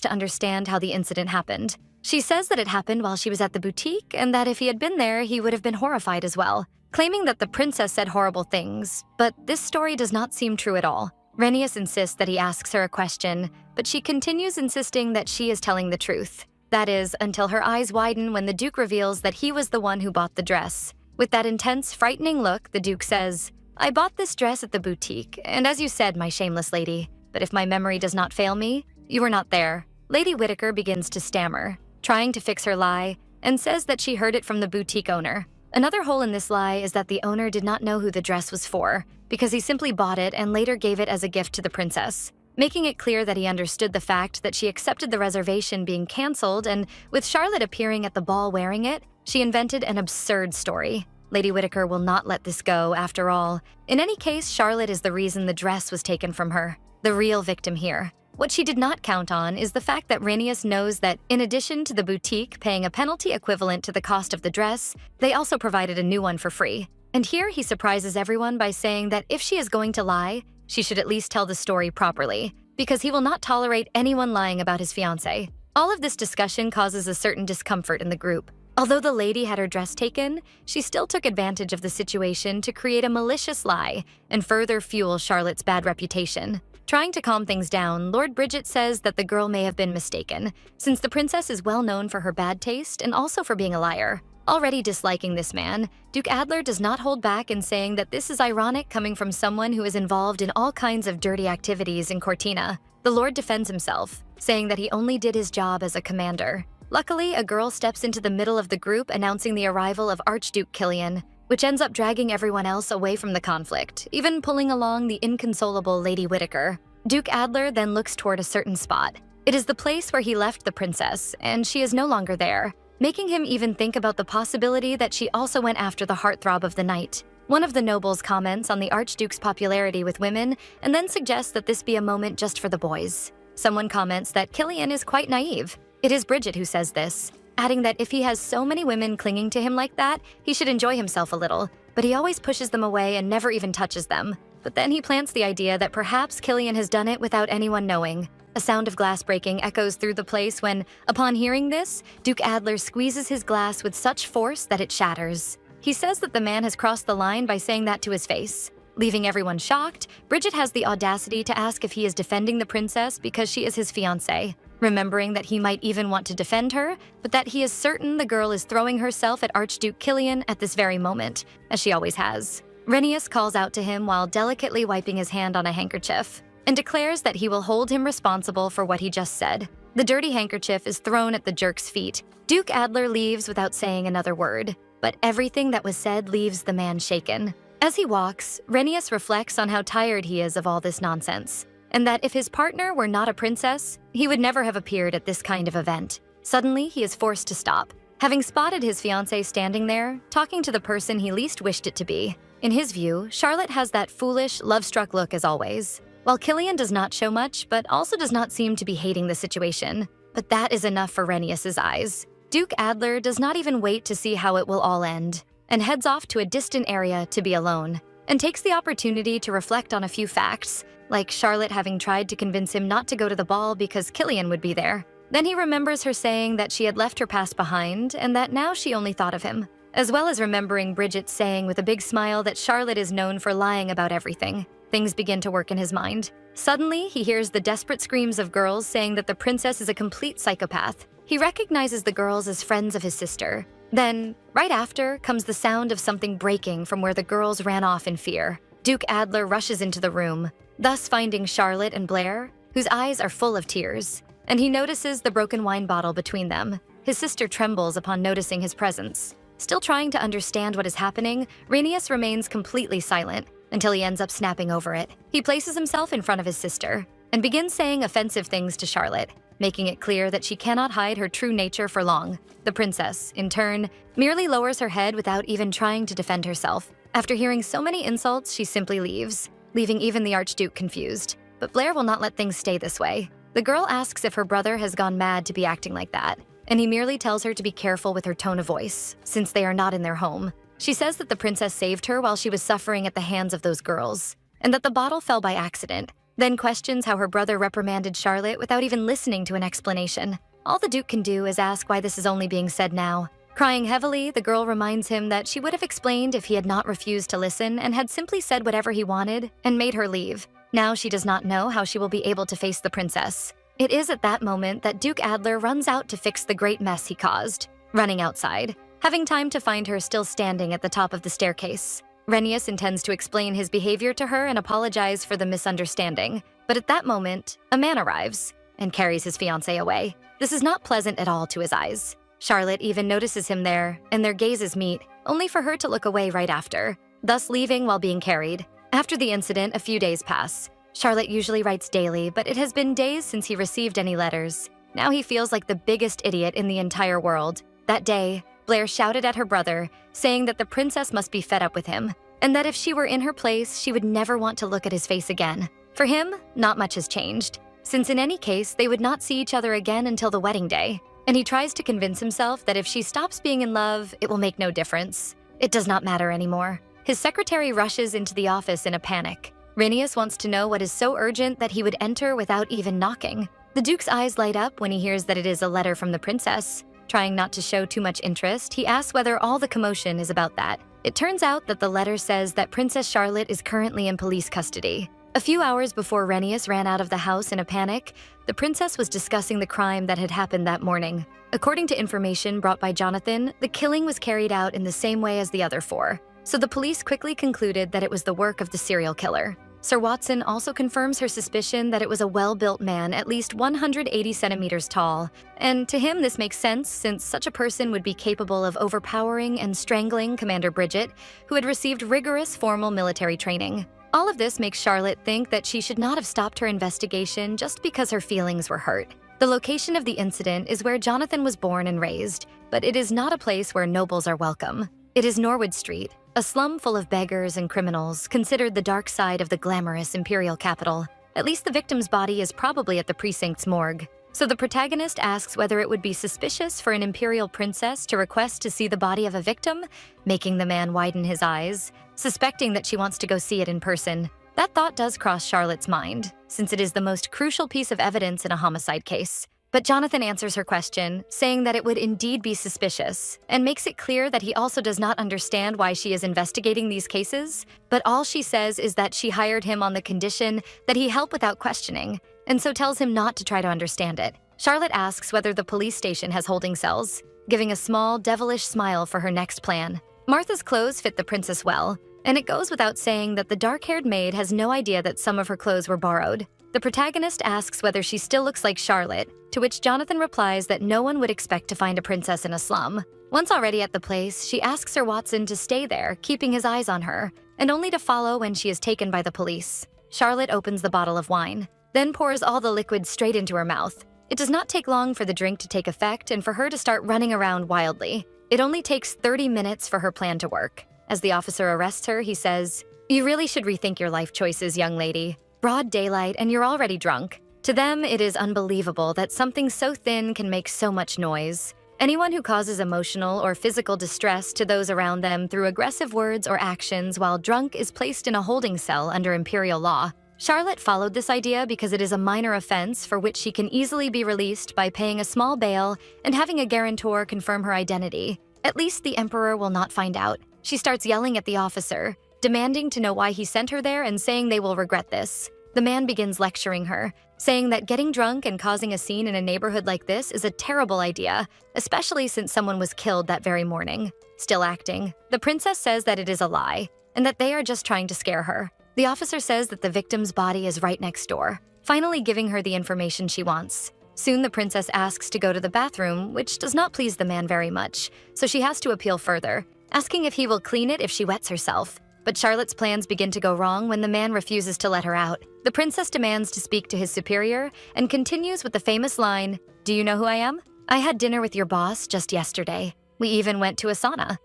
to understand how the incident happened. She says that it happened while she was at the boutique and that if he had been there, he would have been horrified as well, claiming that the princess said horrible things. But this story does not seem true at all. Renius insists that he asks her a question, but she continues insisting that she is telling the truth. That is, until her eyes widen when the Duke reveals that he was the one who bought the dress. With that intense, frightening look, the Duke says, "I bought this dress at the boutique, and as you said, my shameless lady, but if my memory does not fail me, you were not there." Lady Whittaker begins to stammer, trying to fix her lie, and says that she heard it from the boutique owner. Another hole in this lie is that the owner did not know who the dress was for, because he simply bought it and later gave it as a gift to the princess, making it clear that he understood the fact that she accepted the reservation being canceled, and with Charlotte appearing at the ball wearing it, she invented an absurd story. Lady Whittaker will not let this go, after all. In any case, Charlotte is the reason the dress was taken from her, the real victim here. What she did not count on is the fact that Renius knows that, in addition to the boutique paying a penalty equivalent to the cost of the dress, they also provided a new one for free. And here he surprises everyone by saying that if she is going to lie, she should at least tell the story properly, because he will not tolerate anyone lying about his fiancé. All of this discussion causes a certain discomfort in the group. Although the lady had her dress taken, she still took advantage of the situation to create a malicious lie and further fuel Charlotte's bad reputation. Trying to calm things down, Lord Bridget says that the girl may have been mistaken, since the princess is well known for her bad taste and also for being a liar. Already disliking this man, Duke Adler does not hold back in saying that this is ironic coming from someone who is involved in all kinds of dirty activities in Cortina. The Lord defends himself, saying that he only did his job as a commander. Luckily, a girl steps into the middle of the group announcing the arrival of Archduke Killian, which ends up dragging everyone else away from the conflict, even pulling along the inconsolable Lady Whittaker. Duke Adler then looks toward a certain spot. It is the place where he left the princess, and she is no longer there, making him even think about the possibility that she also went after the heartthrob of the night. One of the nobles comments on the Archduke's popularity with women and then suggests that this be a moment just for the boys. Someone comments that Killian is quite naive. It is Bridget who says this, adding that if he has so many women clinging to him like that, he should enjoy himself a little, but he always pushes them away and never even touches them. But then he plants the idea that perhaps Killian has done it without anyone knowing. A sound of glass breaking echoes through the place when, upon hearing this, Duke Adler squeezes his glass with such force that it shatters. He says that the man has crossed the line by saying that to his face. Leaving everyone shocked, Bridget has the audacity to ask if he is defending the princess because she is his fiancée, remembering that he might even want to defend her, but that he is certain the girl is throwing herself at Archduke Killian at this very moment, as she always has. Renius calls out to him while delicately wiping his hand on a handkerchief, and declares that he will hold him responsible for what he just said. The dirty handkerchief is thrown at the jerk's feet. Duke Adler leaves without saying another word, but everything that was said leaves the man shaken. As he walks, Renius reflects on how tired he is of all this nonsense, and that if his partner were not a princess, he would never have appeared at this kind of event. Suddenly, he is forced to stop, having spotted his fiancée standing there, talking to the person he least wished it to be. In his view, Charlotte has that foolish, love-struck look as always, while Killian does not show much, but also does not seem to be hating the situation. But that is enough for Renius's eyes. Duke Adler does not even wait to see how it will all end, and heads off to a distant area to be alone, and takes the opportunity to reflect on a few facts, like Charlotte having tried to convince him not to go to the ball because Killian would be there. Then he remembers her saying that she had left her past behind and that now she only thought of him, as well as remembering Bridget saying with a big smile that Charlotte is known for lying about everything. Things begin to work in his mind. Suddenly, he hears the desperate screams of girls saying that the princess is a complete psychopath. He recognizes the girls as friends of his sister. Then, right after, comes the sound of something breaking from where the girls ran off in fear. Duke Adler rushes into the room, thus finding Charlotte and Blair, whose eyes are full of tears, and he notices the broken wine bottle between them. His sister trembles upon noticing his presence. Still trying to understand what is happening, Rhaenys remains completely silent until he ends up snapping over it. He places himself in front of his sister and begins saying offensive things to Charlotte, making it clear that she cannot hide her true nature for long. The princess, in turn, merely lowers her head without even trying to defend herself. After hearing so many insults, she simply leaves, leaving even the Archduke confused. But Blair will not let things stay this way. The girl asks if her brother has gone mad to be acting like that, and he merely tells her to be careful with her tone of voice, since they are not in their home. She says that the princess saved her while she was suffering at the hands of those girls, and that the bottle fell by accident, then questions how her brother reprimanded Charlotte without even listening to an explanation. All the Duke can do is ask why this is only being said now. Crying heavily, the girl reminds him that she would have explained if he had not refused to listen and had simply said whatever he wanted and made her leave. Now she does not know how she will be able to face the princess. It is at that moment that Duke Adler runs out to fix the great mess he caused, running outside, having time to find her still standing at the top of the staircase. Rhaenys intends to explain his behavior to her and apologize for the misunderstanding, but at that moment, a man arrives and carries his fiancée away. This is not pleasant at all to his eyes. Charlotte even notices him there, and their gazes meet, only for her to look away right after, thus leaving while being carried. After the incident, a few days pass. Charlotte usually writes daily, but it has been days since he received any letters. Now he feels like the biggest idiot in the entire world. That day, Blair shouted at her brother, saying that the princess must be fed up with him, and that if she were in her place, she would never want to look at his face again. For him, not much has changed, since in any case, they would not see each other again until the wedding day. And he tries to convince himself that if she stops being in love, it will make no difference. It does not matter anymore. His secretary rushes into the office in a panic. Rhaenys wants to know what is so urgent that he would enter without even knocking. The Duke's eyes light up when he hears that it is a letter from the princess. Trying not to show too much interest, he asks whether all the commotion is about that. It turns out that the letter says that Princess Charlotte is currently in police custody. A few hours before Rhaenys ran out of the house in a panic, the princess was discussing the crime that had happened that morning. According to information brought by Jonathan, the killing was carried out in the same way as the other four, so the police quickly concluded that it was the work of the serial killer. Sir Watson also confirms her suspicion that it was a well-built man at least 180 centimeters tall, and to him this makes sense since such a person would be capable of overpowering and strangling Commander Bridget, who had received rigorous formal military training. All of this makes Charlotte think that she should not have stopped her investigation just because her feelings were hurt. The location of the incident is where Jonathan was born and raised, but it is not a place where nobles are welcome. It is Norwood Street, a slum full of beggars and criminals, considered the dark side of the glamorous imperial capital. At least the victim's body is probably at the precinct's morgue. So the protagonist asks whether it would be suspicious for an imperial princess to request to see the body of a victim, making the man widen his eyes, suspecting that she wants to go see it in person. That thought does cross Charlotte's mind, since it is the most crucial piece of evidence in a homicide case. But Jonathan answers her question, saying that it would indeed be suspicious, and makes it clear that he also does not understand why she is investigating these cases, but all she says is that she hired him on the condition that he help without questioning, and so tells him not to try to understand it. Charlotte asks whether the police station has holding cells, giving a small, devilish smile for her next plan. Martha's clothes fit the princess well, and it goes without saying that the dark-haired maid has no idea that some of her clothes were borrowed. The protagonist asks whether she still looks like Charlotte, to which Jonathan replies that no one would expect to find a princess in a slum. Once already at the place, she asks Sir Watson to stay there, keeping his eyes on her, and only to follow when she is taken by the police. Charlotte opens the bottle of wine, then pours all the liquid straight into her mouth. It does not take long for the drink to take effect and for her to start running around wildly. It only takes 30 minutes for her plan to work. As the officer arrests her, he says, "You really should rethink your life choices, young lady. Broad daylight and you're already drunk." To them, it is unbelievable that something so thin can make so much noise. Anyone who causes emotional or physical distress to those around them through aggressive words or actions while drunk is placed in a holding cell under imperial law. Charlotte followed this idea because it is a minor offense for which she can easily be released by paying a small bail and having a guarantor confirm her identity. At least the emperor will not find out. She starts yelling at the officer, demanding to know why he sent her there and saying they will regret this. The man begins lecturing her, saying that getting drunk and causing a scene in a neighborhood like this is a terrible idea, especially since someone was killed that very morning. Still acting, the princess says that it is a lie, and that they are just trying to scare her. The officer says that the victim's body is right next door, finally giving her the information she wants. Soon the princess asks to go to the bathroom, which does not please the man very much, so she has to appeal further, asking if he will clean it if she wets herself. But Charlotte's plans begin to go wrong when the man refuses to let her out. The princess demands to speak to his superior and continues with the famous line, "Do you know who I am? I had dinner with your boss just yesterday. We even went to a sauna.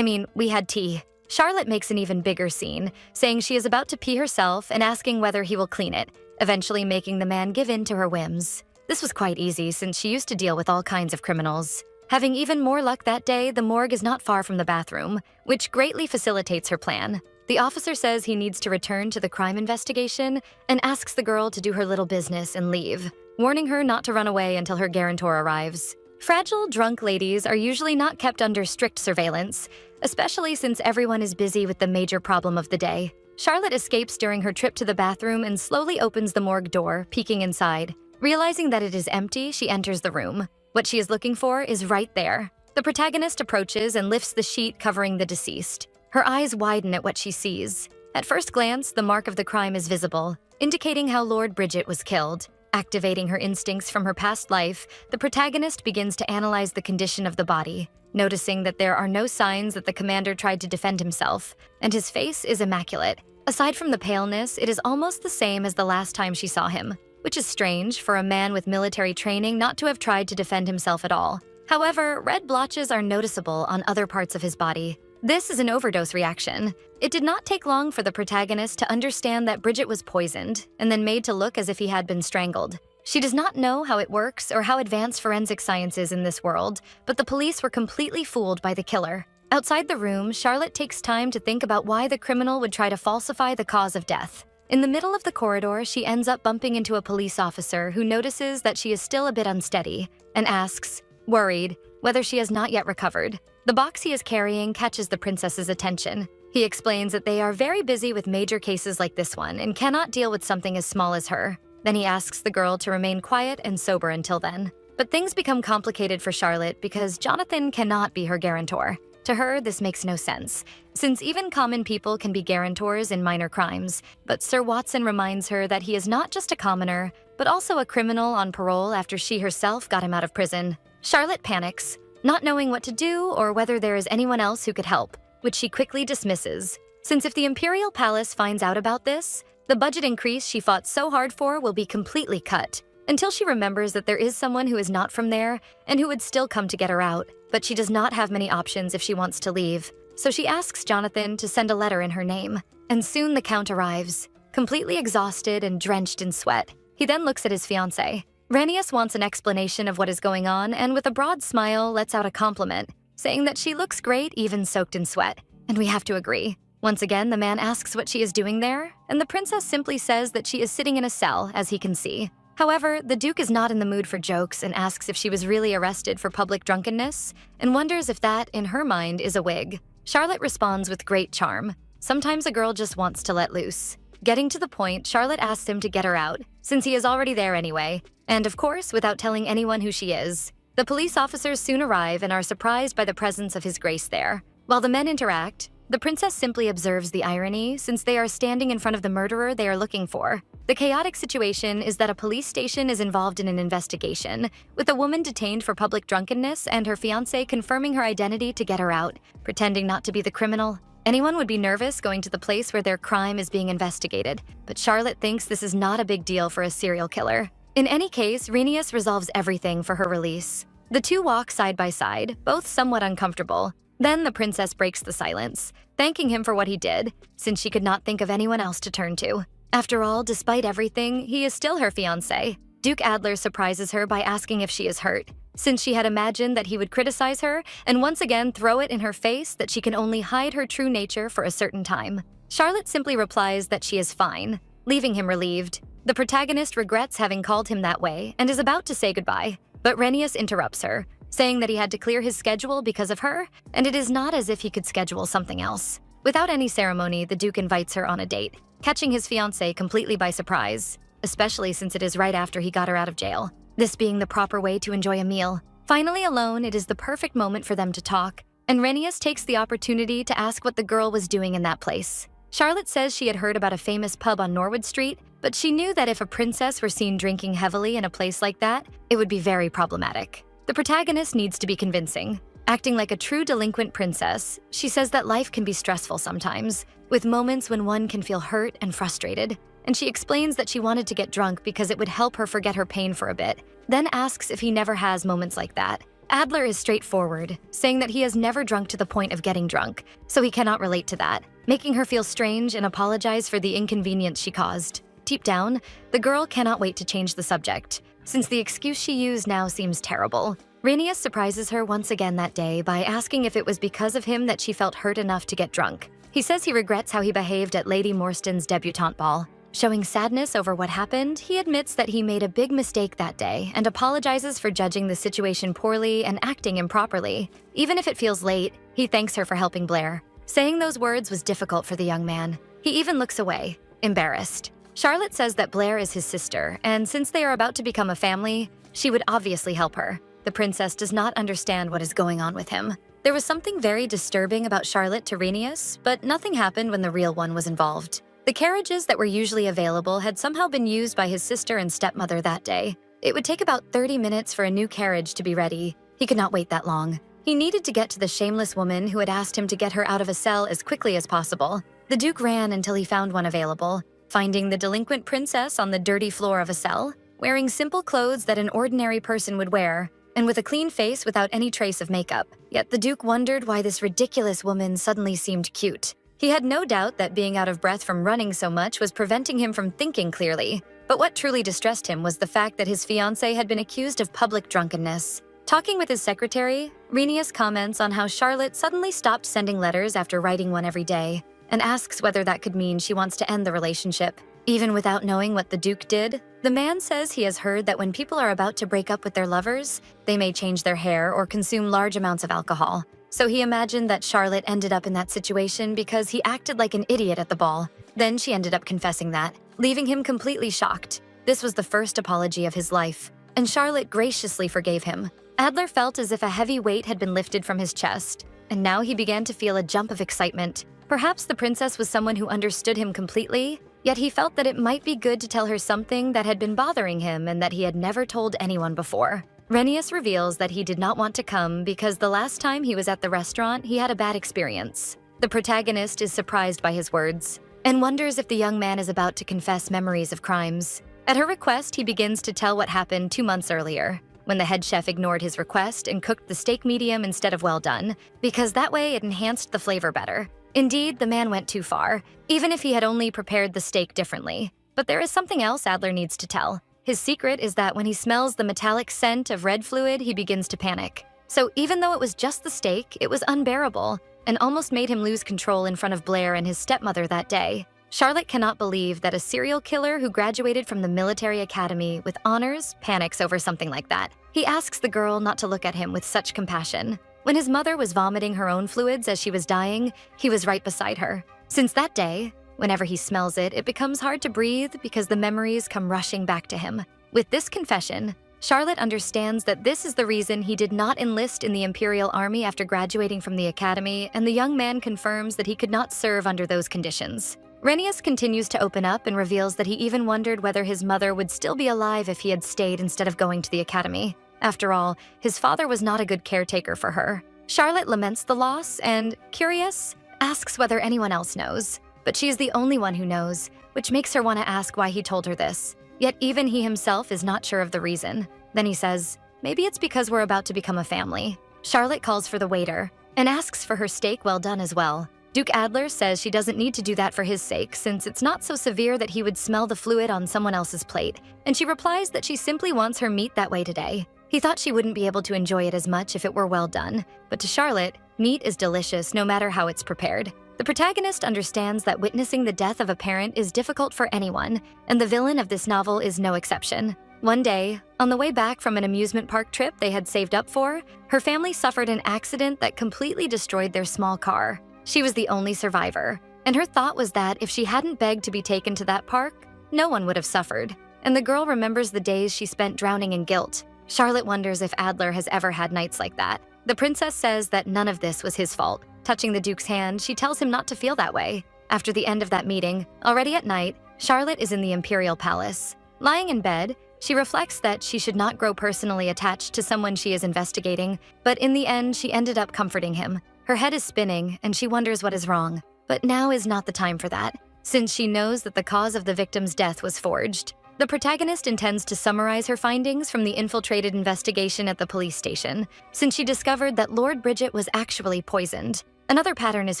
We had tea." Charlotte makes an even bigger scene, saying she is about to pee herself and asking whether he will clean it, eventually making the man give in to her whims. This was quite easy since she used to deal with all kinds of criminals. Having even more luck that day, the morgue is not far from the bathroom, which greatly facilitates her plan. The officer says he needs to return to the crime investigation and asks the girl to do her little business and leave, warning her not to run away until her guarantor arrives. Fragile, drunk ladies are usually not kept under strict surveillance, especially since everyone is busy with the major problem of the day. Charlotte escapes during her trip to the bathroom and slowly opens the morgue door, peeking inside. Realizing that it is empty, she enters the room. What she is looking for is right there. The protagonist approaches and lifts the sheet covering the deceased. Her eyes widen at what she sees. At first glance, the mark of the crime is visible, indicating how Lord Bridget was killed. Activating her instincts from her past life, the protagonist begins to analyze the condition of the body, noticing that there are no signs that the commander tried to defend himself, and his face is immaculate. Aside from the paleness, it is almost the same as the last time she saw him, which is strange for a man with military training not to have tried to defend himself at all. However, red blotches are noticeable on other parts of his body. This is an overdose reaction. It did not take long for the protagonist to understand that Bridget was poisoned and then made to look as if he had been strangled. She does not know how it works or how advanced forensic science is in this world, but the police were completely fooled by the killer. Outside the room, Charlotte takes time to think about why the criminal would try to falsify the cause of death. In the middle of the corridor, she ends up bumping into a police officer who notices that she is still a bit unsteady and asks, worried, whether she has not yet recovered. The box he is carrying catches the princess's attention. He explains that they are very busy with major cases like this one and cannot deal with something as small as her. Then he asks the girl to remain quiet and sober until then. But things become complicated for Charlotte because Jonathan cannot be her guarantor. To her, this makes no sense, since even common people can be guarantors in minor crimes. But Sir Watson reminds her that he is not just a commoner, but also a criminal on parole after she herself got him out of prison. Charlotte panics, not knowing what to do or whether there is anyone else who could help, which she quickly dismisses. Since if the Imperial Palace finds out about this, the budget increase she fought so hard for will be completely cut, until she remembers that there is someone who is not from there and who would still come to get her out. But she does not have many options if she wants to leave, so she asks Jonathan to send a letter in her name. And soon the Count arrives, completely exhausted and drenched in sweat. He then looks at his fiancée. Ranius wants an explanation of what is going on and with a broad smile lets out a compliment, saying that she looks great even soaked in sweat. And we have to agree. Once again, the man asks what she is doing there, and the princess simply says that she is sitting in a cell, as he can see. However, the Duke is not in the mood for jokes and asks if she was really arrested for public drunkenness, and wonders if that, in her mind, is a wig. Charlotte responds with great charm. Sometimes a girl just wants to let loose. Getting to the point, Charlotte asks him to get her out, since he is already there anyway, and of course, without telling anyone who she is. The police officers soon arrive and are surprised by the presence of His Grace there. While the men interact, the princess simply observes the irony since they are standing in front of the murderer they are looking for. The chaotic situation is that a police station is involved in an investigation, with a woman detained for public drunkenness and her fiancé confirming her identity to get her out, pretending not to be the criminal. Anyone would be nervous going to the place where their crime is being investigated, but Charlotte thinks this is not a big deal for a serial killer. In any case, Reincarnated resolves everything for her release. The two walk side by side, both somewhat uncomfortable. Then the princess breaks the silence, thanking him for what he did, since she could not think of anyone else to turn to. After all, despite everything, he is still her fiancé. Duke Adler surprises her by asking if she is hurt, since she had imagined that he would criticize her and once again throw it in her face that she can only hide her true nature for a certain time. Charlotte simply replies that she is fine, leaving him relieved. The protagonist regrets having called him that way and is about to say goodbye, but Renius interrupts her, saying that he had to clear his schedule because of her, and it is not as if he could schedule something else. Without any ceremony, the Duke invites her on a date, catching his fiancée completely by surprise, especially since it is right after he got her out of jail, this being the proper way to enjoy a meal. Finally alone, it is the perfect moment for them to talk, and Renius takes the opportunity to ask what the girl was doing in that place. Charlotte says she had heard about a famous pub on Norwood Street, but she knew that if a princess were seen drinking heavily in a place like that, it would be very problematic. The protagonist needs to be convincing. Acting like a true delinquent princess, she says that life can be stressful sometimes, with moments when one can feel hurt and frustrated. And she explains that she wanted to get drunk because it would help her forget her pain for a bit, then asks if he never has moments like that. Adler is straightforward, saying that he has never drunk to the point of getting drunk, so he cannot relate to that, making her feel strange and apologize for the inconvenience she caused. Deep down, the girl cannot wait to change the subject, since the excuse she used now seems terrible. Rhaenys surprises her once again that day by asking if it was because of him that she felt hurt enough to get drunk. He says he regrets how he behaved at Lady Morstan's debutante ball. Showing sadness over what happened, he admits that he made a big mistake that day and apologizes for judging the situation poorly and acting improperly. Even if it feels late, he thanks her for helping Blair. Saying those words was difficult for the young man. He even looks away, embarrassed. Charlotte says that Blair is his sister, and since they are about to become a family, she would obviously help her. The princess does not understand what is going on with him. There was something very disturbing about Charlotte to Rhaenys, but nothing happened when the real one was involved. The carriages that were usually available had somehow been used by his sister and stepmother that day. It would take about 30 minutes for a new carriage to be ready. He could not wait that long. He needed to get to the shameless woman who had asked him to get her out of a cell as quickly as possible. The Duke ran until he found one available, finding the delinquent princess on the dirty floor of a cell, wearing simple clothes that an ordinary person would wear, and with a clean face without any trace of makeup. Yet the Duke wondered why this ridiculous woman suddenly seemed cute. He had no doubt that being out of breath from running so much was preventing him from thinking clearly. But what truly distressed him was the fact that his fiancée had been accused of public drunkenness. Talking with his secretary, Rhaenys comments on how Charlotte suddenly stopped sending letters after writing one every day, and asks whether that could mean she wants to end the relationship. Even without knowing what the Duke did, the man says he has heard that when people are about to break up with their lovers, they may change their hair or consume large amounts of alcohol. So he imagined that Charlotte ended up in that situation because he acted like an idiot at the ball. Then she ended up confessing that, leaving him completely shocked. This was the first apology of his life, and Charlotte graciously forgave him. Adler felt as if a heavy weight had been lifted from his chest, and now he began to feel a jump of excitement. Perhaps the princess was someone who understood him completely, yet he felt that it might be good to tell her something that had been bothering him and that he had never told anyone before. Rhaenys reveals that he did not want to come because the last time he was at the restaurant, he had a bad experience. The protagonist is surprised by his words and wonders if the young man is about to confess memories of crimes. At her request, he begins to tell what happened 2 months earlier, when the head chef ignored his request and cooked the steak medium instead of well done, because that way it enhanced the flavor better. Indeed, the man went too far, even if he had only prepared the steak differently. But there is something else Adler needs to tell. His secret is that when he smells the metallic scent of red fluid, he begins to panic. So even though it was just the steak, it was unbearable and almost made him lose control in front of Blair and his stepmother that day. Charlotte cannot believe that a serial killer who graduated from the military academy with honors panics over something like that. He asks the girl not to look at him with such compassion. When his mother was vomiting her own fluids as she was dying, he was right beside her. Since that day, whenever he smells it, it becomes hard to breathe because the memories come rushing back to him. With this confession, Charlotte understands that this is the reason he did not enlist in the Imperial Army after graduating from the academy, and the young man confirms that he could not serve under those conditions. Rhaenys continues to open up and reveals that he even wondered whether his mother would still be alive if he had stayed instead of going to the academy. After all, his father was not a good caretaker for her. Charlotte laments the loss and, curious, asks whether anyone else knows. But she is the only one who knows, which makes her want to ask why he told her this. Yet even he himself is not sure of the reason. Then he says, maybe it's because we're about to become a family. Charlotte calls for the waiter and asks for her steak well done as well. Duke Adler says she doesn't need to do that for his sake since it's not so severe that he would smell the fluid on someone else's plate, and she replies that she simply wants her meat that way today. He thought she wouldn't be able to enjoy it as much if it were well done, but to Charlotte, meat is delicious no matter how it's prepared. The protagonist understands that witnessing the death of a parent is difficult for anyone, and the villain of this novel is no exception. One day, on the way back from an amusement park trip they had saved up for, her family suffered an accident that completely destroyed their small car. She was the only survivor, and her thought was that if she hadn't begged to be taken to that park, no one would have suffered. And the girl remembers the days she spent drowning in guilt. Charlotte wonders if Adler has ever had nights like that. The princess says that none of this was his fault. Touching the Duke's hand, she tells him not to feel that way. After the end of that meeting, already at night, Charlotte is in the Imperial Palace. Lying in bed, she reflects that she should not grow personally attached to someone she is investigating, but in the end, she ended up comforting him. Her head is spinning, and she wonders what is wrong. But now is not the time for that, since she knows that the cause of the victim's death was forged. The protagonist intends to summarize her findings from the infiltrated investigation at the police station, since she discovered that Lord Bridget was actually poisoned. Another pattern is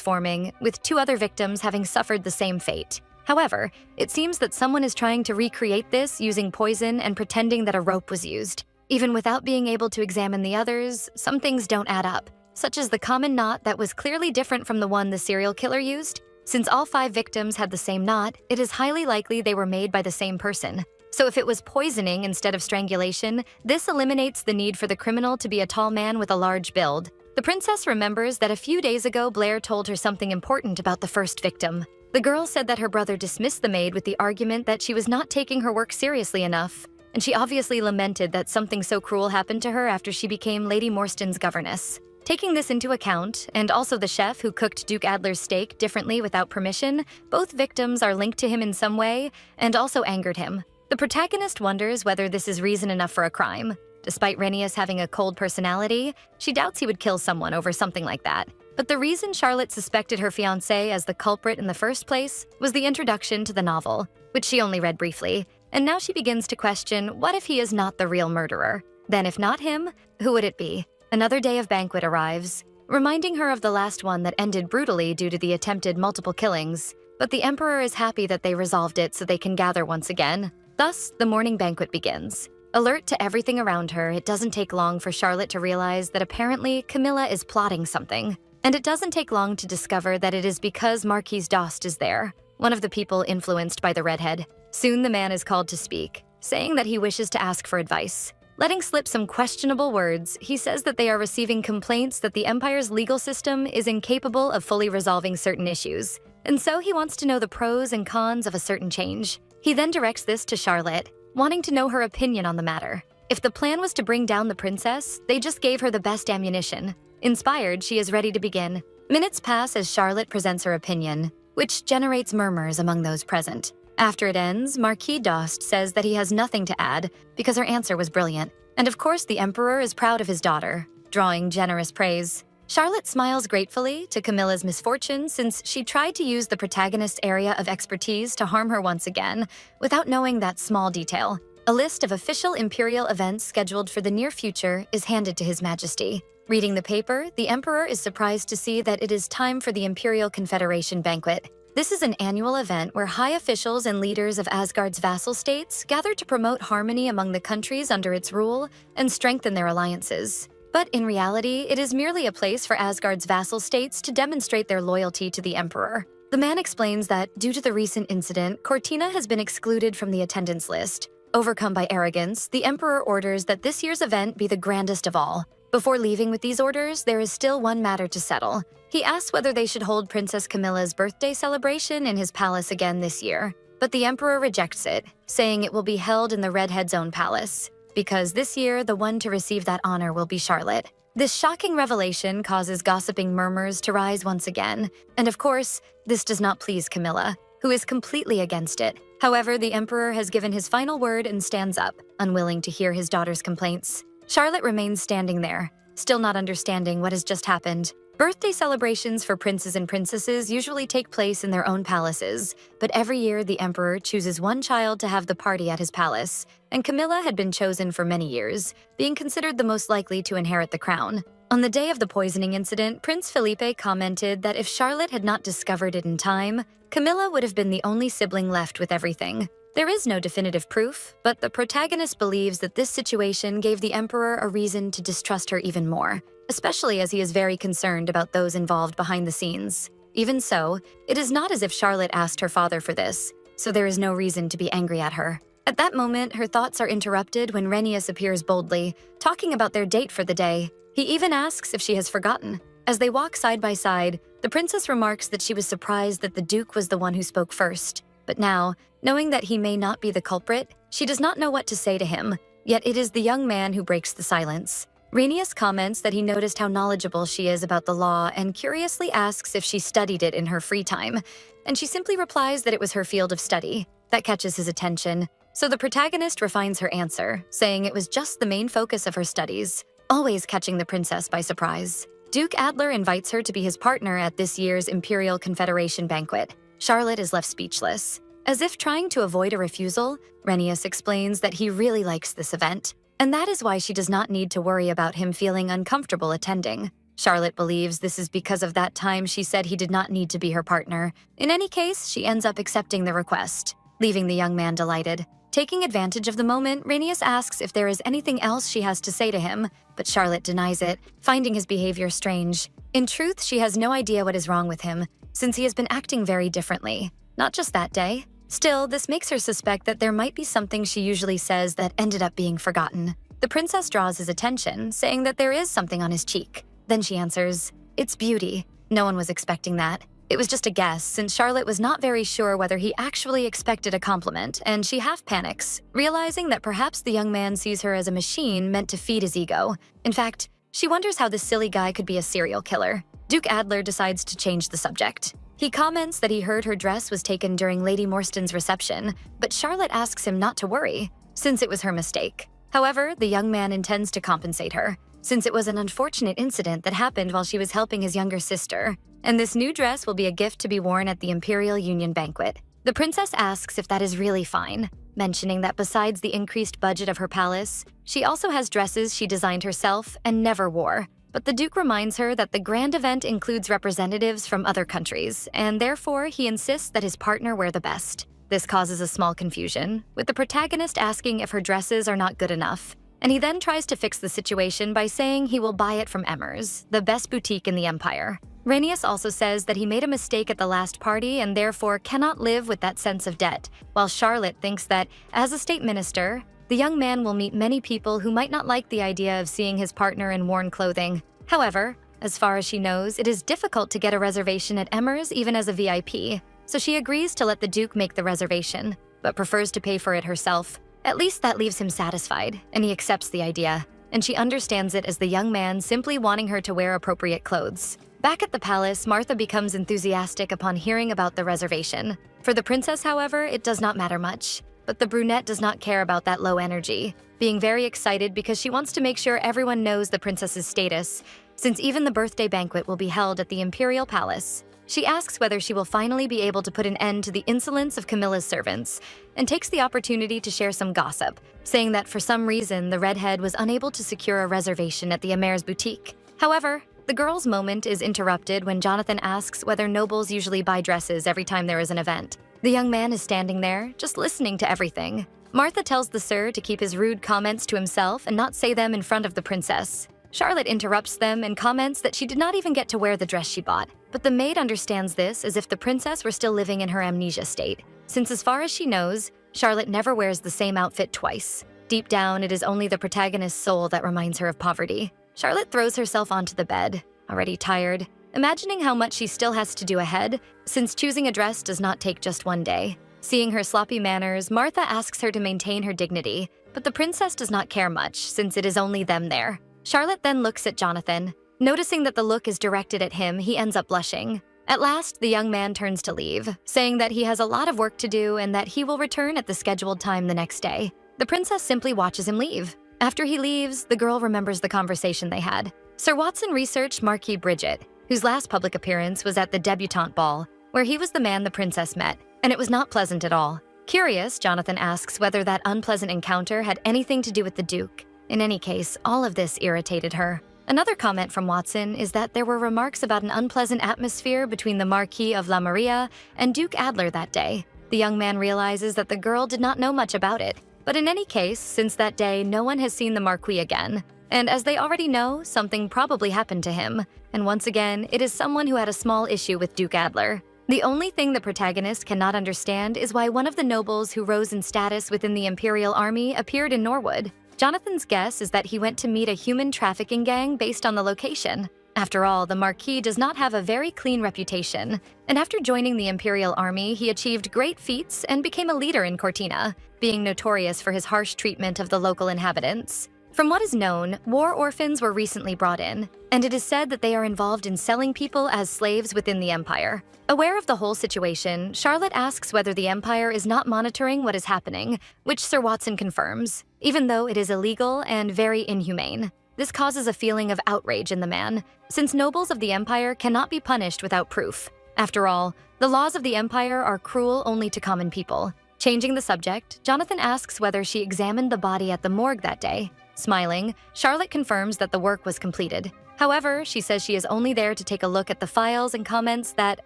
forming, with 2 other victims having suffered the same fate. However, it seems that someone is trying to recreate this using poison and pretending that a rope was used. Even without being able to examine the others, some things don't add up, such as the common knot that was clearly different from the one the serial killer used. Since all 5 victims had the same knot, it is highly likely they were made by the same person. So if it was poisoning instead of strangulation, this eliminates the need for the criminal to be a tall man with a large build. The princess remembers that a few days ago Blair told her something important about the first victim. The girl said that her brother dismissed the maid with the argument that she was not taking her work seriously enough, and she obviously lamented that something so cruel happened to her after she became Lady Morstan's governess. Taking this into account, and also the chef who cooked Duke Adler's steak differently without permission, both victims are linked to him in some way and also angered him. The protagonist wonders whether this is reason enough for a crime. Despite Renius having a cold personality, she doubts he would kill someone over something like that. But the reason Charlotte suspected her fiancé as the culprit in the first place was the introduction to the novel, which she only read briefly, and now she begins to question what if he is not the real murderer? Then if not him, who would it be? Another day of banquet arrives, reminding her of the last one that ended brutally due to the attempted multiple killings. But the Emperor is happy that they resolved it so they can gather once again. Thus, the morning banquet begins. Alert to everything around her, it doesn't take long for Charlotte to realize that apparently Camilla is plotting something. And it doesn't take long to discover that it is because Marquise Dost is there, one of the people influenced by the redhead. Soon the man is called to speak, saying that he wishes to ask for advice. Letting slip some questionable words, he says that they are receiving complaints that the Empire's legal system is incapable of fully resolving certain issues, and so he wants to know the pros and cons of a certain change. He then directs this to Charlotte, wanting to know her opinion on the matter. If the plan was to bring down the princess, they just gave her the best ammunition. Inspired, she is ready to begin. Minutes pass as Charlotte presents her opinion, which generates murmurs among those present. After it ends, Marquis Dost says that he has nothing to add because her answer was brilliant. And of course, the Emperor is proud of his daughter, drawing generous praise. Charlotte smiles gratefully to Camilla's misfortune since she tried to use the protagonist's area of expertise to harm her once again without knowing that small detail. A list of official imperial events scheduled for the near future is handed to His Majesty. Reading the paper, the Emperor is surprised to see that it is time for the Imperial Confederation banquet. This is an annual event where high officials and leaders of Asgard's vassal states gather to promote harmony among the countries under its rule and strengthen their alliances. But in reality, it is merely a place for Asgard's vassal states to demonstrate their loyalty to the Emperor. The man explains that, due to the recent incident, Cortina has been excluded from the attendance list. Overcome by arrogance, the Emperor orders that this year's event be the grandest of all. Before leaving with these orders, there is still one matter to settle. He asks whether they should hold Princess Camilla's birthday celebration in his palace again this year. But the Emperor rejects it, saying it will be held in the Redhead's own palace, because this year the one to receive that honor will be Charlotte. This shocking revelation causes gossiping murmurs to rise once again, and of course, this does not please Camilla, who is completely against it. However, the Emperor has given his final word and stands up, unwilling to hear his daughter's complaints. Charlotte remains standing there, still not understanding what has just happened. Birthday celebrations for princes and princesses usually take place in their own palaces, but every year the Emperor chooses one child to have the party at his palace, and Camilla had been chosen for many years, being considered the most likely to inherit the crown. On the day of the poisoning incident, Prince Felipe commented that if Charlotte had not discovered it in time, Camilla would have been the only sibling left with everything. There is no definitive proof, but the protagonist believes that this situation gave the Emperor a reason to distrust her even more, especially as he is very concerned about those involved behind the scenes. Even so, it is not as if Charlotte asked her father for this, so there is no reason to be angry at her. At that moment, her thoughts are interrupted when Renius appears boldly, talking about their date for the day. He even asks if she has forgotten. As they walk side by side, the princess remarks that she was surprised that the Duke was the one who spoke first. But now, knowing that he may not be the culprit, she does not know what to say to him, yet it is the young man who breaks the silence. Rhaenys comments that he noticed how knowledgeable she is about the law and curiously asks if she studied it in her free time, and she simply replies that it was her field of study. That catches his attention, so the protagonist refines her answer, saying it was just the main focus of her studies, always catching the princess by surprise. Duke Adler invites her to be his partner at this year's Imperial Confederation banquet. Charlotte is left speechless. As if trying to avoid a refusal, Rhaenys explains that he really likes this event, and that is why she does not need to worry about him feeling uncomfortable attending. Charlotte believes this is because of that time she said he did not need to be her partner. In any case, she ends up accepting the request, leaving the young man delighted. Taking advantage of the moment, Rhaenys asks if there is anything else she has to say to him, but Charlotte denies it, finding his behavior strange. In truth, she has no idea what is wrong with him, since he has been acting very differently. Not just that day. Still, this makes her suspect that there might be something she usually says that ended up being forgotten. The princess draws his attention, saying that there is something on his cheek. Then she answers, "It's beauty." No one was expecting that. It was just a guess, since Charlotte was not very sure whether he actually expected a compliment, and she half panics, realizing that perhaps the young man sees her as a machine meant to feed his ego. In fact, she wonders how this silly guy could be a serial killer. Duke Adler decides to change the subject. He comments that he heard her dress was taken during Lady Morstan's reception, but Charlotte asks him not to worry, since it was her mistake. However, the young man intends to compensate her, since it was an unfortunate incident that happened while she was helping his younger sister, and this new dress will be a gift to be worn at the Imperial Union banquet. The princess asks if that is really fine, mentioning that besides the increased budget of her palace, she also has dresses she designed herself and never wore. But the Duke reminds her that the grand event includes representatives from other countries, and therefore he insists that his partner wear the best. This causes a small confusion, with the protagonist asking if her dresses are not good enough, and he then tries to fix the situation by saying he will buy it from Emmers, the best boutique in the Empire. Rhaenys also says that he made a mistake at the last party and therefore cannot live with that sense of debt, while Charlotte thinks that, as a state minister, the young man will meet many people who might not like the idea of seeing his partner in worn clothing. However, as far as she knows, it is difficult to get a reservation at Emmers even as a VIP, so she agrees to let the Duke make the reservation, but prefers to pay for it herself. At least that leaves him satisfied, and he accepts the idea, and she understands it as the young man simply wanting her to wear appropriate clothes. Back at the palace, Martha becomes enthusiastic upon hearing about the reservation. For the princess, however, it does not matter much. But the brunette does not care about that low energy, being very excited because she wants to make sure everyone knows the princess's status, since even the birthday banquet will be held at the Imperial Palace. She asks whether she will finally be able to put an end to the insolence of Camilla's servants, and takes the opportunity to share some gossip, saying that for some reason the redhead was unable to secure a reservation at the Amer's boutique. However, the girl's moment is interrupted when Jonathan asks whether nobles usually buy dresses every time there is an event. The young man is standing there, just listening to everything. Martha tells the sir to keep his rude comments to himself and not say them in front of the princess. Charlotte interrupts them and comments that she did not even get to wear the dress she bought, but the maid understands this as if the princess were still living in her amnesia state, since as far as she knows, Charlotte never wears the same outfit twice. Deep down, it is only the protagonist's soul that reminds her of poverty. Charlotte throws herself onto the bed, already tired, imagining how much she still has to do ahead, since choosing a dress does not take just one day. Seeing her sloppy manners, Martha asks her to maintain her dignity, but the princess does not care much, since it is only them there. Charlotte then looks at Jonathan. Noticing that the look is directed at him, he ends up blushing. At last, the young man turns to leave, saying that he has a lot of work to do and that he will return at the scheduled time the next day. The princess simply watches him leave. After he leaves, the girl remembers the conversation they had. Sir Watson researched Marquis Bridget, whose last public appearance was at the debutante ball, where he was the man the princess met, and it was not pleasant at all. Curious, Jonathan asks whether that unpleasant encounter had anything to do with the Duke. In any case, all of this irritated her. Another comment from Watson is that there were remarks about an unpleasant atmosphere between the Marquis of La Maria and Duke Adler that day. The young man realizes that the girl did not know much about it. But in any case, since that day, no one has seen the Marquis again. And as they already know, something probably happened to him. And once again, it is someone who had a small issue with Duke Adler. The only thing the protagonist cannot understand is why one of the nobles who rose in status within the Imperial Army appeared in Norwood. Jonathan's guess is that he went to meet a human trafficking gang based on the location. After all, the Marquis does not have a very clean reputation, and after joining the Imperial Army, he achieved great feats and became a leader in Cortina, being notorious for his harsh treatment of the local inhabitants. From what is known, war orphans were recently brought in, and it is said that they are involved in selling people as slaves within the Empire. Aware of the whole situation, Charlotte asks whether the Empire is not monitoring what is happening, which Sir Watson confirms, even though it is illegal and very inhumane. This causes a feeling of outrage in the man, since nobles of the Empire cannot be punished without proof. After all, the laws of the Empire are cruel only to common people. Changing the subject, Jonathan asks whether she examined the body at the morgue that day. Smiling, Charlotte confirms that the work was completed. However, she says she is only there to take a look at the files and comments that,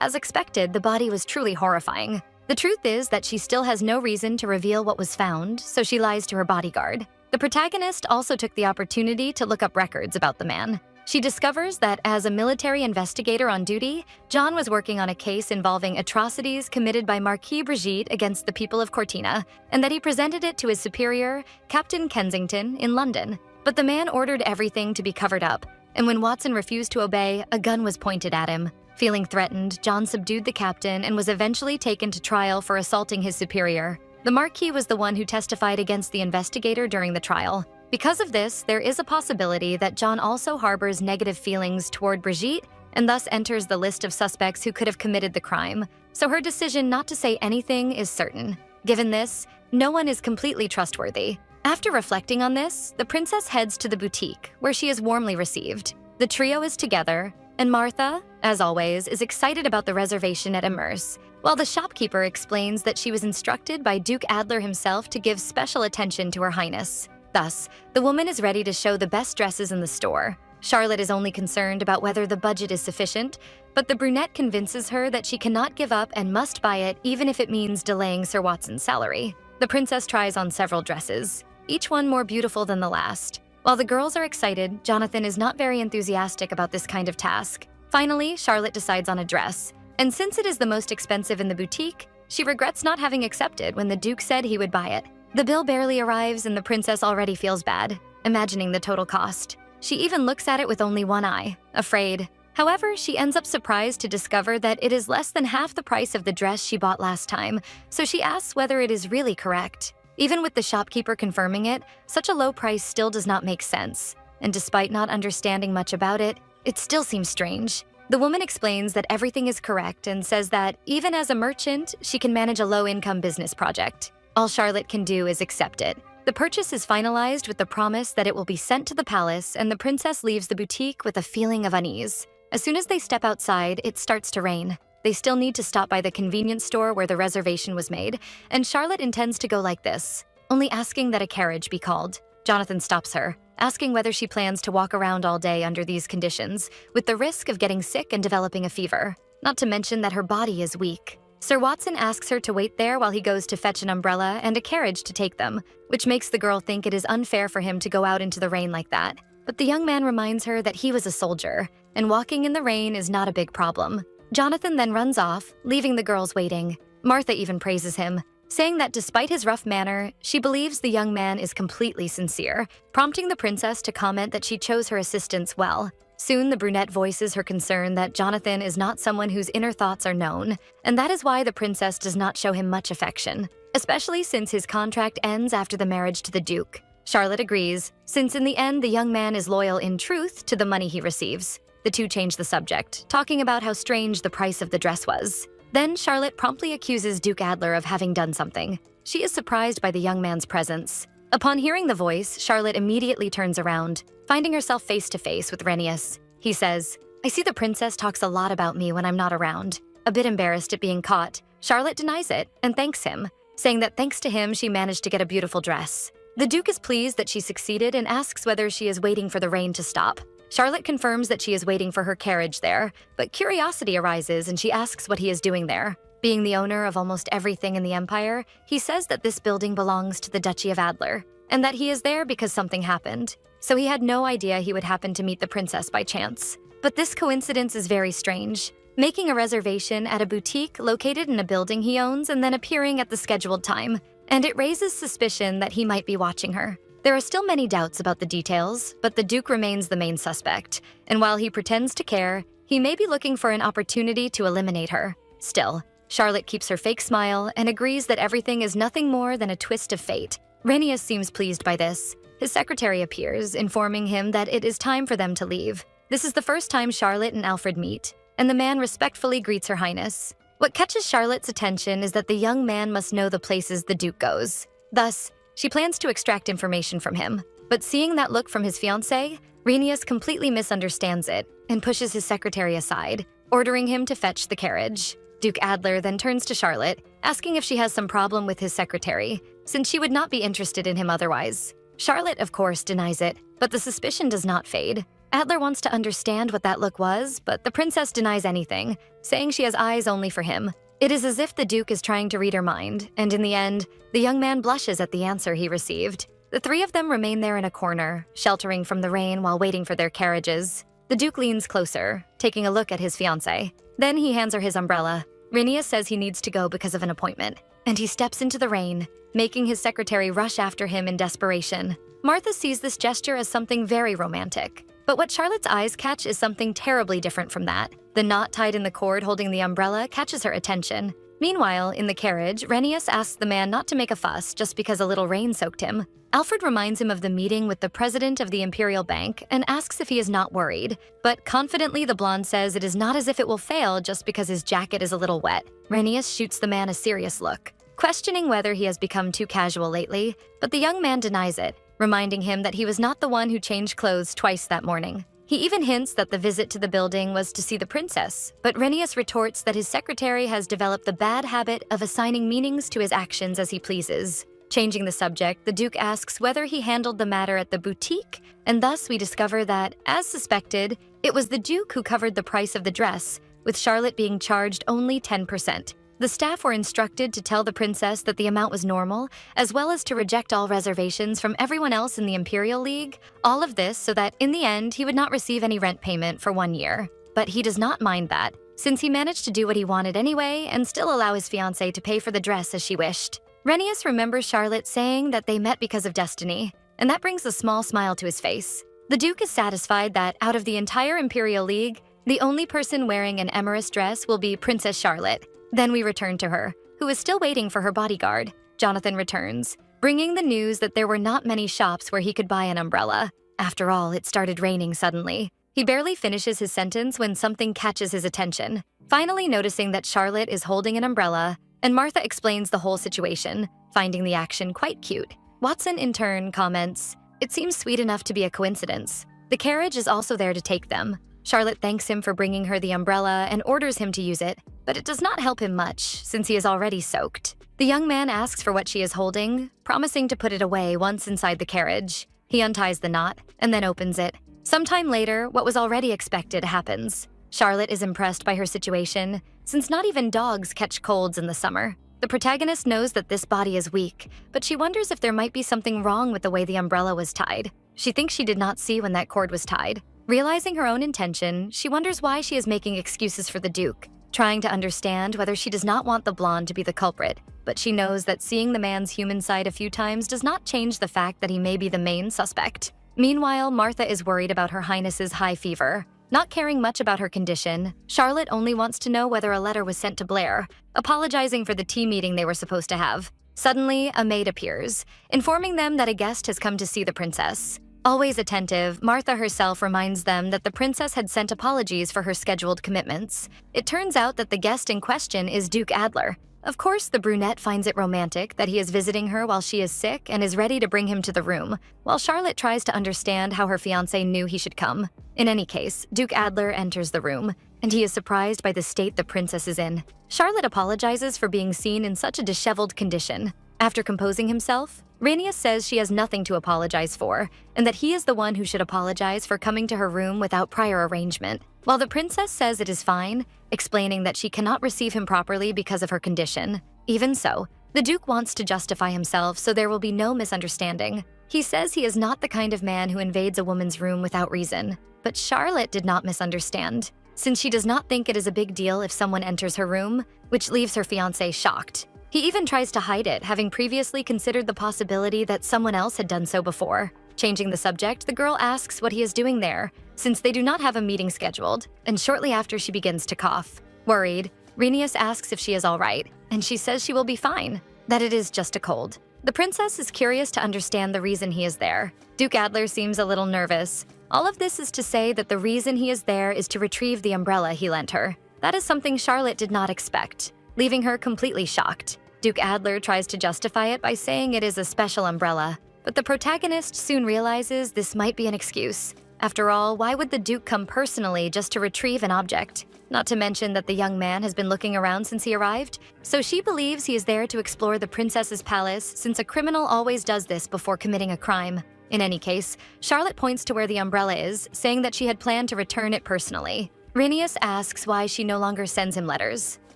as expected, the body was truly horrifying. The truth is that she still has no reason to reveal what was found, so she lies to her bodyguard. The protagonist also took the opportunity to look up records about the man. She discovers that as a military investigator on duty, John was working on a case involving atrocities committed by Marquis Brigitte against the people of Cortina, and that he presented it to his superior, Captain Kensington, in London. But the man ordered everything to be covered up, and when Watson refused to obey, a gun was pointed at him. Feeling threatened, John subdued the captain and was eventually taken to trial for assaulting his superior. The Marquis was the one who testified against the investigator during the trial. Because of this, there is a possibility that John also harbors negative feelings toward Brigitte and thus enters the list of suspects who could have committed the crime, so her decision not to say anything is certain. Given this, no one is completely trustworthy. After reflecting on this, the princess heads to the boutique, where she is warmly received. The trio is together, and Martha, as always, is excited about the reservation at Immerse, while the shopkeeper explains that she was instructed by Duke Adler himself to give special attention to Her Highness. Thus, the woman is ready to show the best dresses in the store. Charlotte is only concerned about whether the budget is sufficient, but the brunette convinces her that she cannot give up and must buy it even if it means delaying Sir Watson's salary. The princess tries on several dresses, each one more beautiful than the last. While the girls are excited, Jonathan is not very enthusiastic about this kind of task. Finally, Charlotte decides on a dress, and since it is the most expensive in the boutique, she regrets not having accepted when the Duke said he would buy it. The bill barely arrives and the princess already feels bad, imagining the total cost. She even looks at it with only one eye, afraid. However, she ends up surprised to discover that it is less than half the price of the dress she bought last time, so she asks whether it is really correct. Even with the shopkeeper confirming it, such a low price still does not make sense, and despite not understanding much about it, it still seems strange. The woman explains that everything is correct and says that, even as a merchant, she can manage a low-income business project. All Charlotte can do is accept it. The purchase is finalized with the promise that it will be sent to the palace, and the princess leaves the boutique with a feeling of unease. As soon as they step outside, it starts to rain. They still need to stop by the convenience store where the reservation was made, and Charlotte intends to go like this, only asking that a carriage be called. Jonathan stops her, asking whether she plans to walk around all day under these conditions, with the risk of getting sick and developing a fever, not to mention that her body is weak. Sir Watson asks her to wait there while he goes to fetch an umbrella and a carriage to take them, which makes the girl think it is unfair for him to go out into the rain like that. But the young man reminds her that he was a soldier, and walking in the rain is not a big problem. Jonathan then runs off, leaving the girls waiting. Martha even praises him, saying that despite his rough manner, she believes the young man is completely sincere, prompting the princess to comment that she chose her assistants well. Soon, the brunette voices her concern that Jonathan is not someone whose inner thoughts are known, and that is why the princess does not show him much affection, especially since his contract ends after the marriage to the Duke. Charlotte agrees, since in the end the young man is loyal in truth to the money he receives. The two change the subject, talking about how strange the price of the dress was. Then Charlotte promptly accuses Duke Adler of having done something. She is surprised by the young man's presence. Upon hearing the voice, Charlotte immediately turns around, finding herself face to face with Renius. He says, "I see the princess talks a lot about me when I'm not around." A bit embarrassed at being caught, Charlotte denies it and thanks him, saying that thanks to him she managed to get a beautiful dress. The Duke is pleased that she succeeded and asks whether she is waiting for the rain to stop. Charlotte confirms that she is waiting for her carriage there, but curiosity arises and she asks what he is doing there. Being the owner of almost everything in the Empire, he says that this building belongs to the Duchy of Adler, and that he is there because something happened. So he had no idea he would happen to meet the princess by chance. But this coincidence is very strange, making a reservation at a boutique located in a building he owns and then appearing at the scheduled time, and it raises suspicion that he might be watching her. There are still many doubts about the details, but the Duke remains the main suspect, and while he pretends to care, he may be looking for an opportunity to eliminate her. Still, Charlotte keeps her fake smile and agrees that everything is nothing more than a twist of fate. Renius seems pleased by this, his secretary appears, informing him that it is time for them to leave. This is the first time Charlotte and Alfred meet, and the man respectfully greets Her Highness. What catches Charlotte's attention is that the young man must know the places the Duke goes. Thus, she plans to extract information from him. But seeing that look from his fiancée, Rhenius completely misunderstands it and pushes his secretary aside, ordering him to fetch the carriage. Duke Adler then turns to Charlotte, asking if she has some problem with his secretary, since she would not be interested in him otherwise. Charlotte, of course, denies it, but the suspicion does not fade. Adler wants to understand what that look was, but the princess denies anything, saying she has eyes only for him. It is as if the Duke is trying to read her mind, and in the end, the young man blushes at the answer he received. The three of them remain there in a corner, sheltering from the rain while waiting for their carriages. The Duke leans closer, taking a look at his fiancée. Then he hands her his umbrella. Rhenius says he needs to go because of an appointment, and he steps into the rain, making his secretary rush after him in desperation. Martha sees this gesture as something very romantic. But what Charlotte's eyes catch is something terribly different from that. The knot tied in the cord holding the umbrella catches her attention. Meanwhile, in the carriage, Rhenius asks the man not to make a fuss just because a little rain soaked him. Alfred reminds him of the meeting with the president of the Imperial Bank and asks if he is not worried. But confidently, the blonde says it is not as if it will fail just because his jacket is a little wet. Rhenius shoots the man a serious look, questioning whether he has become too casual lately, but the young man denies it, reminding him that he was not the one who changed clothes twice that morning. He even hints that the visit to the building was to see the princess, but Rhenius retorts that his secretary has developed the bad habit of assigning meanings to his actions as he pleases. Changing the subject, the Duke asks whether he handled the matter at the boutique, and thus we discover that, as suspected, it was the Duke who covered the price of the dress, with Charlotte being charged only 10%. The staff were instructed to tell the princess that the amount was normal, as well as to reject all reservations from everyone else in the Imperial League, all of this so that, in the end, he would not receive any rent payment for 1 year. But he does not mind that, since he managed to do what he wanted anyway and still allow his fiancée to pay for the dress as she wished. Rhenius remembers Charlotte saying that they met because of destiny, and that brings a small smile to his face. The Duke is satisfied that, out of the entire Imperial League, the only person wearing an Emerus dress will be Princess Charlotte. Then we return to her, who is still waiting for her bodyguard. Jonathan returns, bringing the news that there were not many shops where he could buy an umbrella. After all, it started raining suddenly. He barely finishes his sentence when something catches his attention, finally noticing that Charlotte is holding an umbrella, and Martha explains the whole situation, finding the action quite cute. Watson, in turn, comments, "It seems sweet enough to be a coincidence." The carriage is also there to take them. Charlotte thanks him for bringing her the umbrella and orders him to use it, but it does not help him much, since he is already soaked. The young man asks for what she is holding, promising to put it away once inside the carriage. He unties the knot and then opens it. Sometime later, what was already expected happens. Charlotte is impressed by her situation, since not even dogs catch colds in the summer. The protagonist knows that this body is weak, but she wonders if there might be something wrong with the way the umbrella was tied. She thinks she did not see when that cord was tied. Realizing her own intention, she wonders why she is making excuses for the Duke, trying to understand whether she does not want the blonde to be the culprit, but she knows that seeing the man's human side a few times does not change the fact that he may be the main suspect. Meanwhile, Martha is worried about Her Highness's high fever. Not caring much about her condition, Charlotte only wants to know whether a letter was sent to Blair, apologizing for the tea meeting they were supposed to have. Suddenly, a maid appears, informing them that a guest has come to see the princess. Always attentive, Martha herself reminds them that the princess had sent apologies for her scheduled commitments. It turns out that the guest in question is Duke Adler. Of course, the brunette finds it romantic that he is visiting her while she is sick and is ready to bring him to the room, while Charlotte tries to understand how her fiancé knew he should come. In any case, Duke Adler enters the room, and he is surprised by the state the princess is in. Charlotte apologizes for being seen in such a disheveled condition. After composing himself, Rhenius says she has nothing to apologize for, and that he is the one who should apologize for coming to her room without prior arrangement, while the princess says it is fine, explaining that she cannot receive him properly because of her condition. Even so, the Duke wants to justify himself so there will be no misunderstanding. He says he is not the kind of man who invades a woman's room without reason, but Charlotte did not misunderstand, since she does not think it is a big deal if someone enters her room, which leaves her fiancé shocked. He even tries to hide it, having previously considered the possibility that someone else had done so before. Changing the subject, the girl asks what he is doing there, since they do not have a meeting scheduled, and shortly after she begins to cough. Worried, Rhenius asks if she is all right, and she says she will be fine, that it is just a cold. The princess is curious to understand the reason he is there. Duke Adler seems a little nervous. All of this is to say that the reason he is there is to retrieve the umbrella he lent her. That is something Charlotte did not expect, leaving her completely shocked. Duke Adler tries to justify it by saying it is a special umbrella, but the protagonist soon realizes this might be an excuse. After all, why would the Duke come personally just to retrieve an object? Not to mention that the young man has been looking around since he arrived, so she believes he is there to explore the princess's palace since a criminal always does this before committing a crime. In any case, Charlotte points to where the umbrella is, saying that she had planned to return it personally. Rhaenys asks why she no longer sends him letters.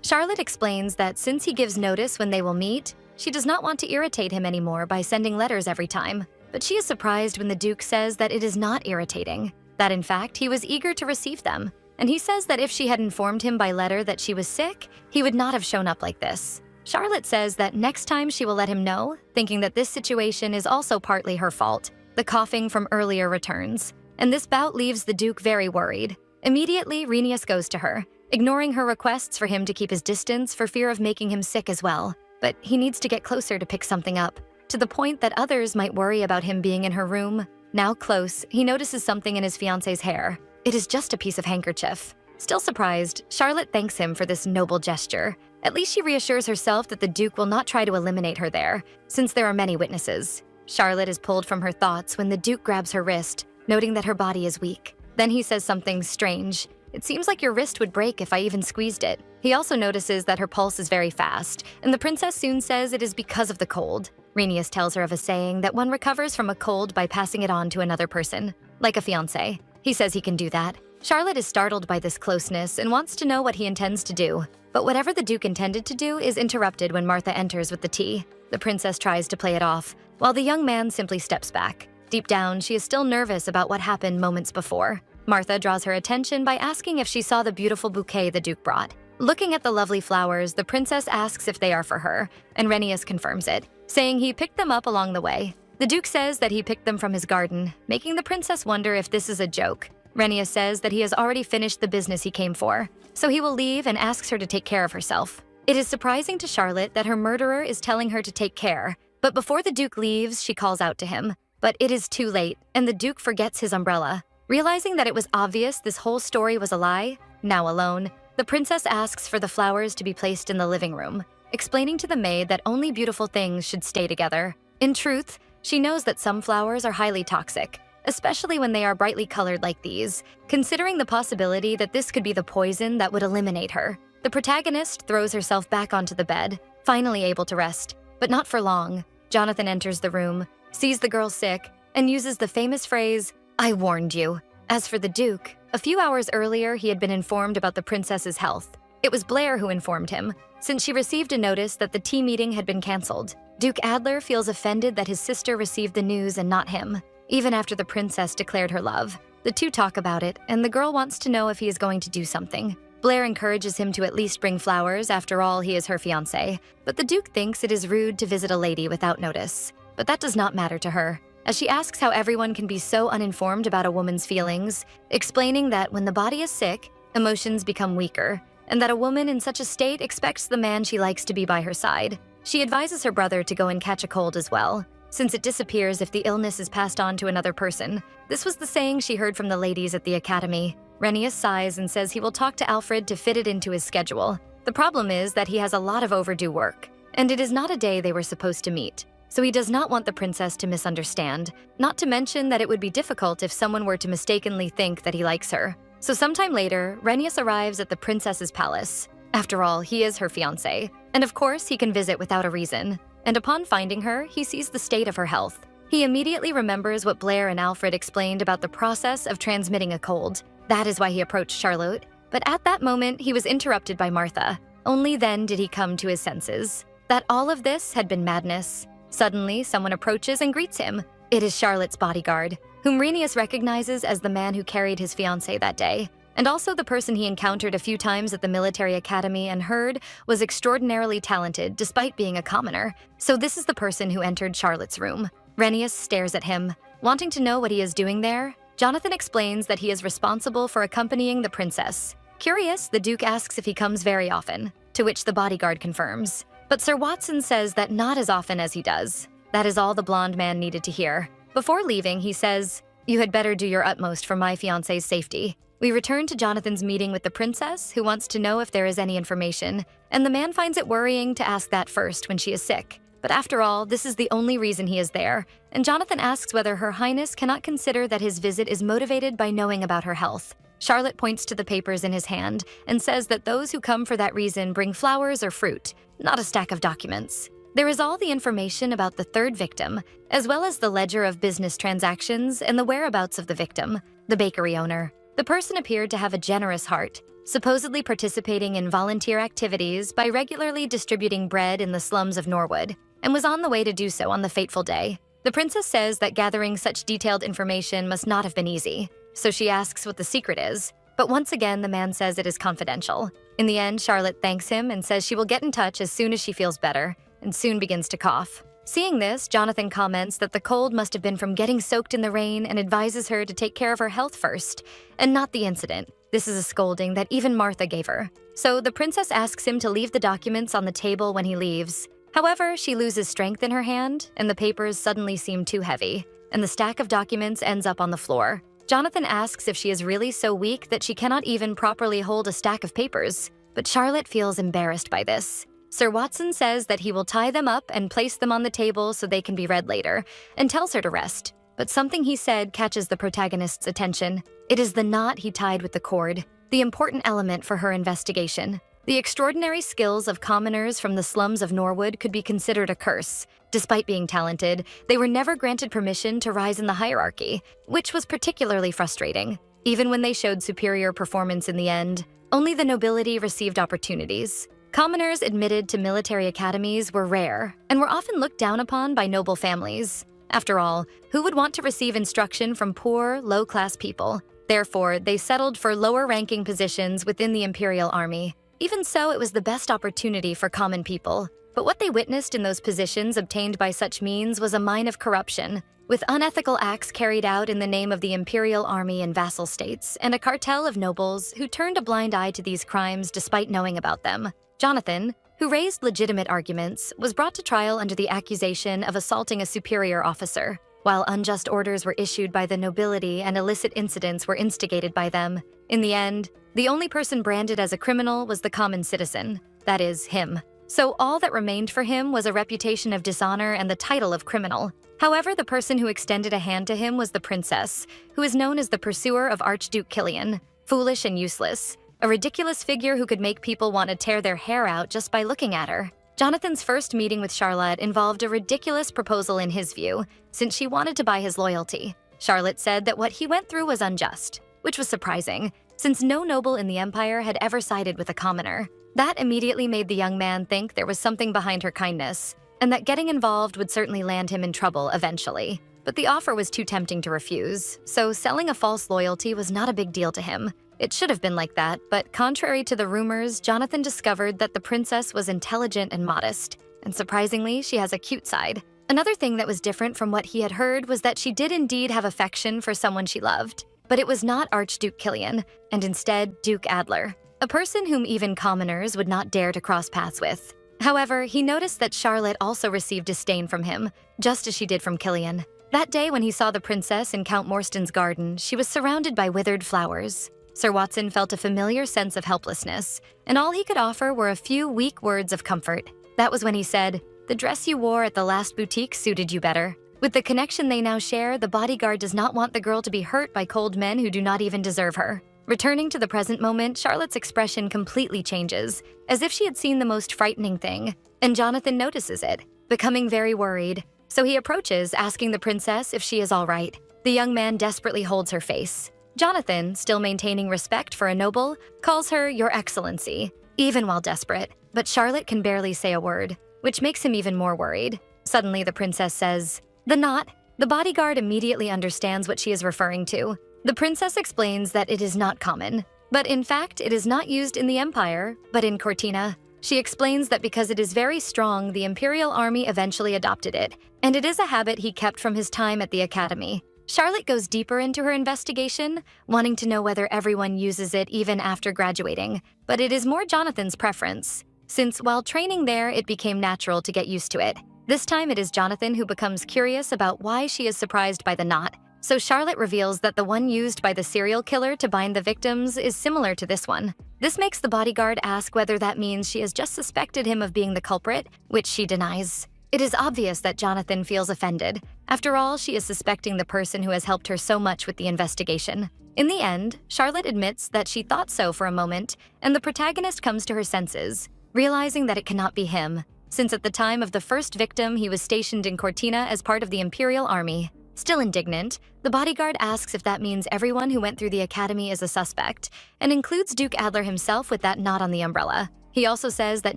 Charlotte explains that since he gives notice when they will meet, she does not want to irritate him anymore by sending letters every time. But she is surprised when the Duke says that it is not irritating, that in fact he was eager to receive them. And he says that if she had informed him by letter that she was sick, he would not have shown up like this. Charlotte says that next time she will let him know, thinking that this situation is also partly her fault. The coughing from earlier returns, and this bout leaves the Duke very worried. Immediately, Rhaenys goes to her, ignoring her requests for him to keep his distance for fear of making him sick as well. But he needs to get closer to pick something up, to the point that others might worry about him being in her room. Now close, he notices something in his fiancé's hair. It is just a piece of handkerchief. Still surprised, Charlotte thanks him for this noble gesture. At least she reassures herself that the Duke will not try to eliminate her there, since there are many witnesses. Charlotte is pulled from her thoughts when the Duke grabs her wrist, noting that her body is weak. Then he says something strange. It seems like your wrist would break if I even squeezed it. He also notices that her pulse is very fast, and the princess soon says it is because of the cold. Rhaenys tells her of a saying that one recovers from a cold by passing it on to another person, like a fiancé. He says he can do that. Charlotte is startled by this closeness and wants to know what he intends to do. But whatever the Duke intended to do is interrupted when Martha enters with the tea. The princess tries to play it off, while the young man simply steps back. Deep down, she is still nervous about what happened moments before. Martha draws her attention by asking if she saw the beautiful bouquet the Duke brought. Looking at the lovely flowers, the princess asks if they are for her, and Rhaenys confirms it, saying he picked them up along the way. The Duke says that he picked them from his garden, making the princess wonder if this is a joke. Rhaenys says that he has already finished the business he came for, so he will leave and asks her to take care of herself. It is surprising to Charlotte that her murderer is telling her to take care, but before the Duke leaves, she calls out to him. But it is too late, and the Duke forgets his umbrella. Realizing that it was obvious this whole story was a lie, now alone, the princess asks for the flowers to be placed in the living room, explaining to the maid that only beautiful things should stay together. In truth, she knows that some flowers are highly toxic, especially when they are brightly colored like these, considering the possibility that this could be the poison that would eliminate her. The protagonist throws herself back onto the bed, finally able to rest, but not for long. Jonathan enters the room, sees the girl sick, and uses the famous phrase, "I warned you." As for the Duke, a few hours earlier he had been informed about the princess's health. It was Blair who informed him, since she received a notice that the tea meeting had been cancelled. Duke Adler feels offended that his sister received the news and not him. Even after the princess declared her love, the two talk about it, and the girl wants to know if he is going to do something. Blair encourages him to at least bring flowers, after all he is her fiancé, but the Duke thinks it is rude to visit a lady without notice. But that does not matter to her, as she asks how everyone can be so uninformed about a woman's feelings, explaining that when the body is sick, emotions become weaker, and that a woman in such a state expects the man she likes to be by her side. She advises her brother to go and catch a cold as well, since it disappears if the illness is passed on to another person. This was the saying she heard from the ladies at the academy. Rhaenys sighs and says he will talk to Alfred to fit it into his schedule. The problem is that he has a lot of overdue work, and it is not a day they were supposed to meet. So he does not want the princess to misunderstand, not to mention that it would be difficult if someone were to mistakenly think that he likes her. So sometime later, Rhaenys arrives at the princess's palace. After all, he is her fiancé, and of course he can visit without a reason. And upon finding her, he sees the state of her health. He immediately remembers what Blair and Alfred explained about the process of transmitting a cold. That is why he approached Charlotte. But at that moment, he was interrupted by Martha. Only then did he come to his senses. That all of this had been madness. Suddenly, someone approaches and greets him. It is Charlotte's bodyguard, whom Rhaenys recognizes as the man who carried his fiancée that day, and also the person he encountered a few times at the military academy and heard was extraordinarily talented despite being a commoner. So this is the person who entered Charlotte's room. Rhaenys stares at him, wanting to know what he is doing there. Jonathan explains that he is responsible for accompanying the princess. Curious, the Duke asks if he comes very often, to which the bodyguard confirms. But Sir Watson says that not as often as he does. That is all the blonde man needed to hear. Before leaving, he says, "You had better do your utmost for my fiancé's safety." We return to Jonathan's meeting with the princess, who wants to know if there is any information, and the man finds it worrying to ask that first when she is sick. But after all, this is the only reason he is there, and Jonathan asks whether Her Highness cannot consider that his visit is motivated by knowing about her health. Charlotte points to the papers in his hand and says that those who come for that reason bring flowers or fruit, not a stack of documents. There is all the information about the third victim, as well as the ledger of business transactions and the whereabouts of the victim, the bakery owner. The person appeared to have a generous heart, supposedly participating in volunteer activities by regularly distributing bread in the slums of Norwood, and was on the way to do so on the fateful day. The princess says that gathering such detailed information must not have been easy, so she asks what the secret is, but once again the man says it is confidential. In the end, Charlotte thanks him and says she will get in touch as soon as she feels better, and soon begins to cough. Seeing this, Jonathan comments that the cold must have been from getting soaked in the rain and advises her to take care of her health first, and not the incident. This is a scolding that even Martha gave her. So the princess asks him to leave the documents on the table when he leaves. However, she loses strength in her hand, and the papers suddenly seem too heavy, and the stack of documents ends up on the floor. Jonathan asks if she is really so weak that she cannot even properly hold a stack of papers, but Charlotte feels embarrassed by this. Sir Watson says that he will tie them up and place them on the table so they can be read later, and tells her to rest. But something he said catches the protagonist's attention. It is the knot he tied with the cord, the important element for her investigation. The extraordinary skills of commoners from the slums of Norwood could be considered a curse. Despite being talented, they were never granted permission to rise in the hierarchy, which was particularly frustrating. Even when they showed superior performance in the end, only the nobility received opportunities. Commoners admitted to military academies were rare and were often looked down upon by noble families. After all, who would want to receive instruction from poor, low-class people? Therefore, they settled for lower-ranking positions within the imperial army. Even so, it was the best opportunity for common people. But what they witnessed in those positions obtained by such means was a mine of corruption, with unethical acts carried out in the name of the imperial army and vassal states, and a cartel of nobles who turned a blind eye to these crimes despite knowing about them. Jonathan, who raised legitimate arguments, was brought to trial under the accusation of assaulting a superior officer. While unjust orders were issued by the nobility and illicit incidents were instigated by them, in the end, the only person branded as a criminal was the common citizen, that is, him. So all that remained for him was a reputation of dishonor and the title of criminal. However, the person who extended a hand to him was the princess, who is known as the pursuer of Archduke Killian, foolish and useless, a ridiculous figure who could make people want to tear their hair out just by looking at her. Jonathan's first meeting with Charlotte involved a ridiculous proposal in his view, since she wanted to buy his loyalty. Charlotte said that what he went through was unjust, which was surprising, since no noble in the empire had ever sided with a commoner. That immediately made the young man think there was something behind her kindness, and that getting involved would certainly land him in trouble eventually. But the offer was too tempting to refuse, so selling a false loyalty was not a big deal to him. It should have been like that, but contrary to the rumors, Jonathan discovered that the princess was intelligent and modest, and surprisingly, she has a cute side. Another thing that was different from what he had heard was that she did indeed have affection for someone she loved, but it was not Archduke Killian, and instead Duke Adler, a person whom even commoners would not dare to cross paths with. However, he noticed that Charlotte also received disdain from him, just as she did from Killian. That day when he saw the princess in Count Morstan's garden, she was surrounded by withered flowers. Sir Watson felt a familiar sense of helplessness, and all he could offer were a few weak words of comfort. That was when he said, "The dress you wore at the last boutique suited you better." With the connection they now share, the bodyguard does not want the girl to be hurt by cold men who do not even deserve her. Returning to the present moment, Charlotte's expression completely changes, as if she had seen the most frightening thing, and Jonathan notices it, becoming very worried. So he approaches, asking the princess if she is all right. The young man desperately holds her face. Jonathan, still maintaining respect for a noble, calls her Your Excellency, even while desperate, but Charlotte can barely say a word, which makes him even more worried. Suddenly, the princess says, "The knot." The bodyguard immediately understands what she is referring to. The princess explains that it is not common, but in fact, it is not used in the Empire, but in Cortina. She explains that because it is very strong, the Imperial Army eventually adopted it, and it is a habit he kept from his time at the academy. Charlotte goes deeper into her investigation, wanting to know whether everyone uses it even after graduating, but it is more Jonathan's preference, since while training there, it became natural to get used to it. This time it is Jonathan who becomes curious about why she is surprised by the knot. So Charlotte reveals that the one used by the serial killer to bind the victims is similar to this one. This makes the bodyguard ask whether that means she has just suspected him of being the culprit, which she denies. It is obvious that Jonathan feels offended. After all, she is suspecting the person who has helped her so much with the investigation. In the end, Charlotte admits that she thought so for a moment, and the protagonist comes to her senses, realizing that it cannot be him, since at the time of the first victim he was stationed in Cortina as part of the Imperial Army. Still indignant, the bodyguard asks if that means everyone who went through the academy is a suspect, and includes Duke Adler himself with that knot on the umbrella. He also says that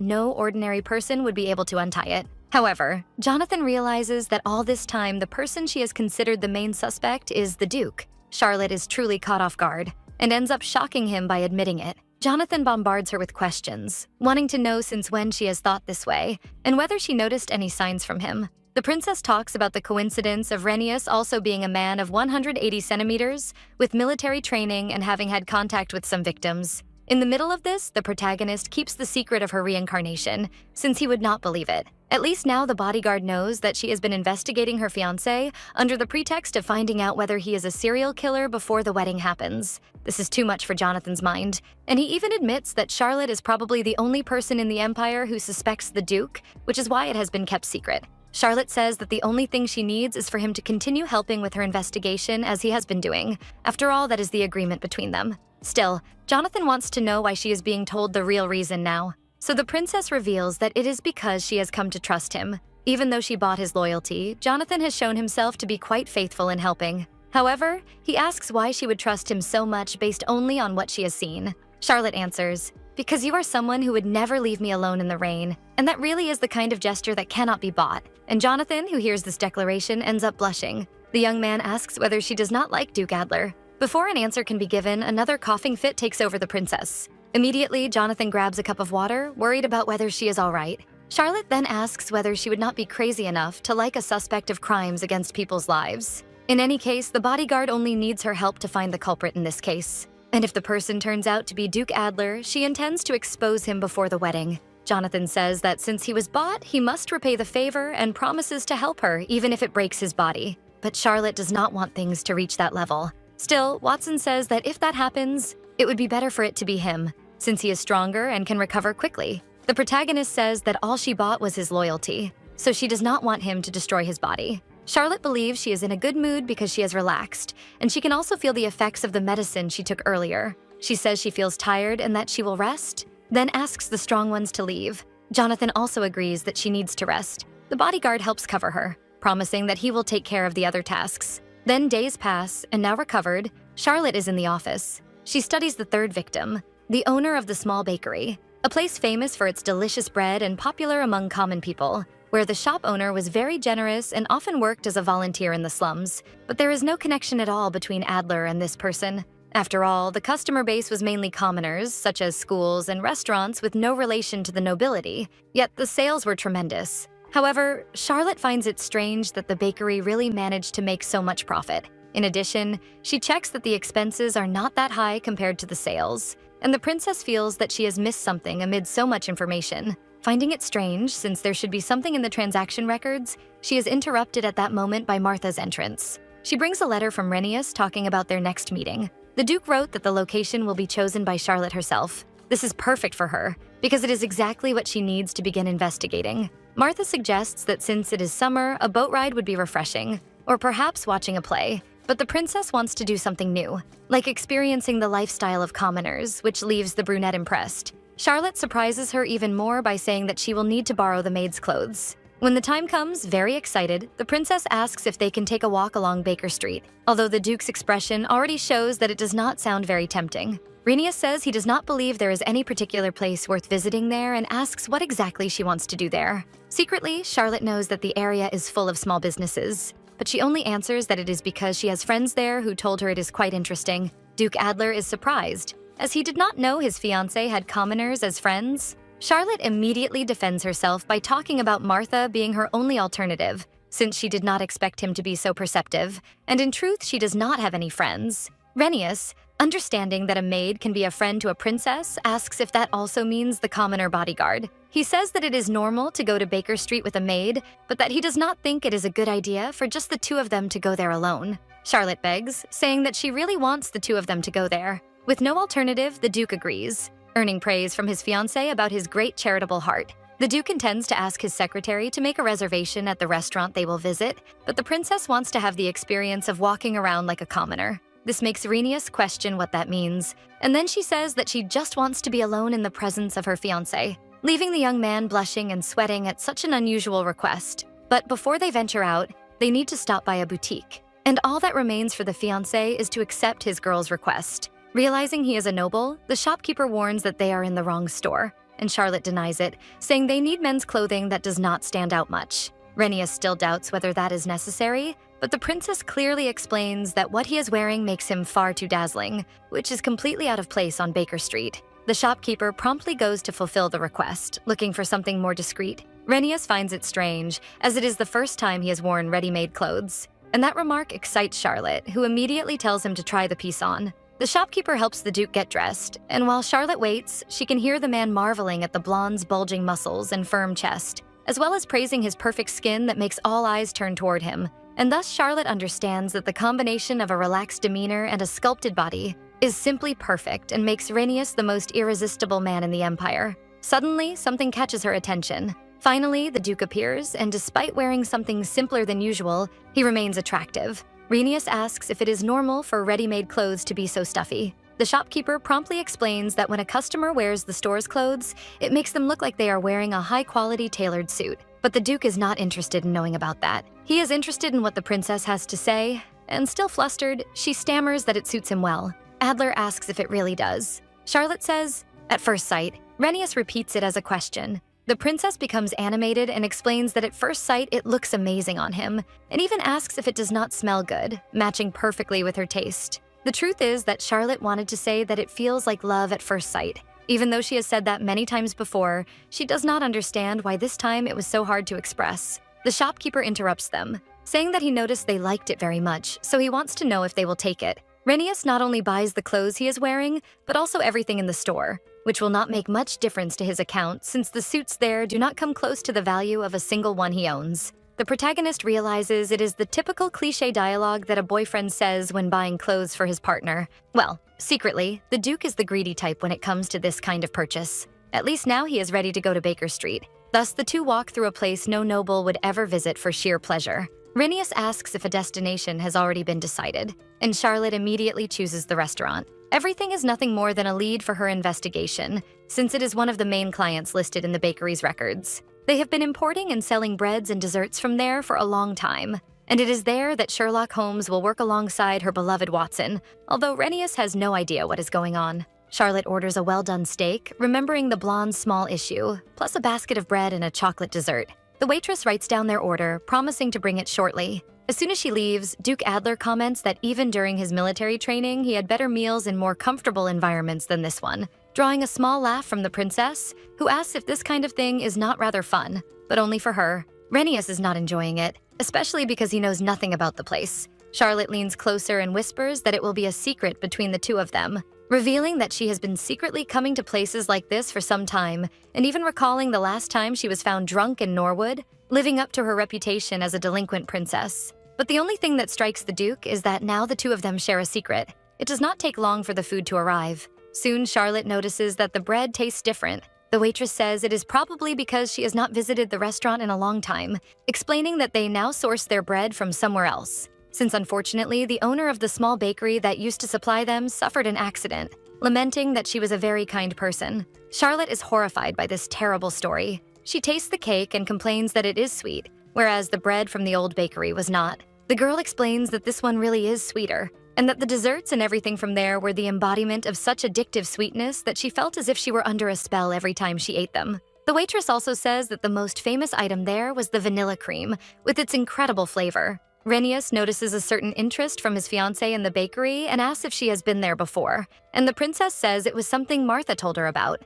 no ordinary person would be able to untie it. However, Jonathan realizes that all this time the person she has considered the main suspect is the Duke. Charlotte is truly caught off guard, and ends up shocking him by admitting it. Jonathan bombards her with questions, wanting to know since when she has thought this way, and whether she noticed any signs from him. The princess talks about the coincidence of Renius also being a man of 180 centimeters, with military training and having had contact with some victims. In the middle of this, the protagonist keeps the secret of her reincarnation, since he would not believe it. At least now the bodyguard knows that she has been investigating her fiancé under the pretext of finding out whether he is a serial killer before the wedding happens. This is too much for Jonathan's mind, and he even admits that Charlotte is probably the only person in the Empire who suspects the Duke, which is why it has been kept secret. Charlotte says that the only thing she needs is for him to continue helping with her investigation as he has been doing. After all, that is the agreement between them. Still, Jonathan wants to know why she is being told the real reason now. So the princess reveals that it is because she has come to trust him. Even though she bought his loyalty, Jonathan has shown himself to be quite faithful in helping. However, he asks why she would trust him so much based only on what she has seen. Charlotte answers, "Because you are someone who would never leave me alone in the rain, and that really is the kind of gesture that cannot be bought." And Jonathan, who hears this declaration, ends up blushing. The young man asks whether she does not like Duke Adler. Before an answer can be given, another coughing fit takes over the princess. Immediately, Jonathan grabs a cup of water, worried about whether she is all right. Charlotte then asks whether she would not be crazy enough to like a suspect of crimes against people's lives. In any case, the bodyguard only needs her help to find the culprit in this case. And if the person turns out to be Duke Adler, she intends to expose him before the wedding. Jonathan says that since he was bought, he must repay the favor and promises to help her even if it breaks his body. But Charlotte does not want things to reach that level. Still, Watson says that if that happens, it would be better for it to be him, since he is stronger and can recover quickly. The protagonist says that all she bought was his loyalty, so she does not want him to destroy his body. Charlotte believes she is in a good mood because she has relaxed, and she can also feel the effects of the medicine she took earlier. She says she feels tired and that she will rest, then asks the strong ones to leave. Jonathan also agrees that she needs to rest. The bodyguard helps cover her, promising that he will take care of the other tasks. Then days pass, and now recovered, Charlotte is in the office. She studies the third victim, the owner of the small bakery, a place famous for its delicious bread and popular among common people, where the shop owner was very generous and often worked as a volunteer in the slums. But there is no connection at all between Adler and this person. After all, the customer base was mainly commoners, such as schools and restaurants with no relation to the nobility, yet the sales were tremendous. However, Charlotte finds it strange that the bakery really managed to make so much profit. In addition, she checks that the expenses are not that high compared to the sales, and the princess feels that she has missed something amid so much information. Finding it strange, since there should be something in the transaction records, she is interrupted at that moment by Martha's entrance. She brings a letter from Renius talking about their next meeting. The Duke wrote that the location will be chosen by Charlotte herself. This is perfect for her, because it is exactly what she needs to begin investigating. Martha suggests that since it is summer, a boat ride would be refreshing, or perhaps watching a play. But the princess wants to do something new, like experiencing the lifestyle of commoners, which leaves the brunette impressed. Charlotte surprises her even more by saying that she will need to borrow the maid's clothes. When the time comes, very excited, the princess asks if they can take a walk along Baker Street, although the Duke's expression already shows that it does not sound very tempting. Renius says he does not believe there is any particular place worth visiting there and asks what exactly she wants to do there. Secretly, Charlotte knows that the area is full of small businesses, but she only answers that it is because she has friends there who told her it is quite interesting. Duke Adler is surprised, as he did not know his fiancée had commoners as friends. Charlotte immediately defends herself by talking about Martha being her only alternative, since she did not expect him to be so perceptive, and in truth she does not have any friends. Renius, Understanding that a maid can be a friend to a princess, asks if that also means the commoner bodyguard. He says that it is normal to go to Baker Street with a maid, but that he does not think it is a good idea for just the two of them to go there alone. Charlotte begs, saying that she really wants the two of them to go there. With no alternative, the Duke agrees, earning praise from his fiancée about his great charitable heart. The Duke intends to ask his secretary to make a reservation at the restaurant they will visit, but the princess wants to have the experience of walking around like a commoner. This makes Rhenius question what that means, and then she says that she just wants to be alone in the presence of her fiancé, leaving the young man blushing and sweating at such an unusual request. But before they venture out, they need to stop by a boutique, and all that remains for the fiancé is to accept his girl's request. Realizing he is a noble, the shopkeeper warns that they are in the wrong store, and Charlotte denies it, saying they need men's clothing that does not stand out much. Rhenius still doubts whether that is necessary, but the princess clearly explains that what he is wearing makes him far too dazzling, which is completely out of place on Baker Street. The shopkeeper promptly goes to fulfill the request, looking for something more discreet. Rhenius finds it strange, as it is the first time he has worn ready-made clothes. And that remark excites Charlotte, who immediately tells him to try the piece on. The shopkeeper helps the Duke get dressed, and while Charlotte waits, she can hear the man marveling at the blonde's bulging muscles and firm chest, as well as praising his perfect skin that makes all eyes turn toward him. And thus Charlotte understands that the combination of a relaxed demeanor and a sculpted body is simply perfect and makes Rhenius the most irresistible man in the Empire. Suddenly, something catches her attention. Finally, the Duke appears, and despite wearing something simpler than usual, he remains attractive. Rhenius asks if it is normal for ready-made clothes to be so stuffy. The shopkeeper promptly explains that when a customer wears the store's clothes, it makes them look like they are wearing a high-quality tailored suit. But the Duke is not interested in knowing about that. He is interested in what the princess has to say, and still flustered, she stammers that it suits him well. Adler asks if it really does. Charlotte says, "At first sight." Rhenius repeats it as a question. The princess becomes animated and explains that at first sight it looks amazing on him, and even asks if it does not smell good, matching perfectly with her taste. The truth is that Charlotte wanted to say that it feels like love at first sight. Even though she has said that many times before, she does not understand why this time it was so hard to express. The shopkeeper interrupts them, saying that he noticed they liked it very much, so he wants to know if they will take it. Rhenius not only buys the clothes he is wearing, but also everything in the store, which will not make much difference to his account since the suits there do not come close to the value of a single one he owns. The protagonist realizes it is the typical cliché dialogue that a boyfriend says when buying clothes for his partner. Well, secretly, the Duke is the greedy type when it comes to this kind of purchase. At least now he is ready to go to Baker Street. Thus, the two walk through a place no noble would ever visit for sheer pleasure. Rhenius asks if a destination has already been decided, and Charlotte immediately chooses the restaurant. Everything is nothing more than a lead for her investigation, since it is one of the main clients listed in the bakery's records. They have been importing and selling breads and desserts from there for a long time, and it is there that Sherlock Holmes will work alongside her beloved Watson, although Rhenius has no idea what is going on. Charlotte orders a well-done steak, remembering the blonde's small issue, plus a basket of bread and a chocolate dessert. The waitress writes down their order, promising to bring it shortly. As soon as she leaves, Duke Adler comments that even during his military training, he had better meals in more comfortable environments than this one, drawing a small laugh from the princess, who asks if this kind of thing is not rather fun, but only for her. Rhenius is not enjoying it, especially because he knows nothing about the place. Charlotte leans closer and whispers that it will be a secret between the two of them, revealing that she has been secretly coming to places like this for some time, and even recalling the last time she was found drunk in Norwood, living up to her reputation as a delinquent princess. But the only thing that strikes the Duke is that now the two of them share a secret. It does not take long for the food to arrive. Soon, Charlotte notices that the bread tastes different. The waitress says it is probably because she has not visited the restaurant in a long time, explaining that they now source their bread from somewhere else, since unfortunately the owner of the small bakery that used to supply them suffered an accident, lamenting that she was a very kind person. Charlotte is horrified by this terrible story. She tastes the cake and complains that it is sweet, whereas the bread from the old bakery was not. The girl explains that this one really is sweeter, and that the desserts and everything from there were the embodiment of such addictive sweetness that she felt as if she were under a spell every time she ate them. The waitress also says that the most famous item there was the vanilla cream, with its incredible flavor. Rhenius notices a certain interest from his fiancée in the bakery and asks if she has been there before, and the princess says it was something Martha told her about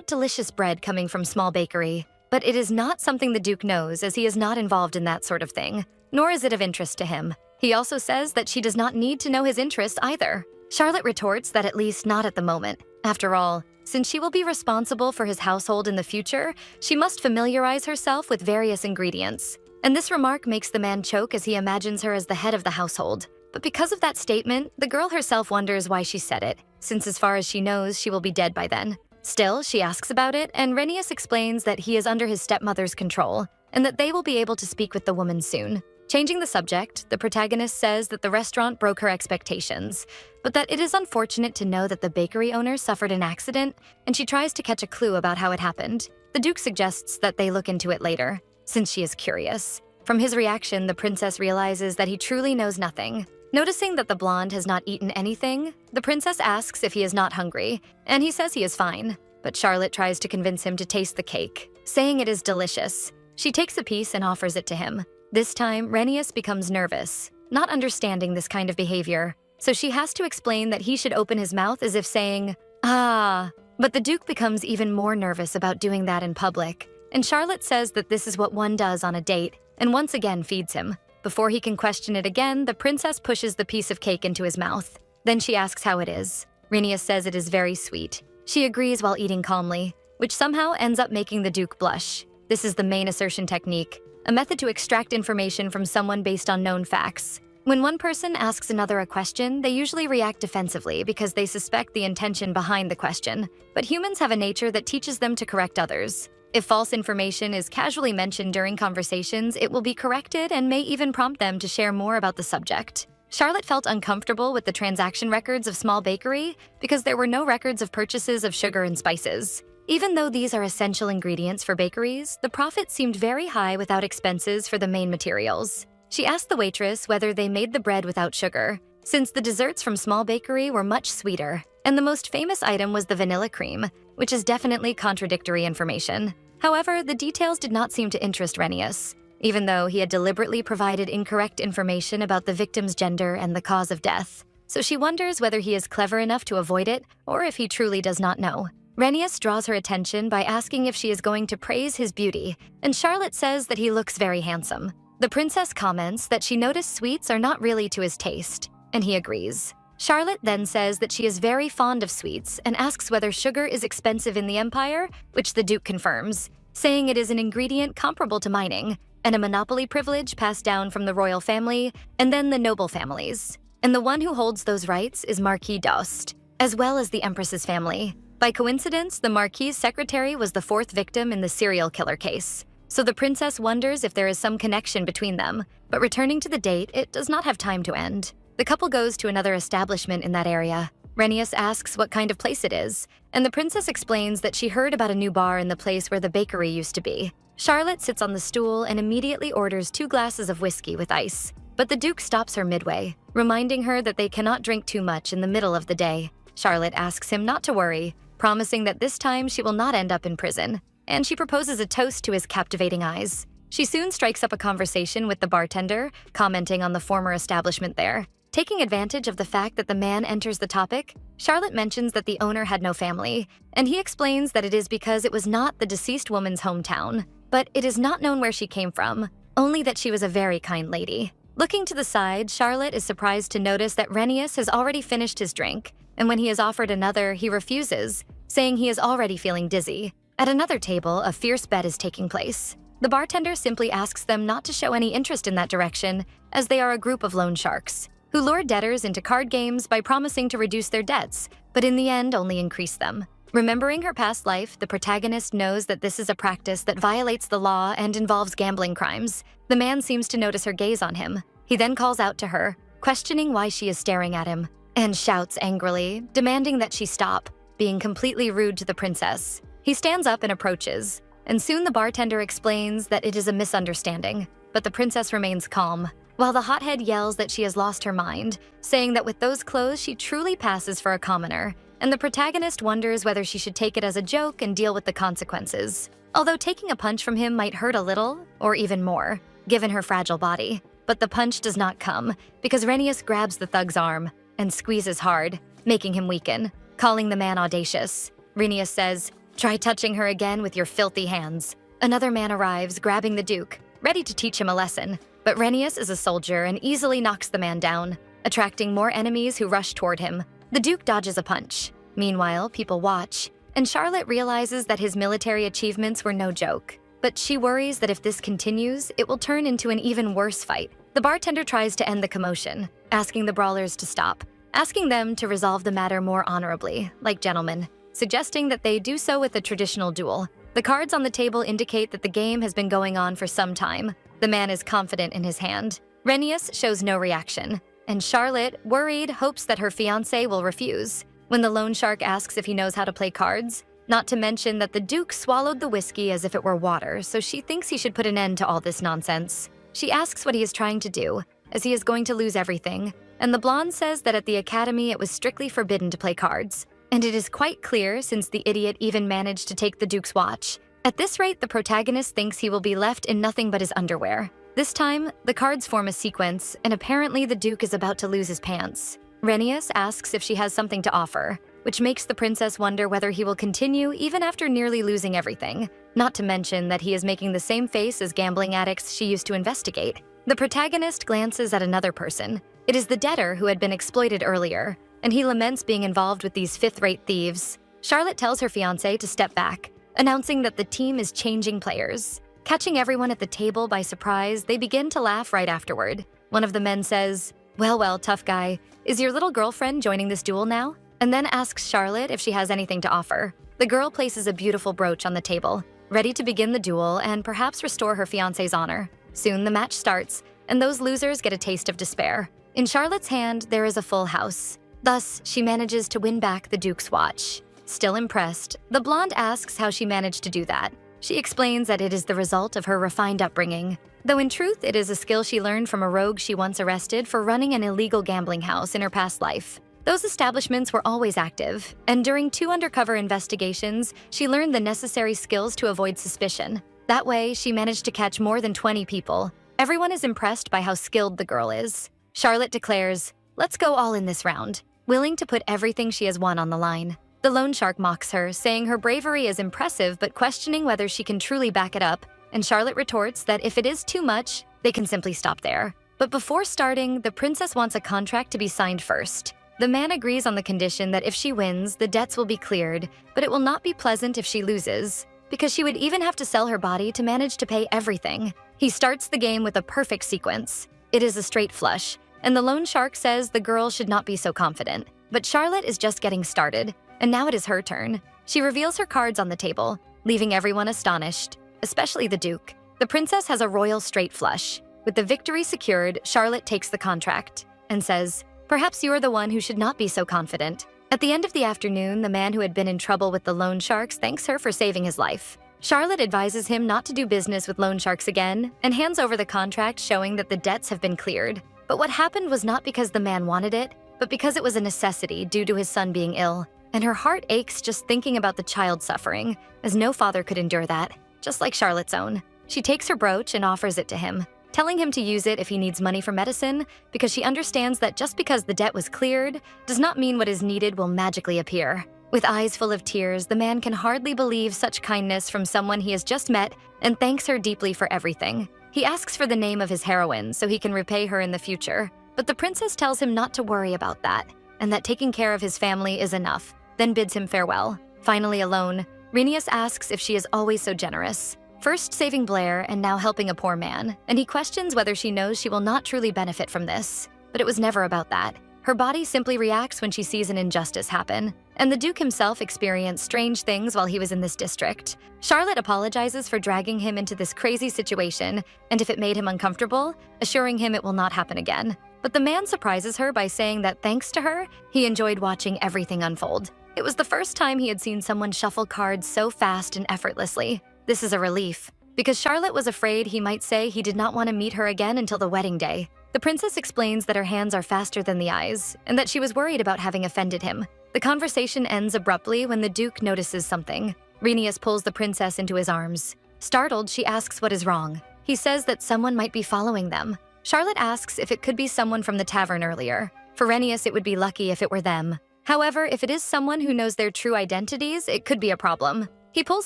delicious bread coming from small bakery. But it is not something the Duke knows, as he is not involved in that sort of thing, nor is it of interest to him. He also says that she does not need to know his interest either. Charlotte retorts that at least not at the moment. After all, since she will be responsible for his household in the future, she must familiarize herself with various ingredients. And this remark makes the man choke as he imagines her as the head of the household. But because of that statement, the girl herself wonders why she said it, since as far as she knows, she will be dead by then. Still, she asks about it, and Renius explains that he is under his stepmother's control, and that they will be able to speak with the woman soon. Changing the subject, the protagonist says that the restaurant broke her expectations, but that it is unfortunate to know that the bakery owner suffered an accident, and she tries to catch a clue about how it happened. The Duke suggests that they look into it later, since she is curious. From his reaction, the princess realizes that he truly knows nothing. Noticing that the blonde has not eaten anything, the princess asks if he is not hungry, and he says he is fine. But Charlotte tries to convince him to taste the cake, saying it is delicious. She takes a piece and offers it to him. This time, Renius becomes nervous, not understanding this kind of behavior, so she has to explain that he should open his mouth as if saying, "Ah." But the Duke becomes even more nervous about doing that in public, and Charlotte says that this is what one does on a date, and once again feeds him. Before he can question it again, the princess pushes the piece of cake into his mouth. Then she asks how it is. Renius says it is very sweet. She agrees while eating calmly, which somehow ends up making the Duke blush. This is the main assertion technique, a method to extract information from someone based on known facts. When one person asks another a question, they usually react defensively because they suspect the intention behind the question. But humans have a nature that teaches them to correct others. If false information is casually mentioned during conversations, it will be corrected and may even prompt them to share more about the subject. Charlotte felt uncomfortable with the transaction records of small bakery because there were no records of purchases of sugar and spices. Even though these are essential ingredients for bakeries, the profit seemed very high without expenses for the main materials. She asked the waitress whether they made the bread without sugar, since the desserts from small bakery were much sweeter, and the most famous item was the vanilla cream, which is definitely contradictory information. However, the details did not seem to interest Renius, even though he had deliberately provided incorrect information about the victim's gender and the cause of death. So she wonders whether he is clever enough to avoid it, or if he truly does not know. Renius draws her attention by asking if she is going to praise his beauty, and Charlotte says that he looks very handsome. The princess comments that she noticed sweets are not really to his taste, and he agrees. Charlotte then says that she is very fond of sweets and asks whether sugar is expensive in the empire, which the Duke confirms, saying it is an ingredient comparable to mining, and a monopoly privilege passed down from the royal family and then the noble families. And the one who holds those rights is Marquis d'Aoste, as well as the Empress's family. By coincidence, the Marquis's secretary was the fourth victim in the serial killer case. So the princess wonders if there is some connection between them, but returning to the date, it does not have time to end. The couple goes to another establishment in that area. Renius asks what kind of place it is, and the princess explains that she heard about a new bar in the place where the bakery used to be. Charlotte sits on the stool and immediately orders 2 glasses of whiskey with ice, but the Duke stops her midway, reminding her that they cannot drink too much in the middle of the day. Charlotte asks him not to worry, promising that this time she will not end up in prison, and she proposes a toast to his captivating eyes. She soon strikes up a conversation with the bartender, commenting on the former establishment there. Taking advantage of the fact that the man enters the topic, Charlotte mentions that the owner had no family, and he explains that it is because it was not the deceased woman's hometown, but it is not known where she came from, only that she was a very kind lady. Looking to the side, Charlotte is surprised to notice that Renius has already finished his drink, and when he is offered another, he refuses, saying he is already feeling dizzy. At another table, a fierce bet is taking place. The bartender simply asks them not to show any interest in that direction, as they are a group of loan sharks, who lure debtors into card games by promising to reduce their debts, but in the end only increase them. Remembering her past life, the protagonist knows that this is a practice that violates the law and involves gambling crimes. The man seems to notice her gaze on him. He then calls out to her, questioning why she is staring at him, and shouts angrily, demanding that she stop, being completely rude to the princess. He stands up and approaches, and soon the bartender explains that it is a misunderstanding, but the princess remains calm, while the hothead yells that she has lost her mind, saying that with those clothes she truly passes for a commoner, and the protagonist wonders whether she should take it as a joke and deal with the consequences. Although taking a punch from him might hurt a little, or even more, given her fragile body. But the punch does not come, because Renius grabs the thug's arm and squeezes hard, making him weaken, calling the man audacious. Renius says, "Try touching her again with your filthy hands." Another man arrives, grabbing the Duke, ready to teach him a lesson. But Renius is a soldier and easily knocks the man down, attracting more enemies who rush toward him. The Duke dodges a punch. Meanwhile, people watch, and Charlotte realizes that his military achievements were no joke. But she worries that if this continues, it will turn into an even worse fight. The bartender tries to end the commotion, asking the brawlers to stop, asking them to resolve the matter more honorably, like gentlemen, suggesting that they do so with a traditional duel. The cards on the table indicate that the game has been going on for some time. The man is confident in his hand. Renius shows no reaction, and Charlotte, worried, hopes that her fiancé will refuse. When the loan shark asks if he knows how to play cards, not to mention that the Duke swallowed the whiskey as if it were water, so she thinks he should put an end to all this nonsense. She asks what he is trying to do, as he is going to lose everything, and the blonde says that at the academy it was strictly forbidden to play cards. And it is quite clear, since the idiot even managed to take the Duke's watch. At this rate, the protagonist thinks he will be left in nothing but his underwear. This time, the cards form a sequence, and apparently the Duke is about to lose his pants. Renius asks if she has something to offer, which makes the princess wonder whether he will continue even after nearly losing everything, not to mention that he is making the same face as gambling addicts she used to investigate. The protagonist glances at another person. It is the debtor who had been exploited earlier, and he laments being involved with these fifth-rate thieves. Charlotte tells her fiancé to step back, announcing that the team is changing players. Catching everyone at the table by surprise, they begin to laugh right afterward. One of the men says, well, tough guy, is your little girlfriend joining this duel now?" And then asks Charlotte if she has anything to offer. The girl places a beautiful brooch on the table, ready to begin the duel and perhaps restore her fiancé's honor. Soon the match starts, and those losers get a taste of despair. In Charlotte's hand, there is a full house. Thus, she manages to win back the Duke's watch. Still impressed, the blonde asks how she managed to do that. She explains that it is the result of her refined upbringing, though in truth it is a skill she learned from a rogue she once arrested for running an illegal gambling house in her past life. Those establishments were always active, and during 2 undercover investigations, she learned the necessary skills to avoid suspicion. That way, she managed to catch more than 20 people. Everyone is impressed by how skilled the girl is. Charlotte declares, "Let's go all in this round," willing to put everything she has won on the line. The loan shark mocks her, saying her bravery is impressive but questioning whether she can truly back it up, and Charlotte retorts that if it is too much, they can simply stop there. But before starting, the princess wants a contract to be signed first. The man agrees on the condition that if she wins, the debts will be cleared, but it will not be pleasant if she loses, because she would even have to sell her body to manage to pay everything. He starts the game with a perfect sequence. It is a straight flush, and the loan shark says the girl should not be so confident. But Charlotte is just getting started, and now it is her turn. She reveals her cards on the table, leaving everyone astonished, especially the Duke. The princess has a royal straight flush. With the victory secured, Charlotte takes the contract and says, "Perhaps you are the one who should not be so confident." At the end of the afternoon, the man who had been in trouble with the loan sharks thanks her for saving his life. Charlotte advises him not to do business with loan sharks again and hands over the contract showing that the debts have been cleared. But what happened was not because the man wanted it, but because it was a necessity due to his son being ill. And her heart aches just thinking about the child suffering, as no father could endure that, just like Charlotte's own. She takes her brooch and offers it to him, telling him to use it if he needs money for medicine, because she understands that just because the debt was cleared does not mean what is needed will magically appear. With eyes full of tears, the man can hardly believe such kindness from someone he has just met and thanks her deeply for everything. He asks for the name of his heroine so he can repay her in the future, but the princess tells him not to worry about that, and that taking care of his family is enough, then bids him farewell. Finally alone, Renius asks if she is always so generous, first saving Blair and now helping a poor man, and he questions whether she knows she will not truly benefit from this. But it was never about that. Her body simply reacts when she sees an injustice happen, and the Duke himself experienced strange things while he was in this district. Charlotte apologizes for dragging him into this crazy situation, and if it made him uncomfortable, assuring him it will not happen again. But the man surprises her by saying that thanks to her, he enjoyed watching everything unfold. It was the first time he had seen someone shuffle cards so fast and effortlessly. This is a relief, because Charlotte was afraid he might say he did not want to meet her again until the wedding day. The princess explains that her hands are faster than the eyes, and that she was worried about having offended him. The conversation ends abruptly when the Duke notices something. Renius pulls the princess into his arms. Startled, she asks what is wrong. He says that someone might be following them. Charlotte asks if it could be someone from the tavern earlier. For Renius, it would be lucky if it were them. However, if it is someone who knows their true identities, it could be a problem. He pulls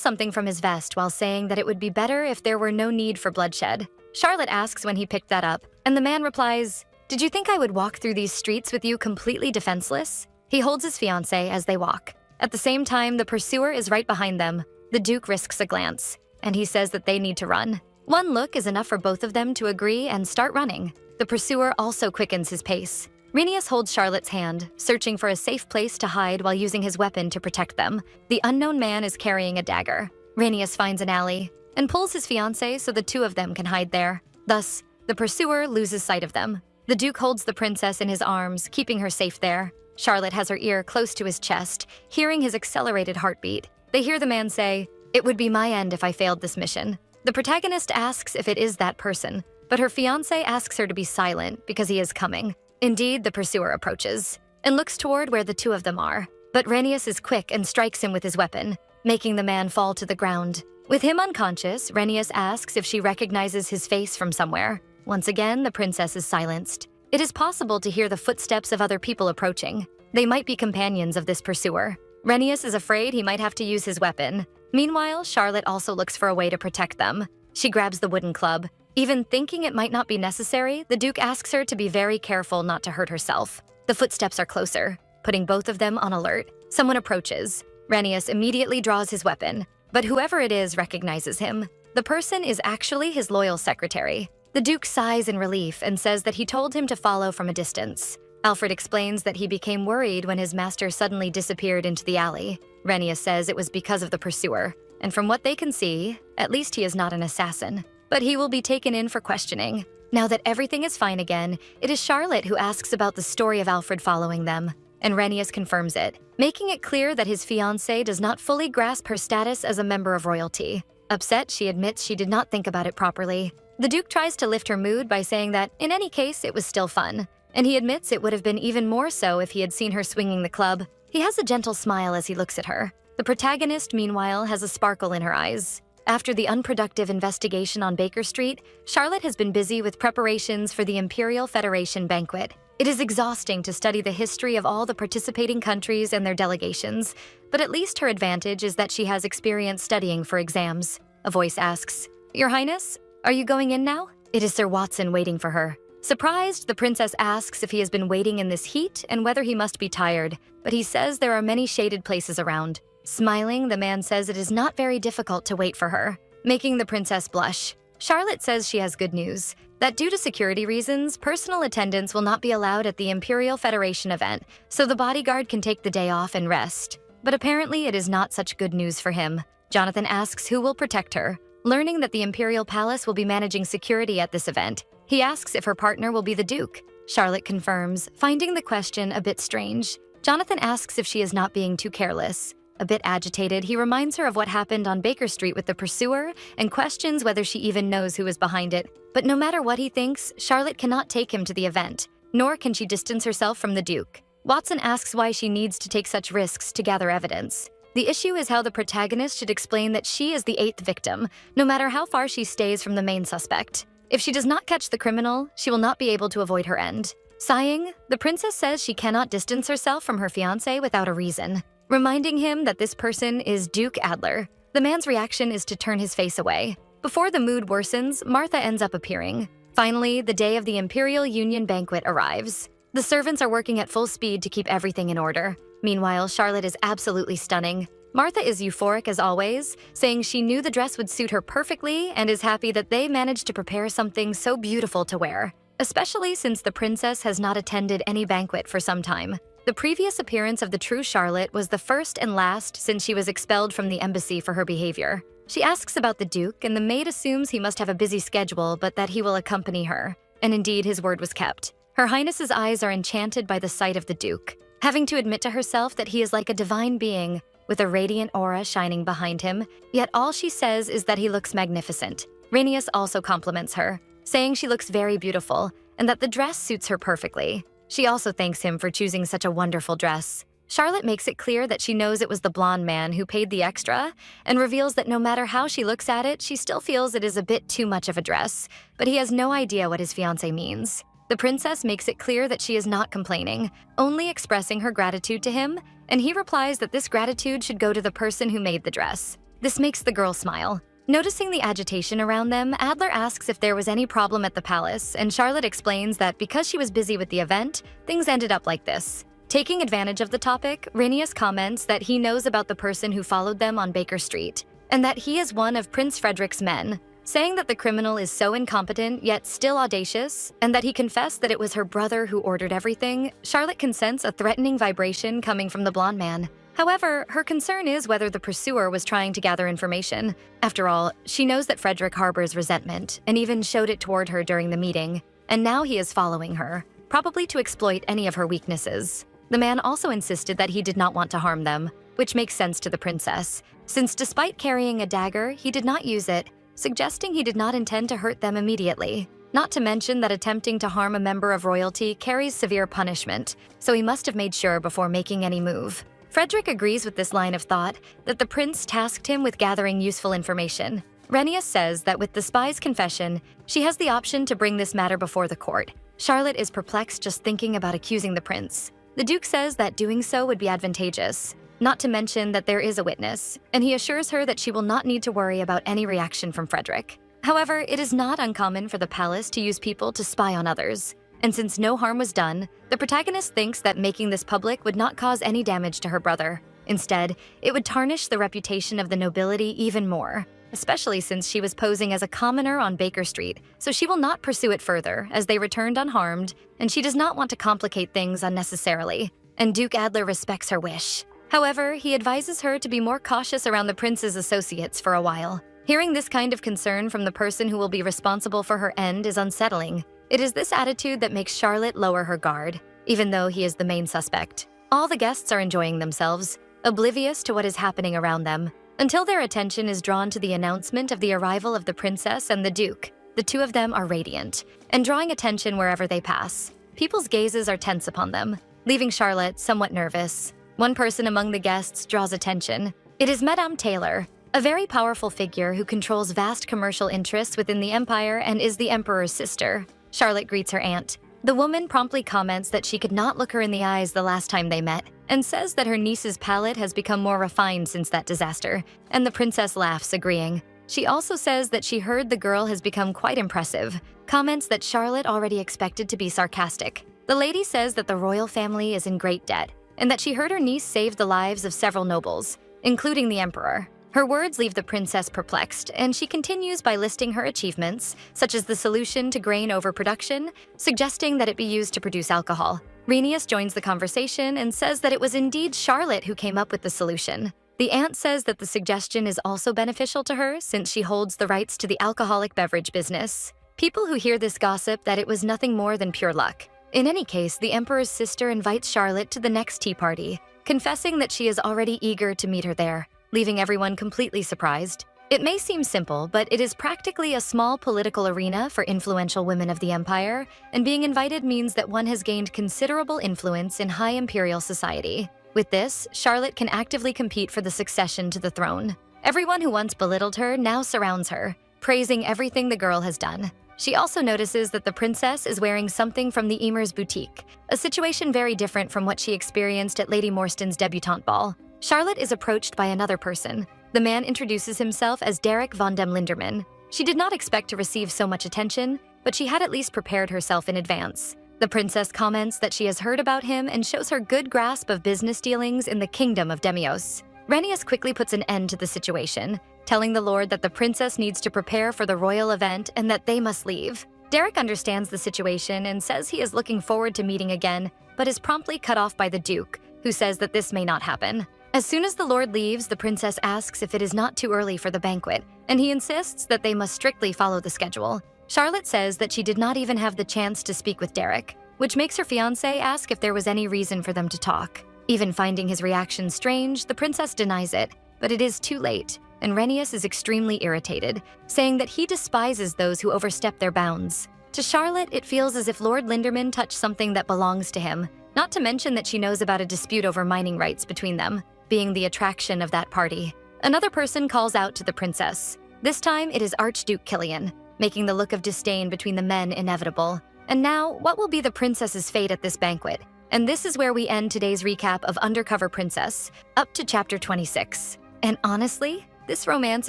something from his vest while saying that it would be better if there were no need for bloodshed. Charlotte asks when he picked that up, and the man replies, "Did you think I would walk through these streets with you completely defenseless?" He holds his fiancée as they walk. At the same time, the pursuer is right behind them. The Duke risks a glance, and he says that they need to run. One look is enough for both of them to agree and start running. The pursuer also quickens his pace. Rhaenys holds Charlotte's hand, searching for a safe place to hide while using his weapon to protect them. The unknown man is carrying a dagger. Rhaenys finds an alley and pulls his fiancée so the two of them can hide there. Thus, the pursuer loses sight of them. The Duke holds the princess in his arms, keeping her safe there. Charlotte has her ear close to his chest, hearing his accelerated heartbeat. They hear the man say, "It would be my end if I failed this mission." The protagonist asks if it is that person, but her fiancé asks her to be silent because he is coming. Indeed, the pursuer approaches and looks toward where the two of them are. But Rhaenys is quick and strikes him with his weapon, making the man fall to the ground. With him unconscious, Rhaenys asks if she recognizes his face from somewhere. Once again, the princess is silenced. It is possible to hear the footsteps of other people approaching. They might be companions of this pursuer. Rhaenys is afraid he might have to use his weapon. Meanwhile, Charlotte also looks for a way to protect them. She grabs the wooden club. Even thinking it might not be necessary, the Duke asks her to be very careful not to hurt herself. The footsteps are closer, putting both of them on alert. Someone approaches. Rhaenys immediately draws his weapon, but whoever it is recognizes him. The person is actually his loyal secretary. The Duke sighs in relief and says that he told him to follow from a distance. Alfred explains that he became worried when his master suddenly disappeared into the alley. Rhaenys says it was because of the pursuer, and from what they can see, at least he is not an assassin. But he will be taken in for questioning. Now that everything is fine again, it is Charlotte who asks about the story of Alfred following them, and Rhaenys confirms it, making it clear that his fiancé does not fully grasp her status as a member of royalty. Upset, she admits she did not think about it properly. The Duke tries to lift her mood by saying that, in any case, it was still fun, and he admits it would have been even more so if he had seen her swinging the club. He has a gentle smile as he looks at her. The protagonist, meanwhile, has a sparkle in her eyes. After the unproductive investigation on Baker Street, Charlotte has been busy with preparations for the Imperial Federation banquet. It is exhausting to study the history of all the participating countries and their delegations, but at least her advantage is that she has experience studying for exams. A voice asks, "Your Highness, are you going in now?" It is Sir Watson waiting for her. Surprised, the princess asks if he has been waiting in this heat and whether he must be tired, but he says there are many shaded places around. Smiling, the man says it is not very difficult to wait for her, making the princess blush. Charlotte says she has good news, that due to security reasons, personal attendance will not be allowed at the Imperial Federation event, so the bodyguard can take the day off and rest. But apparently it is not such good news for him. Jonathan asks who will protect her. Learning that the Imperial Palace will be managing security at this event, he asks if her partner will be the Duke. Charlotte confirms, finding the question a bit strange. Jonathan asks if she is not being too careless. A bit agitated, he reminds her of what happened on Baker Street with the pursuer and questions whether she even knows who is behind it. But no matter what he thinks, Charlotte cannot take him to the event, nor can she distance herself from the Duke. Watson asks why she needs to take such risks to gather evidence. The issue is how the protagonist should explain that she is the 8th victim, no matter how far she stays from the main suspect. If she does not catch the criminal, she will not be able to avoid her end. Sighing, the princess says she cannot distance herself from her fiancé without a reason, reminding him that this person is Duke Adler. The man's reaction is to turn his face away. Before the mood worsens, Martha ends up appearing. Finally, the day of the Imperial Union banquet arrives. The servants are working at full speed to keep everything in order. Meanwhile, Charlotte is absolutely stunning. Martha is euphoric as always, saying she knew the dress would suit her perfectly and is happy that they managed to prepare something so beautiful to wear, especially since the princess has not attended any banquet for some time. The previous appearance of the true Charlotte was the first and last since she was expelled from the embassy for her behavior. She asks about the Duke, and the maid assumes he must have a busy schedule but that he will accompany her. And indeed, his word was kept. Her Highness's eyes are enchanted by the sight of the Duke, having to admit to herself that he is like a divine being, with a radiant aura shining behind him, yet all she says is that he looks magnificent. Rhaenys also compliments her, saying she looks very beautiful, and that the dress suits her perfectly. She also thanks him for choosing such a wonderful dress. Charlotte makes it clear that she knows it was the blonde man who paid the extra, and reveals that no matter how she looks at it, she still feels it is a bit too much of a dress, but he has no idea what his fiancé means. The princess makes it clear that she is not complaining, only expressing her gratitude to him, and he replies that this gratitude should go to the person who made the dress. This makes the girl smile. Noticing the agitation around them, Adler asks if there was any problem at the palace, and Charlotte explains that because she was busy with the event, things ended up like this. Taking advantage of the topic, Rhaenys comments that he knows about the person who followed them on Baker Street, and that he is one of Prince Frederick's men, saying that the criminal is so incompetent yet still audacious, and that he confessed that it was her brother who ordered everything. Charlotte can sense a threatening vibration coming from the blonde man. However, her concern is whether the pursuer was trying to gather information. After all, she knows that Frederick harbors resentment, and even showed it toward her during the meeting, and now he is following her, probably to exploit any of her weaknesses. The man also insisted that he did not want to harm them, which makes sense to the princess, since despite carrying a dagger, he did not use it, suggesting he did not intend to hurt them immediately. Not to mention that attempting to harm a member of royalty carries severe punishment, so he must have made sure before making any move. Frederick agrees with this line of thought that the prince tasked him with gathering useful information. Rhaenys says that with the spy's confession, she has the option to bring this matter before the court. Charlotte is perplexed just thinking about accusing the prince. The Duke says that doing so would be advantageous, not to mention that there is a witness, and he assures her that she will not need to worry about any reaction from Frederick. However, it is not uncommon for the palace to use people to spy on others, and since no harm was done, the protagonist thinks that making this public would not cause any damage to her brother. Instead, it would tarnish the reputation of the nobility even more, especially since she was posing as a commoner on Baker Street, so she will not pursue it further as they returned unharmed, and she does not want to complicate things unnecessarily, and Duke Adler respects her wish. However, he advises her to be more cautious around the prince's associates for a while. Hearing this kind of concern from the person who will be responsible for her end is unsettling. It is this attitude that makes Charlotte lower her guard, even though he is the main suspect. All the guests are enjoying themselves, oblivious to what is happening around them, until their attention is drawn to the announcement of the arrival of the princess and the duke. The two of them are radiant, and drawing attention wherever they pass. People's gazes are tense upon them, leaving Charlotte somewhat nervous. One person among the guests draws attention. It is Madame Taylor, a very powerful figure who controls vast commercial interests within the empire and is the emperor's sister. Charlotte greets her aunt. The woman promptly comments that she could not look her in the eyes the last time they met, and says that her niece's palate has become more refined since that disaster, and the princess laughs, agreeing. She also says that she heard the girl has become quite impressive, comments that Charlotte already expected to be sarcastic. The lady says that the royal family is in great debt, and that she heard her niece saved the lives of several nobles, including the emperor. Her words leave the princess perplexed, and she continues by listing her achievements, such as the solution to grain overproduction, suggesting that it be used to produce alcohol. Rhaenys joins the conversation and says that it was indeed Charlotte who came up with the solution. The aunt says that the suggestion is also beneficial to her since she holds the rights to the alcoholic beverage business. People who hear this gossip that it was nothing more than pure luck. In any case, the emperor's sister invites Charlotte to the next tea party, confessing that she is already eager to meet her there, leaving everyone completely surprised. It may seem simple, but it is practically a small political arena for influential women of the empire, and being invited means that one has gained considerable influence in high imperial society. With this, Charlotte can actively compete for the succession to the throne. Everyone who once belittled her now surrounds her, praising everything the girl has done. She also notices that the princess is wearing something from the Emer's boutique, a situation very different from what she experienced at Lady Morstan's debutante ball. Charlotte is approached by another person. The man introduces himself as Derek von dem Linderman. She did not expect to receive so much attention, but she had at least prepared herself in advance. The princess comments that she has heard about him and shows her good grasp of business dealings in the kingdom of Demios. Rhaenys quickly puts an end to the situation, telling the lord that the princess needs to prepare for the royal event and that they must leave. Derek understands the situation and says he is looking forward to meeting again, but is promptly cut off by the duke, who says that this may not happen. As soon as the lord leaves, the princess asks if it is not too early for the banquet, and he insists that they must strictly follow the schedule. Charlotte says that she did not even have the chance to speak with Derek, which makes her fiancé ask if there was any reason for them to talk. Even finding his reaction strange, the princess denies it, but it is too late, and Rhaenys is extremely irritated, saying that he despises those who overstep their bounds. To Charlotte, it feels as if Lord Linderman touched something that belongs to him, not to mention that she knows about a dispute over mining rights between them, being the attraction of that party. Another person calls out to the princess. This time, it is Archduke Killian, making the look of disdain between the men inevitable. And now, what will be the princess's fate at this banquet? And this is where we end today's recap of Undercover Princess, up to chapter 26. And honestly, this romance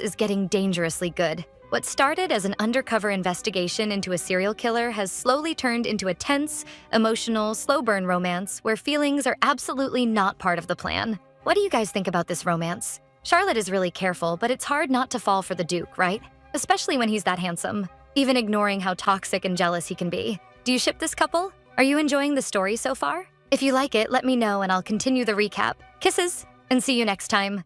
is getting dangerously good. What started as an undercover investigation into a serial killer has slowly turned into a tense, emotional, slow-burn romance where feelings are absolutely not part of the plan. What do you guys think about this romance? Charlotte is really careful, but it's hard not to fall for the Duke, right? Especially when he's that handsome, even ignoring how toxic and jealous he can be. Do you ship this couple? Are you enjoying the story so far? If you like it, let me know and I'll continue the recap. Kisses, and see you next time.